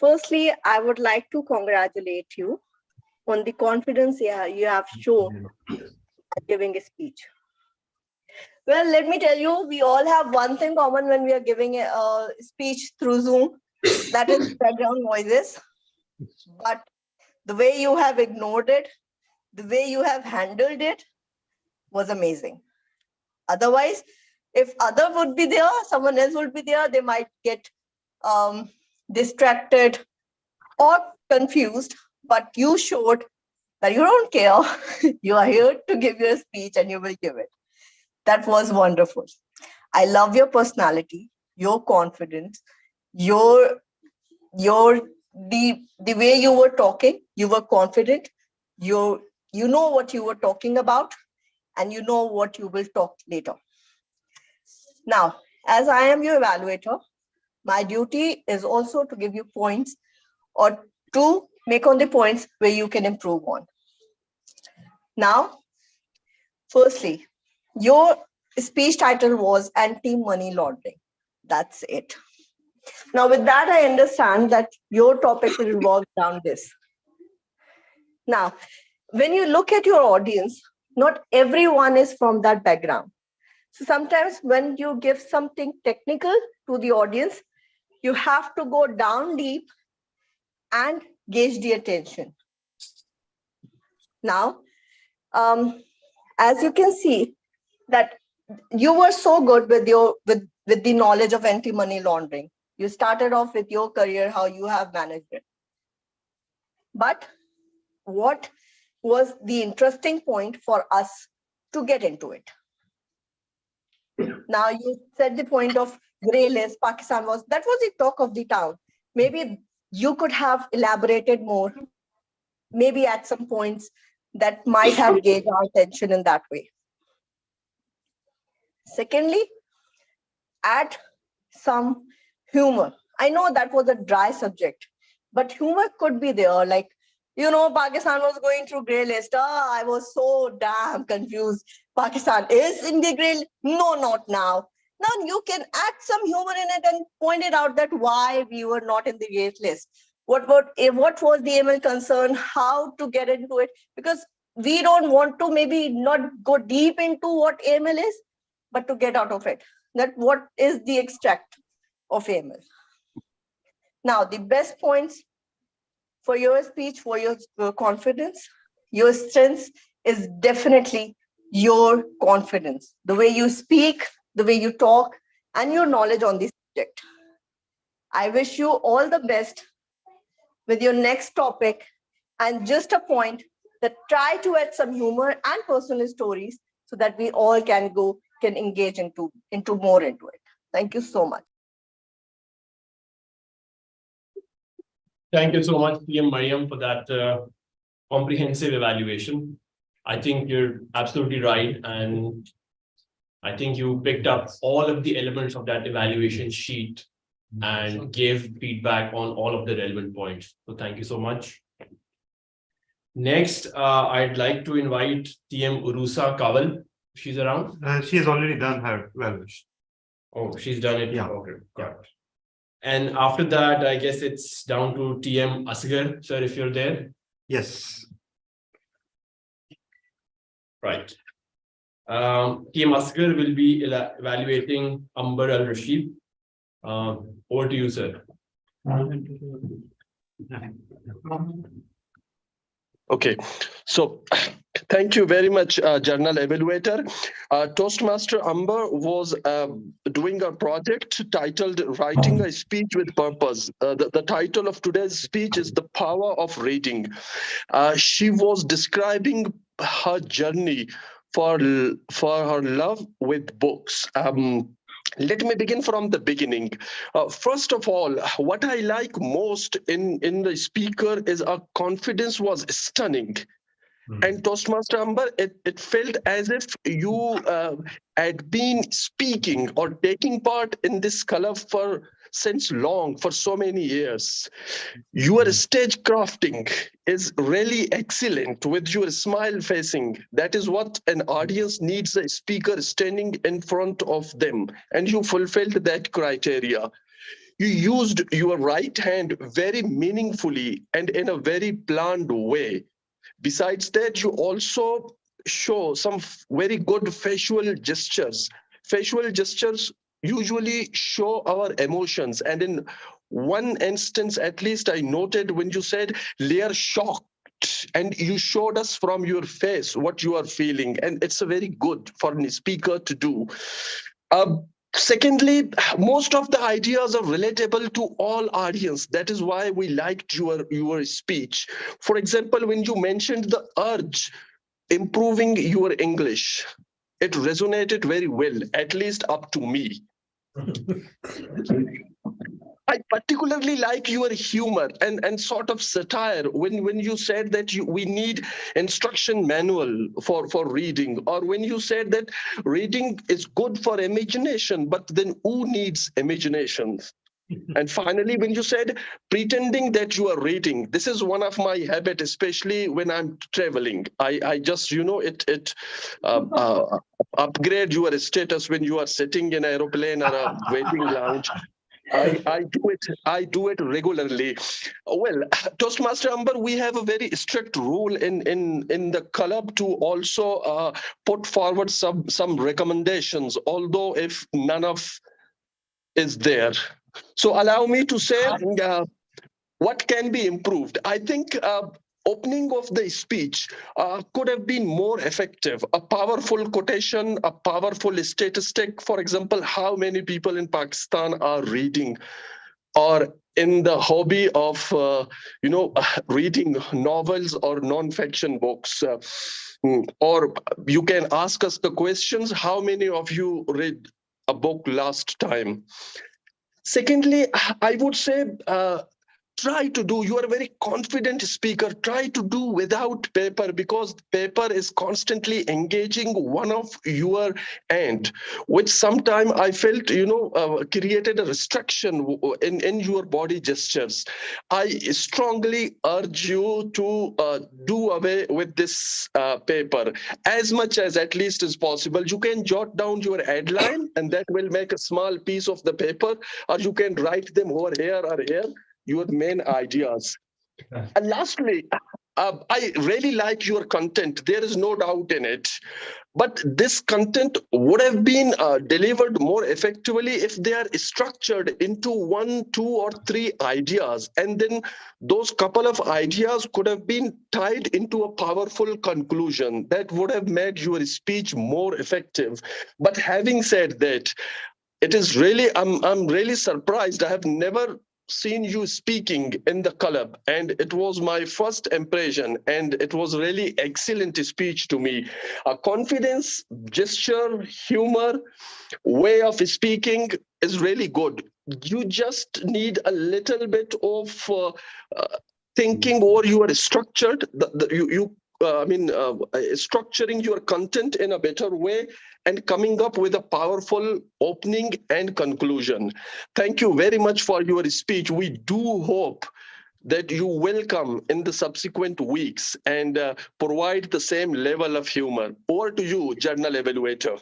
Firstly, I would like to congratulate you on the confidence you have shown giving a speech. Well, let me tell you, we all have one thing common when we are giving a speech through Zoom, that is background noises. But the way you have ignored it, the way you have handled it was amazing. Otherwise, if other would be there, someone else would be there, they might get distracted or confused, but you showed that you don't care. You are here to give your speech and you will give it. That was wonderful. I love your personality, your confidence, the way you were talking, you were confident, you know what you were talking about, and you know what you will talk later. Now, as I am your evaluator, my duty is also to give you points or to make on the points where you can improve on. Now, firstly, your speech title was anti-money laundering. That's it. Now, with that, I understand that your topic will revolve around this. Now, when you look at your audience, not everyone is from that background. So sometimes when you give something technical to the audience, you have to go down deep and gauge the attention. Now, as you can see, that you were so good with the knowledge of anti-money laundering. You started off with your career, how you have managed it. But what was the interesting point for us to get into it? Now you said the point of grey list, Pakistan was the talk of the town. Maybe you could have elaborated more, maybe at some points that might have gained our attention in that way. Secondly, add some humor. I know that was a dry subject, but humor could be there. Like, you know, Pakistan was going through grey list. I was so damn confused. Pakistan is in the grey list. No, not now. Now you can add some humor in it and point it out that why we were not in the grey list. What was the ML concern? How to get into it? Because we don't want to maybe not go deep into what AML is, but to get out of it. That what is the extract of AML. Now, the best points for your speech, for your confidence, your strength is definitely your confidence. The way you speak, the way you talk, and your knowledge on this subject. I wish you all the best with your next topic, and just a point that try to add some humor and personal stories so that we all can engage into more into it. Thank you so much. Thank you so much, PM Mariam, for that comprehensive evaluation. I think you're absolutely right. And I think you picked up all of the elements of that evaluation sheet and gave feedback on all of the relevant points. So thank you so much. Next, I'd like to invite TM Urusa Kawal. She's around. She has already done her evaluation. Oh, she's done it. Yeah. Okay. Got it. And after that, I guess it's down to TM Asghar, sir, if you're there. Yes. Right. TM Asghar will be evaluating Amber Al Rashid. Over to you, sir. Okay, so thank you very much, Journal Evaluator. Toastmaster Amber was doing a project titled Writing a Speech with Purpose. The title of today's speech is The Power of Reading. She was describing her journey for her love with books. Let me begin from the beginning. First of all, what I like most in the speaker is her confidence was stunning. And Toastmaster Amber, it felt as if you had been speaking or taking part in this club for so many years. Your stage crafting is really excellent with your smile facing. That is what an audience needs, a speaker standing in front of them. And you fulfilled that criteria. You used your right hand very meaningfully and in a very planned way. Besides that, you also show some very good facial gestures. Facial gestures usually show our emotions. And in one instance, at least I noted when you said, "They are shocked." And you showed us from your face what you are feeling. And it's a very good for a speaker to do. Secondly, most of the ideas are relatable to all audience. That is why we liked your speech. For example, when you mentioned the urge, improving your English, it resonated very well, at least up to me. I particularly like your humor and sort of satire when you said that we need instruction manual for reading, or when you said that reading is good for imagination, but then who needs imagination? And finally, when you said pretending that you are reading, this is one of my habits, especially when I'm traveling. I just, upgrade your status when you are sitting in an aeroplane or a waiting lounge. I do it regularly. Well, Toastmaster Amber, we have a very strict rule in the club to also put forward some recommendations, although if none of is there. So allow me to say what can be improved. I think opening of the speech could have been more effective. A powerful quotation, a powerful statistic. For example, how many people in Pakistan are reading or in the hobby of reading novels or non-fiction books. Or you can ask us the questions, how many of you read a book last time? Secondly, I would say try to do, you are a very confident speaker, try to do without paper, because paper is constantly engaging one of your end, which sometime I felt, created a restriction in your body gestures. I strongly urge you to do away with this paper as much as at least is possible. You can jot down your headline and that will make a small piece of the paper, or you can write them over here or here, your main ideas. And lastly, I really like your content. There is no doubt in it. But this content would have been delivered more effectively if they are structured into 1, 2, or 3 ideas. And then those couple of ideas could have been tied into a powerful conclusion that would have made your speech more effective. But having said that, it is really, I'm really surprised. I have never seen you speaking in the club, and it was my first impression, and it was really excellent speech to me. A confidence, gesture, humor, way of speaking is really good. You just need a little bit of thinking, or you are structured. Structuring your content in a better way and coming up with a powerful opening and conclusion. Thank you very much for your speech. We do hope that you will come in the subsequent weeks and provide the same level of humor. Over to you, Journal Evaluator.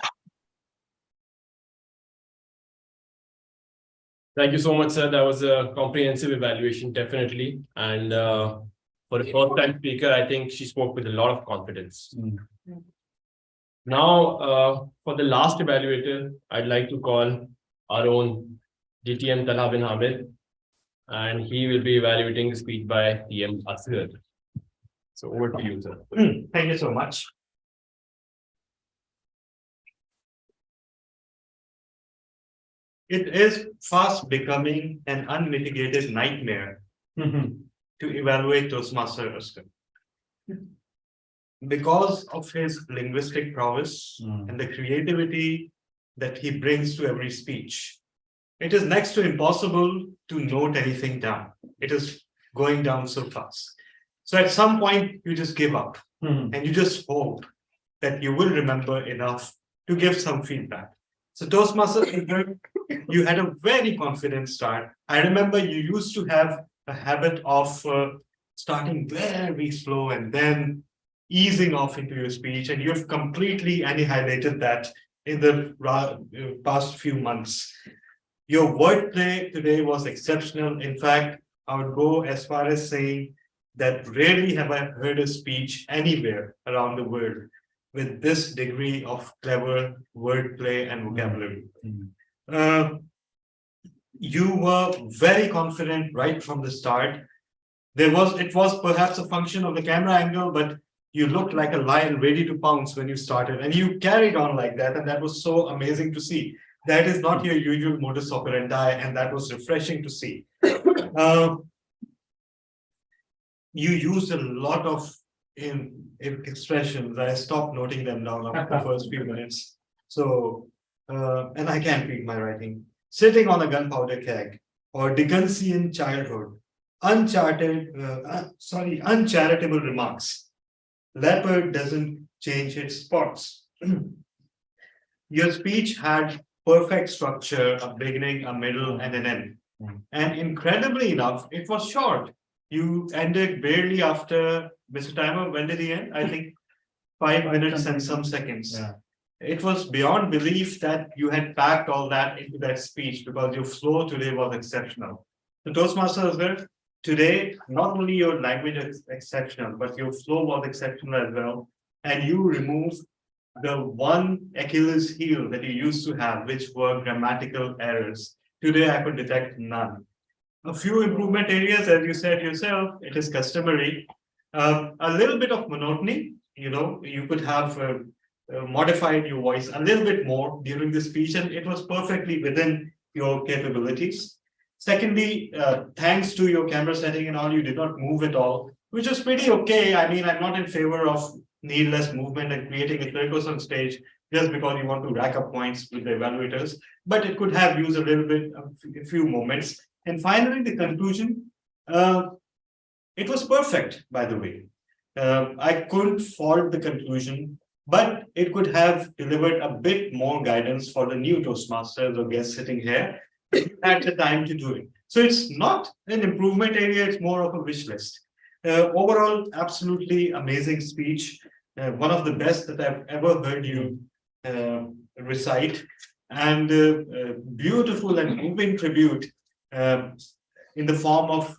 Thank you so much, sir. That was a comprehensive evaluation, definitely. And for a first-time speaker, I think she spoke with a lot of confidence. Now, for the last evaluator, I'd like to call our own DTM Talha bin Hamid, and he will be evaluating the speech by TM Asghar. So over to you, sir. Thank you so much. It is fast becoming an unmitigated nightmare to evaluate Toastmaster Asghar. Because of his linguistic prowess and the creativity that he brings to every speech, it is next to impossible to note anything down. It is going down so fast. So at some point, you just give up and you just hope that you will remember enough to give some feedback. So Toastmaster, you had a very confident start. I remember you used to have a habit of starting very slow and then easing off into your speech, and you've completely annihilated that in the past few months. Your wordplay today was exceptional. In fact, I would go as far as saying that rarely have I heard a speech anywhere around the world with this degree of clever wordplay and vocabulary. You were very confident right from the start. It was perhaps a function of the camera angle, but you looked like a lion ready to pounce when you started, and you carried on like that, and that was so amazing to see. That is not your usual modus operandi, and that was refreshing to see. You used a lot of expressions. I stopped noting them down after the first few minutes. So, and I can't read my writing. Sitting on a gunpowder keg, or Dickensian childhood, uncharitable remarks. Leopard doesn't change its spots. Your speech had perfect structure, a beginning, a middle, and an end. And incredibly enough, it was short. You ended barely after, Mr. Timer, when did he end? I think 5 minutes and some seconds. Yeah. It was beyond belief that you had packed all that into that speech, because your flow today was exceptional. The Toastmasters, today, not only your language is exceptional, but your flow was exceptional as well. And you removed the one Achilles heel that you used to have, which were grammatical errors. Today, I could detect none. A few improvement areas, as you said yourself, it is customary. A little bit of monotony, you could have modified your voice a little bit more during the speech, and it was perfectly within your capabilities. Secondly, thanks to your camera setting and all, you did not move at all, which was pretty okay. I mean, I'm not in favor of needless movement and creating a circus on stage just because you want to rack up points with the evaluators, but it could have used a little bit, a few moments. And finally, the conclusion, it was perfect, by the way. I couldn't fault the conclusion, but it could have delivered a bit more guidance for the new Toastmasters or guests sitting here at the time to do it. So it's not an improvement area, it's more of a wish list. Overall, absolutely amazing speech. One of the best that I've ever heard you recite, and beautiful and moving tribute in the form of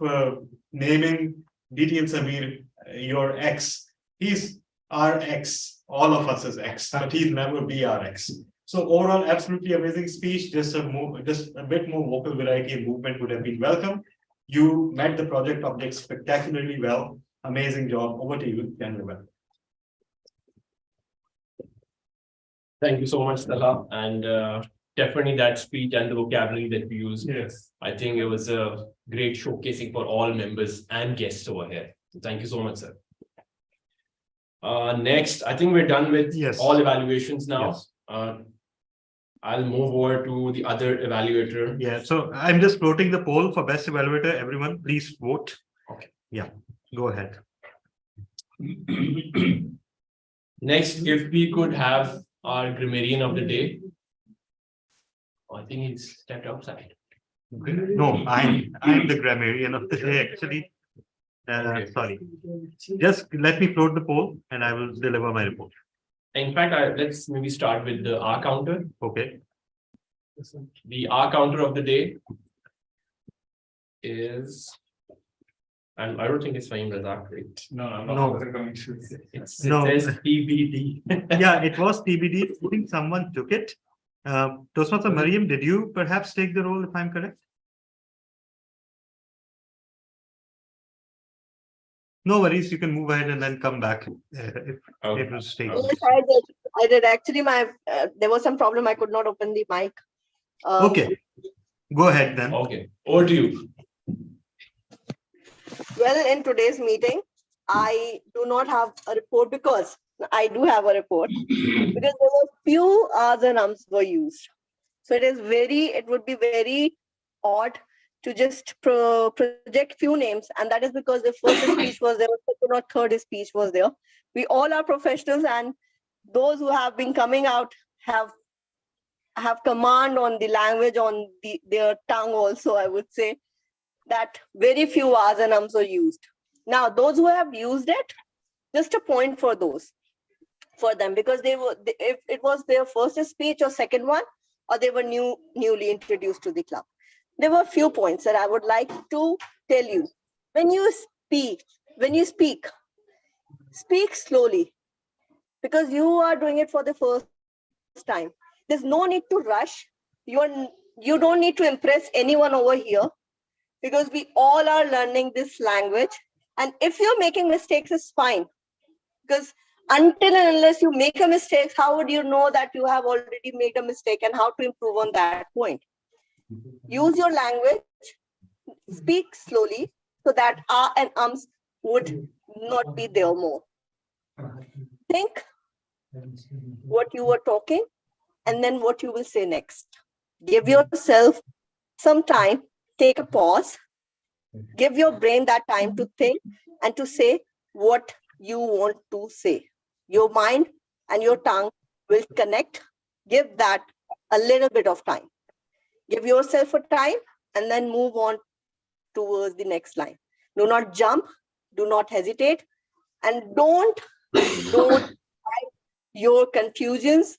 naming DT and Samir your ex. He's our ex, all of us as ex, but he'll never be our ex. So overall, absolutely amazing speech. Just a bit more vocal variety and movement would have been welcome. You met the project object spectacularly well. Amazing job. Over to you, General. Thank you so much, Talha. And definitely that speech and the vocabulary that we used. Yes. I think it was a great showcasing for all members and guests over here. So thank you so much, sir. Next, I think we're done with all evaluations now. Yes. I'll move over to the other evaluator. Yeah, so I'm just floating the poll for best evaluator. Everyone, please vote. Okay. Yeah, go ahead. Next, if we could have our grammarian of the day. I think he's stepped outside. No, I'm the grammarian of the day, actually. Sorry. Just let me float the poll and I will deliver my report. In fact, let's maybe start with the R counter. Okay. The R counter of the day is, and I don't think it's Fahim Razak, right? No, I'm No. not. It says TBD. Yeah, it was TBD. I think someone took it. Toastmaster Mariam, did you perhaps take the role if I'm correct? No worries, you can move ahead and then come back if it was taken. Yes, I did. Actually, there was some problem. I could not open the mic. Okay, go ahead then. Okay, over to you. Well, in today's meeting, I do not have a report because I do have a report because there were few R's and ums were used. So it would be very odd to just project few names, and that is because the first speech was there, second or third speech was there. We all are professionals, and those who have been coming out have command on the language, on their tongue also. I would say that very few R's and ums are used. Now, those who have used it, just a point for them, because if it was their first speech or second one, or they were newly introduced to the club. There were a few points that I would like to tell you. When you speak slowly, because you are doing it for the first time. There's no need to rush. You don't need to impress anyone over here, because we all are learning this language. And if you're making mistakes, it's fine. Because until and unless you make a mistake, how would you know that you have already made a mistake and how to improve on that point? Use your language, speak slowly, so that ah and ums would not be there more. Think what you were talking and then what you will say next. Give yourself some time, take a pause, give your brain that time to think and to say what you want to say. Your mind and your tongue will connect. Give that a little bit of time. Give yourself a time and then move on towards the next line. Do not jump, do not hesitate, and don't hide your confusions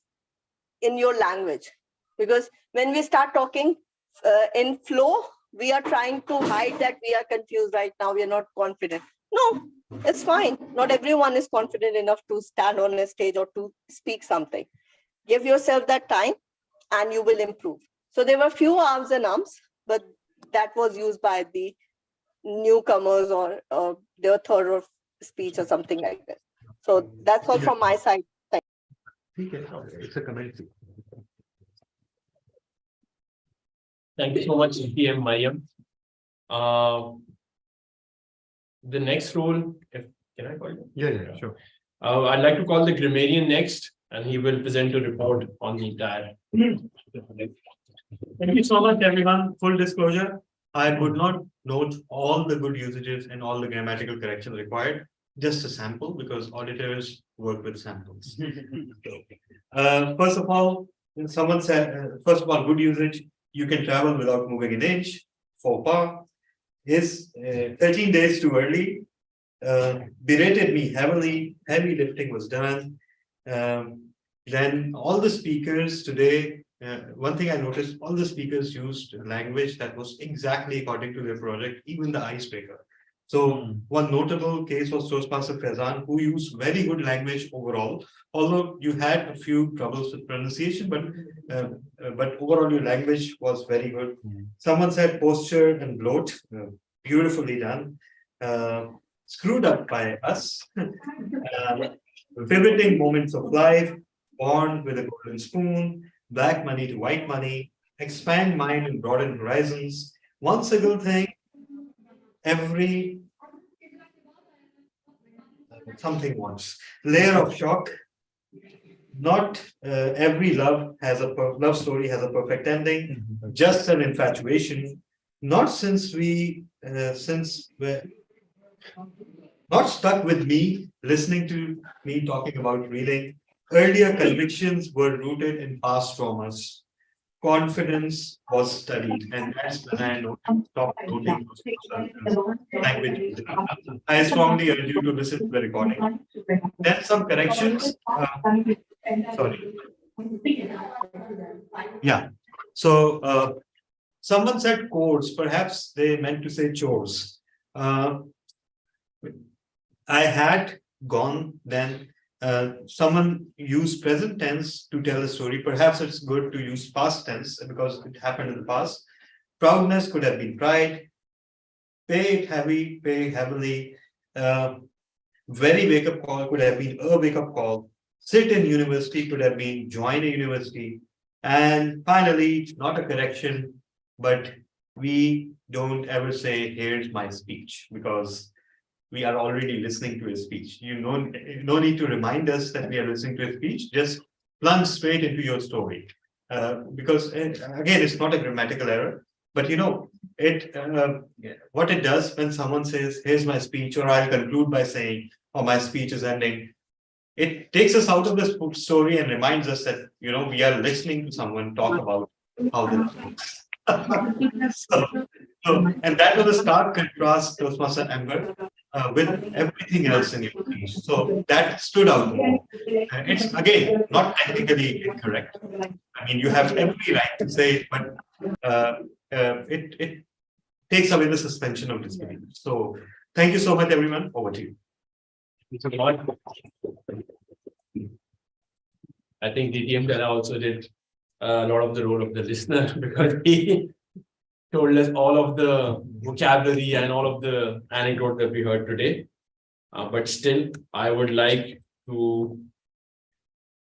in your language. Because when we start talking in flow, we are trying to hide that we are confused right now, we are not confident. No, it's fine. Not everyone is confident enough to stand on a stage or to speak something. Give yourself that time and you will improve. So there were a few arms and ums, but that was used by the newcomers or their third of speech or something like that. So that's all from my side. It's a community. Thank you so much, PM Mariam. The next role, can I call you? Yeah, sure. I'd like to call the grammarian next, and he will present a report on the entire. Thank you so much, everyone. Full disclosure, I would not note all the good usages and all the grammatical corrections required, just a sample, because auditors work with samples. First of all, someone said, first of all, good usage, you can travel without moving an inch, faux pas. His 13 days too early berated me heavily, heavy lifting was done. Then all the speakers today, one thing I noticed, all the speakers used language that was exactly according to their project, even the icebreaker. So one notable case was Toastmaster Faizan, who used very good language overall, although you had a few troubles with pronunciation, but overall your language was very good. Someone said posture and bloat, beautifully done. Screwed up by us. Pivoting moments of life, born with a golden spoon, black money to white money, expand mind and broaden horizons. One single thing, every something once. Layer of shock. Not every love story has a perfect ending. Just an infatuation. Not since we're not stuck with me, listening to me talking about reading. Earlier convictions were rooted in past traumas. Confidence was studied, and that's when I stopped noting language. I strongly urge you to listen to the recording. Then some corrections. Sorry. Yeah. So someone said chores. Perhaps they meant to say chores. I had gone then. Someone used present tense to tell a story. Perhaps it's good to use past tense because it happened in the past. Proudness could have been pride. Pay it heavy, pay heavily. Very wake-up call could have been a wake-up call. Sit in university could have been join a university. And finally, not a correction, but we don't ever say, here's my speech, because we are already listening to his speech. No need to remind us that we are listening to his speech. Just plunge straight into your story. Because again, it's not a grammatical error, but what it does when someone says, here's my speech, or I'll conclude by saying, oh, my speech is ending. It takes us out of the story and reminds us that, we are listening to someone talk about how this works. And that was a stark contrast, Toastmaster Amber, with everything else in your speech. So that stood out more. It's again not technically incorrect. I mean, you have every right to say it, but it takes away the suspension of disbelief. So thank you so much, everyone. Over to you. I think DTM Della also did a lot of the role of the listener because he told us all of the vocabulary and all of the anecdotes that we heard today. But still, I would like to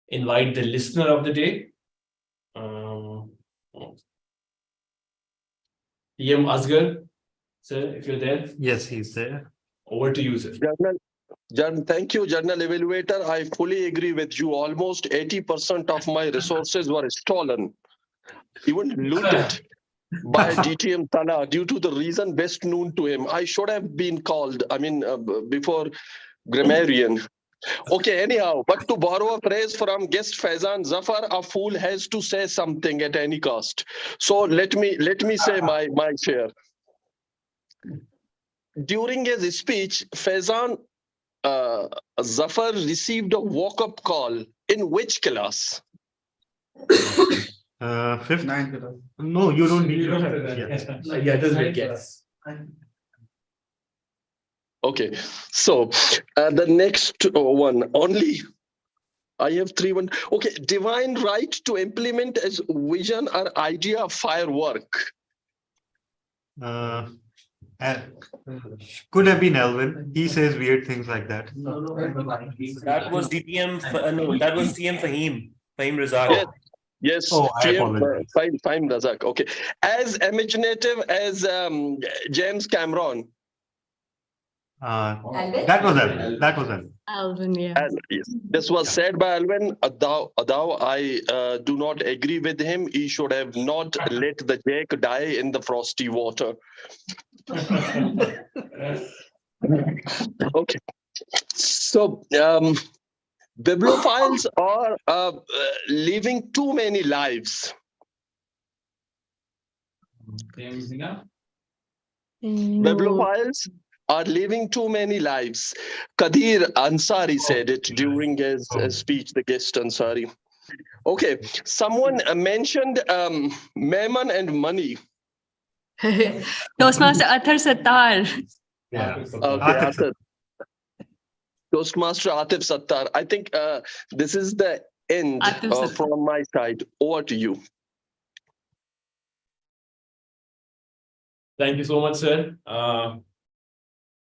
invite the listener of the day, TM Asghar. Sir, if you're there. Yes, he's there. Over to you, sir. Thank you, Journal Evaluator. I fully agree with you. Almost 80% of my resources were stolen, even looted by DTM Tala due to the reason best known to him. I should have been called, before grammarian. Okay, anyhow, but to borrow a phrase from guest Faizan Zafar, a fool has to say something at any cost. So let me say my share. During his speech, Faizan Zafar received a walk-up call. In which class? Fifth. Ninth. No, you don't need Yeah, this will guess. Okay, so the next one, only I have 3 1. Okay, divine right to implement as vision or idea of firework. Could have been Elvin. He says weird things like that. That was DTM. No, that was TM Fahim. Fahim Razak. Yes, Oh, I TM, apologize. Fahim Razak. Okay, as imaginative as James Cameron. That was Elvin. That was Elvin. Alvin, yeah. And yes, this was said by Alvin. Though I do not agree with him. He should have not let the Jack die in the frosty water. Okay, so bibliophiles are living too many lives. Bibliophiles are living too many lives. Kadir Ansari said it during his speech, the guest Ansari. Okay, someone mentioned Mammon and money. Toastmaster Athar Sattar. Yeah. Okay, Athar. Toastmaster Atif Sattar. I think this is the end from my side. Over to you. Thank you so much, sir.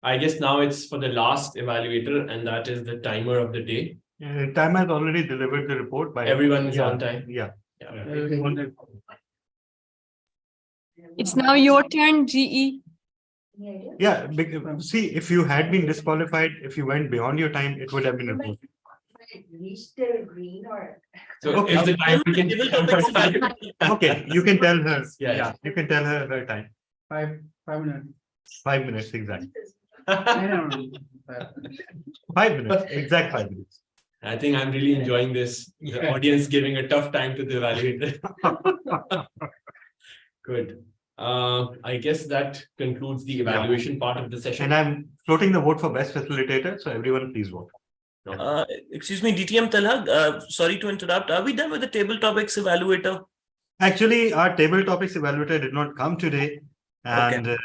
I guess now it's for the last evaluator, and that is the timer of the day. Time has already delivered the report by Everyone is on time. Yeah. It's now your turn, GE. Yeah. See, if you had been disqualified, if you went beyond your time, it would have been reported. So Okay. if the timer can Okay, you can tell her. Yeah. You can tell her her time. 5 minutes. 5 minutes exactly. I don't know. 5 minutes, exact 5 minutes. I think I'm really enjoying this. The audience giving a tough time to the evaluator. Good. I guess that concludes the evaluation part of the session. And I'm floating the vote for best facilitator. So everyone please vote. Excuse me, DTM Talha, sorry to interrupt. Are we done with the table topics evaluator? Actually, our table topics evaluator did not come today. And,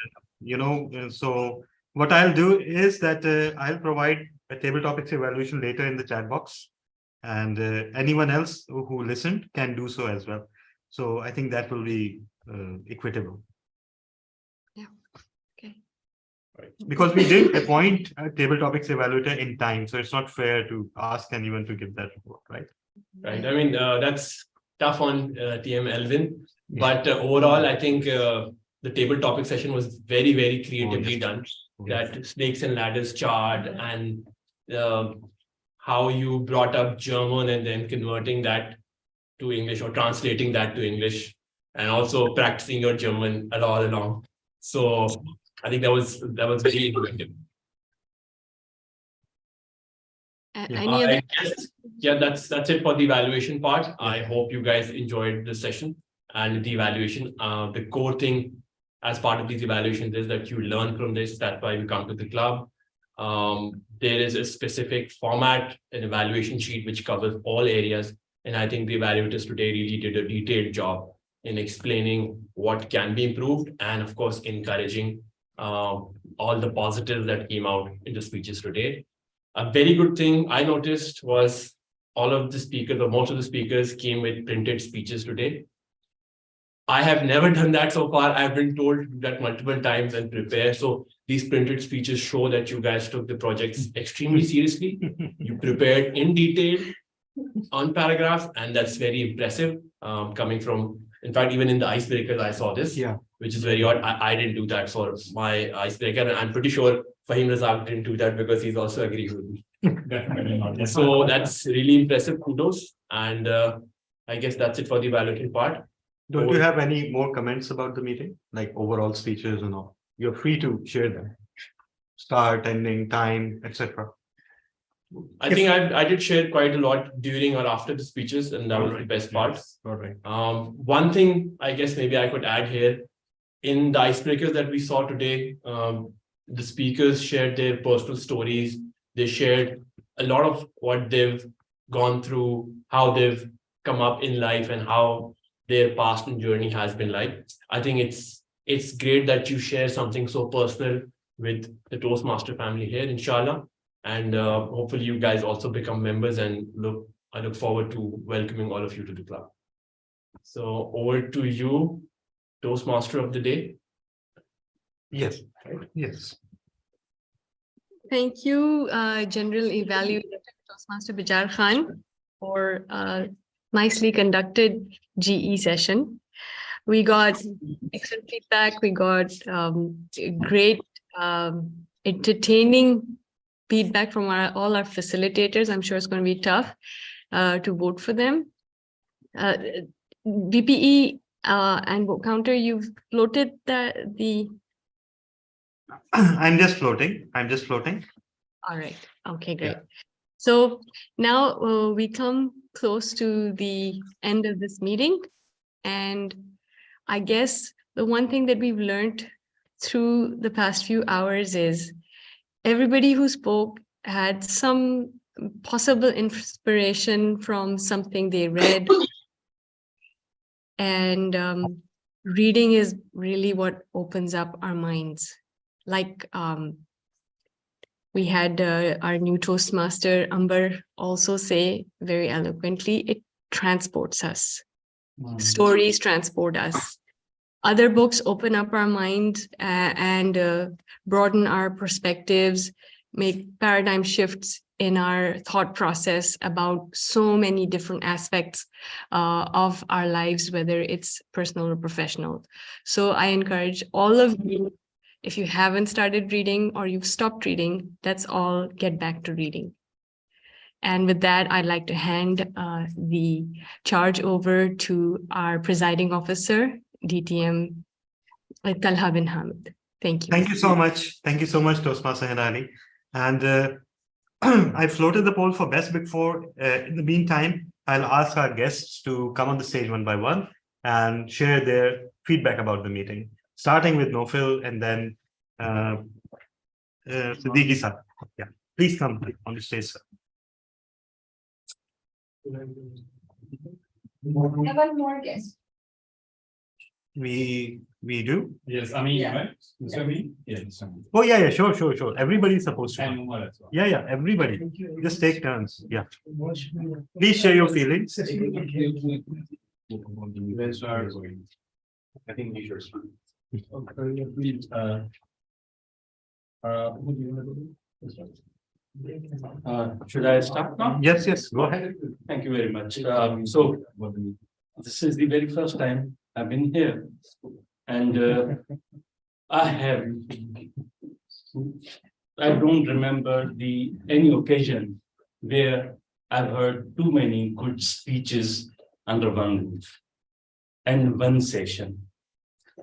so what I'll do is that I'll provide a table topics evaluation later in the chat box. And anyone else who listened can do so as well. So I think that will be equitable. Yeah. Okay. Because we did appoint a table topics evaluator in time. So it's not fair to ask anyone to give that report, right? Right. I mean, that's tough on TM Elvin. But overall, I think the table topic session was very, very creatively done. That snakes and ladders chart and how you brought up German and then converting that to English or translating that to English and also practicing your German all along. So I think that was very innovative. Yeah, that's it for the evaluation part. I hope you guys enjoyed the session and the evaluation. The core thing as part of these evaluations is that you learn from this. That's why you come to the club. There is a specific format, an evaluation sheet, which covers all areas. And I think the evaluators today really did a detailed job in explaining what can be improved and, of course, encouraging all the positives that came out in the speeches today. A very good thing I noticed was all of the speakers, or most of the speakers, came with printed speeches today. I have never done that so far. I've been told to do that multiple times and prepare. So these printed speeches show that you guys took the projects extremely seriously. You prepared in detail on paragraphs, and that's very impressive coming from, in fact, even in the icebreakers, I saw this, which is very odd. I didn't do that for my icebreaker, and I'm pretty sure Fahim Razak didn't do that because he's also agreeing with me. Definitely not. So that's really impressive. Kudos. And I guess that's it for the evaluation part. Don't you have any more comments about the meeting, like overall speeches and all? You're free to share them. Start, ending, time, etc. I think I did share quite a lot during or after the speeches, and that was the best part. All right. One thing I guess maybe I could add here, in the icebreakers that we saw today, the speakers shared their personal stories. They shared a lot of what they've gone through, how they've come up in life, and how their past and journey has been like. I think it's great that you share something so personal with the Toastmaster family here, inshallah. And hopefully you guys also become members, and I look forward to welcoming all of you to the club. So over to you, Toastmaster of the day. Yes. Yes. Thank you, General Evaluator Toastmaster Bijar Khan, for a nicely conducted GE session. We got excellent feedback. We got great, entertaining feedback from all our facilitators. I'm sure it's going to be tough to vote for them. VPE and vote counter, you've floated the. I'm just floating. All right. Okay, great. So now we come close to the end of this meeting. And I guess the one thing that we've learned through the past few hours is everybody who spoke had some possible inspiration from something they read. And reading is really what opens up our minds. Like we had our new Toastmaster, Amber, also say very eloquently, it transports us. Stories transport us. Other books open up our mind and broaden our perspectives, make paradigm shifts in our thought process about so many different aspects of our lives, whether it's personal or professional. So I encourage all of you, if you haven't started reading or you've stopped reading, let's all get back to reading. And with that, I'd like to hand the charge over to our presiding officer, DTM Talha bin Hamid. Thank you. Thank you so much. Thank you so much, Toastmaster Henali. And I floated the poll for Best Big Four. In the meantime, I'll ask our guests to come on the stage one by one and share their feedback about the meeting, starting with Nofil and then Siddiqui sir. Yeah, please come on the stage, sir. One more guest. We do? Yes, I mean, Yeah. right? Mr. Amin? Yes. Oh, yeah, sure. Everybody's supposed to. And come. Umar as well. Yeah, everybody. Just take turns. Yeah. Please share your feelings. I think you should start. Should I start now? Yes, go ahead. Thank you very much. So this is the very first time I've been here, and I don't remember any occasion where I've heard too many good speeches under one roof and one session.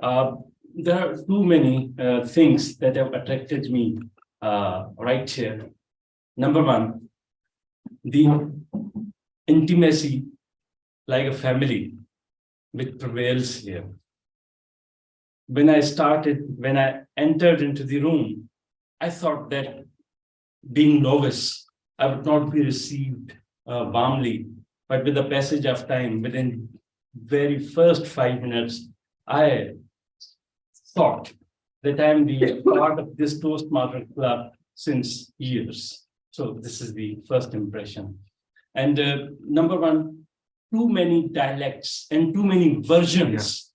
There are too many things that have attracted me right here. Number one, the intimacy like a family which prevails here. When I entered into the room, I thought that being novice, I would not be received warmly But with the passage of time, within very first 5 minutes, I thought that I'm the part of this Toastmaster club since years. So this is the first impression. And number one, too many dialects and too many versions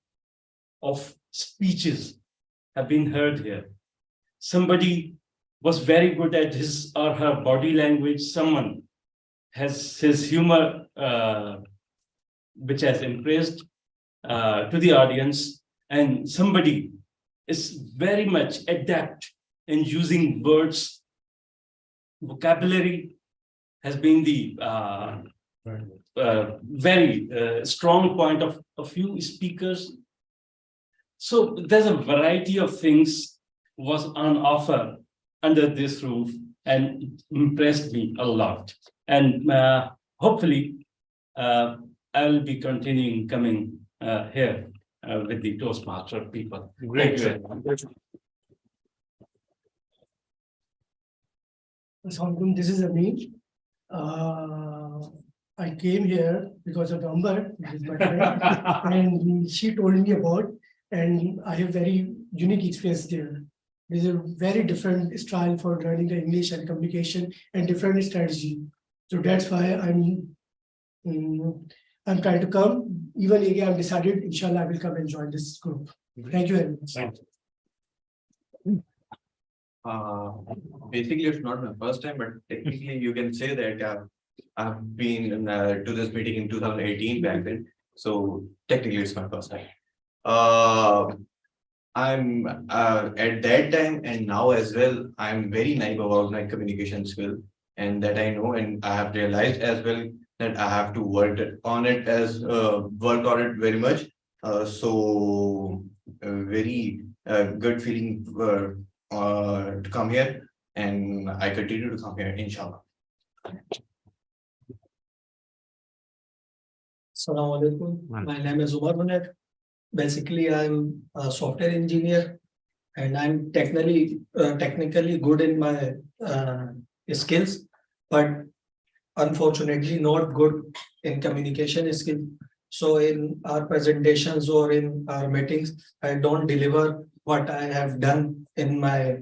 of speeches have been heard here. Somebody was very good at his or her body language. Someone has his humor, which has impressed to the audience. And somebody is very much adept in using words. Vocabulary has been the very strong point of a few speakers. So there's a variety of things was on offer under this roof and impressed me a lot. And hopefully I will be continuing coming here with the Toastmaster people. Great. Thank you. Assalamualaikum, this is Amin. I came here because of Amber, which is my friend, and she told me about, and I have very unique experience there. There's a very different style for learning the English and communication and different strategy. So that's why I'm trying to come. Even again, I've decided, inshallah, I will come and join this group. Thank you very much. Basically, it's not my first time, but technically you can say that I've been to this meeting in 2018 back then. So technically it's my first time. I'm at that time and now as well, I'm very naive about my communication skill, and that I know, and I have realized as well that I have to work on it very much. So very good feeling to come here, and I continue to come here, inshallah. Assalamu alaikum. My name is Umar Munir. Basically, I'm a software engineer, and I'm technically good in my skills, but unfortunately not good in communication skills. So in our presentations or in our meetings, I don't deliver what I have done in my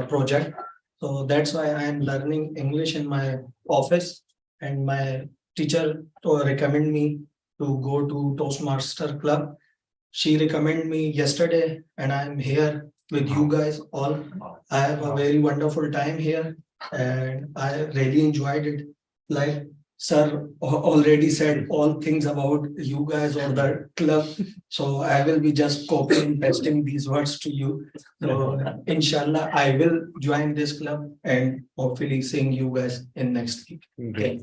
project. So that's why I am learning English in my office, and my teacher recommend me to go to Toastmaster Club. She recommended me yesterday, and I'm here with you guys all. I have a very wonderful time here, and I really enjoyed it. Like sir already said all things about you guys or the club, so I will be just copying and pasting these words to you. So inshallah, I will join this club and hopefully seeing you guys in next week. Okay.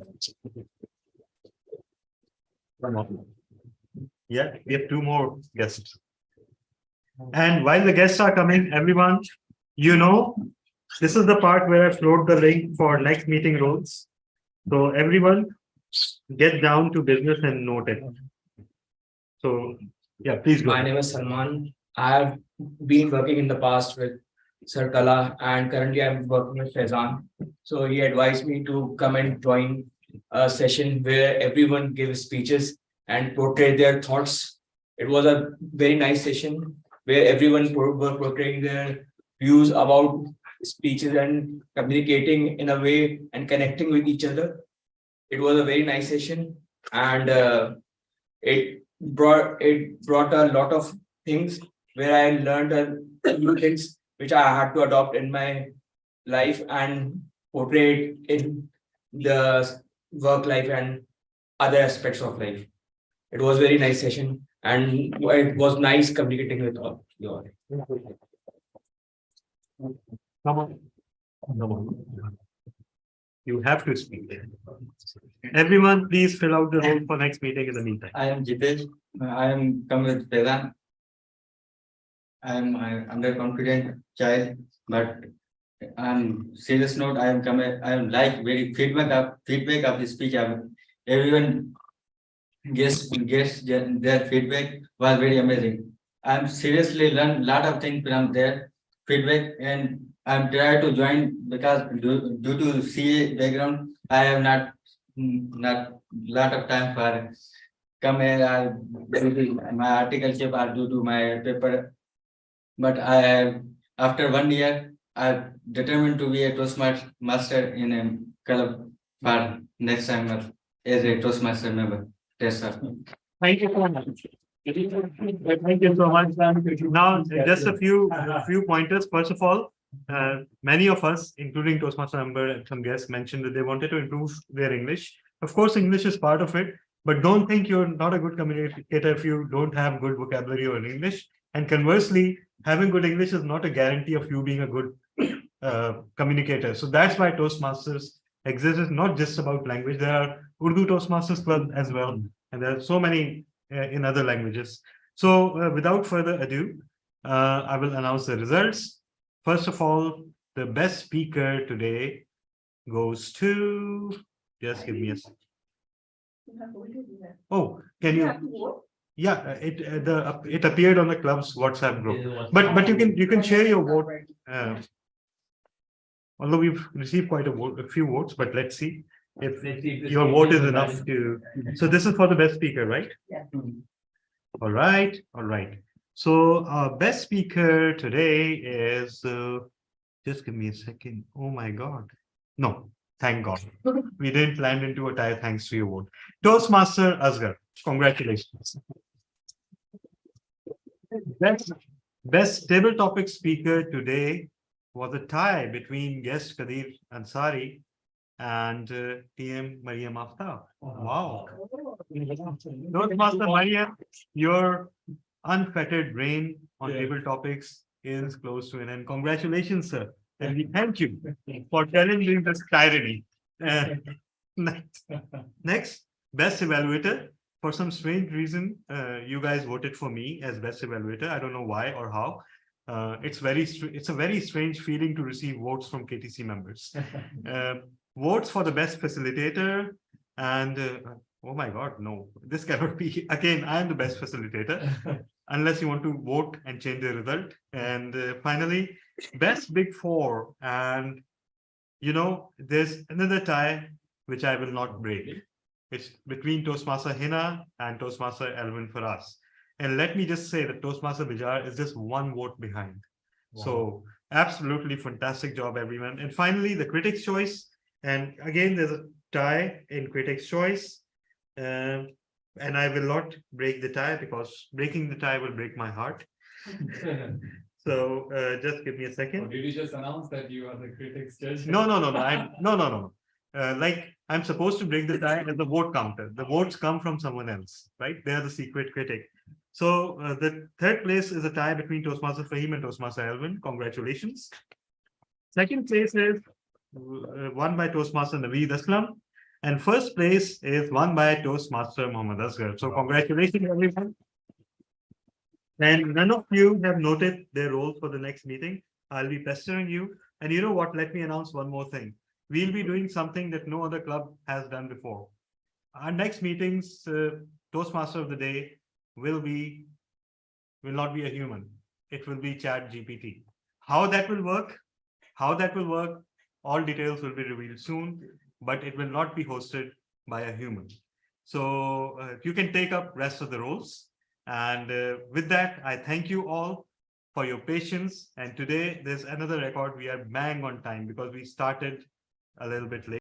Yeah, we have two more guests. And while the guests are coming, everyone, this is the part where I float the link for next meeting roles. So everyone, get down to business and note it. So, yeah, please go. My name is Salman. I have been working in the past with Sir Kala, and currently I'm working with Faizan. So he advised me to come and join a session where everyone gives speeches and portray their thoughts. It was a very nice session where everyone were portraying their views about speeches and communicating in a way and connecting with each other. It was a very nice session, and it brought a lot of things where I learned new things which I had to adopt in my life and portray it in the work life and other aspects of life. It was a very nice session, and it was nice communicating with all you all. Come on. You have to speak. Everyone, please fill out the role for next meeting in the meantime. I am Jitesh. I am coming with Faizan. I am an underconfident child, but on serious note, I am like very feedback of the speech. Everyone guess their feedback was very amazing. I'm seriously learned a lot of things from their feedback, and I'm trying to join because due to CA background, I have not not lot of time for come here. I do my articleship. I do my paper. But after 1 year, I determined to be a Toastmaster in a club for next time as a Toastmaster member. Yes, sir. Thank you so much. Thank you so much. Now, just a few pointers. First of all, many of us, including Toastmaster member and some guests, mentioned that they wanted to improve their English. Of course, English is part of it, but don't think you're not a good communicator if you don't have good vocabulary or English. And conversely, having good English is not a guarantee of you being a good communicator. So that's why Toastmasters exists. It's not just about language. There are Urdu Toastmasters Club as well, and there are so many in other languages. So without further ado, I will announce the results. First of all, the best speaker today goes to, just give me a second. Oh, can you? Yeah, it appeared on the club's WhatsApp group. But you can share your vote. Although we've received quite a few votes, but let's see if your vote is enough to. So this is for the best speaker, right? Yeah. All right, all right. So our best speaker today is. Just give me a second. Oh my God. No, thank God. We didn't land into a tie thanks to your vote. Toastmaster Asghar. Congratulations. Best table topic speaker today was a tie between guest Kadir Ansari and TM Mariam Aftab. Wow. Toastmaster Mariam, your unfettered reign on table topics is close to an end. Congratulations, sir. And we thank you for challenging this tyranny. Next, best evaluator. For some strange reason, you guys voted for me as best evaluator. I don't know why or how. It's a very strange feeling to receive votes from KTC members. Votes for the best facilitator and oh my God, no, this cannot be. Again, I am the best facilitator. Unless you want to vote and change the result. And finally, best big four. And, there's another tie, which I will not break. It's between Toastmaster Hina and Toastmaster Alvin Faraz. And let me just say that Toastmaster Bijar is just one vote behind. Wow. So absolutely fantastic job, everyone. And finally, the critics' choice. And again, there's a tie in critics' choice. And I will not break the tie because breaking the tie will break my heart. So just give me a second. Did you just announce that you are the critics judge? No. No. Like I'm supposed to break the tie as the vote counter. The votes come from someone else, right? They are the secret critic. So the third place is a tie between Toastmaster Fahim and Toastmaster Alvin. Congratulations. Second place is won by Toastmaster Naveed Aslam. And first place is won by Toastmaster Muhammad Asghar. So congratulations, everyone. And none of you have noted their roles for the next meeting. I'll be pestering you. And you know what? Let me announce one more thing. We'll be doing something that no other club has done before. Our next meetings, Toastmaster of the day will not be a human. It will be ChatGPT. How that will work? All details will be revealed soon. But it will not be hosted by a human. So you can take up rest of the roles. And with that, I thank you all for your patience. And today there's another record. We are bang on time because we started a little bit late.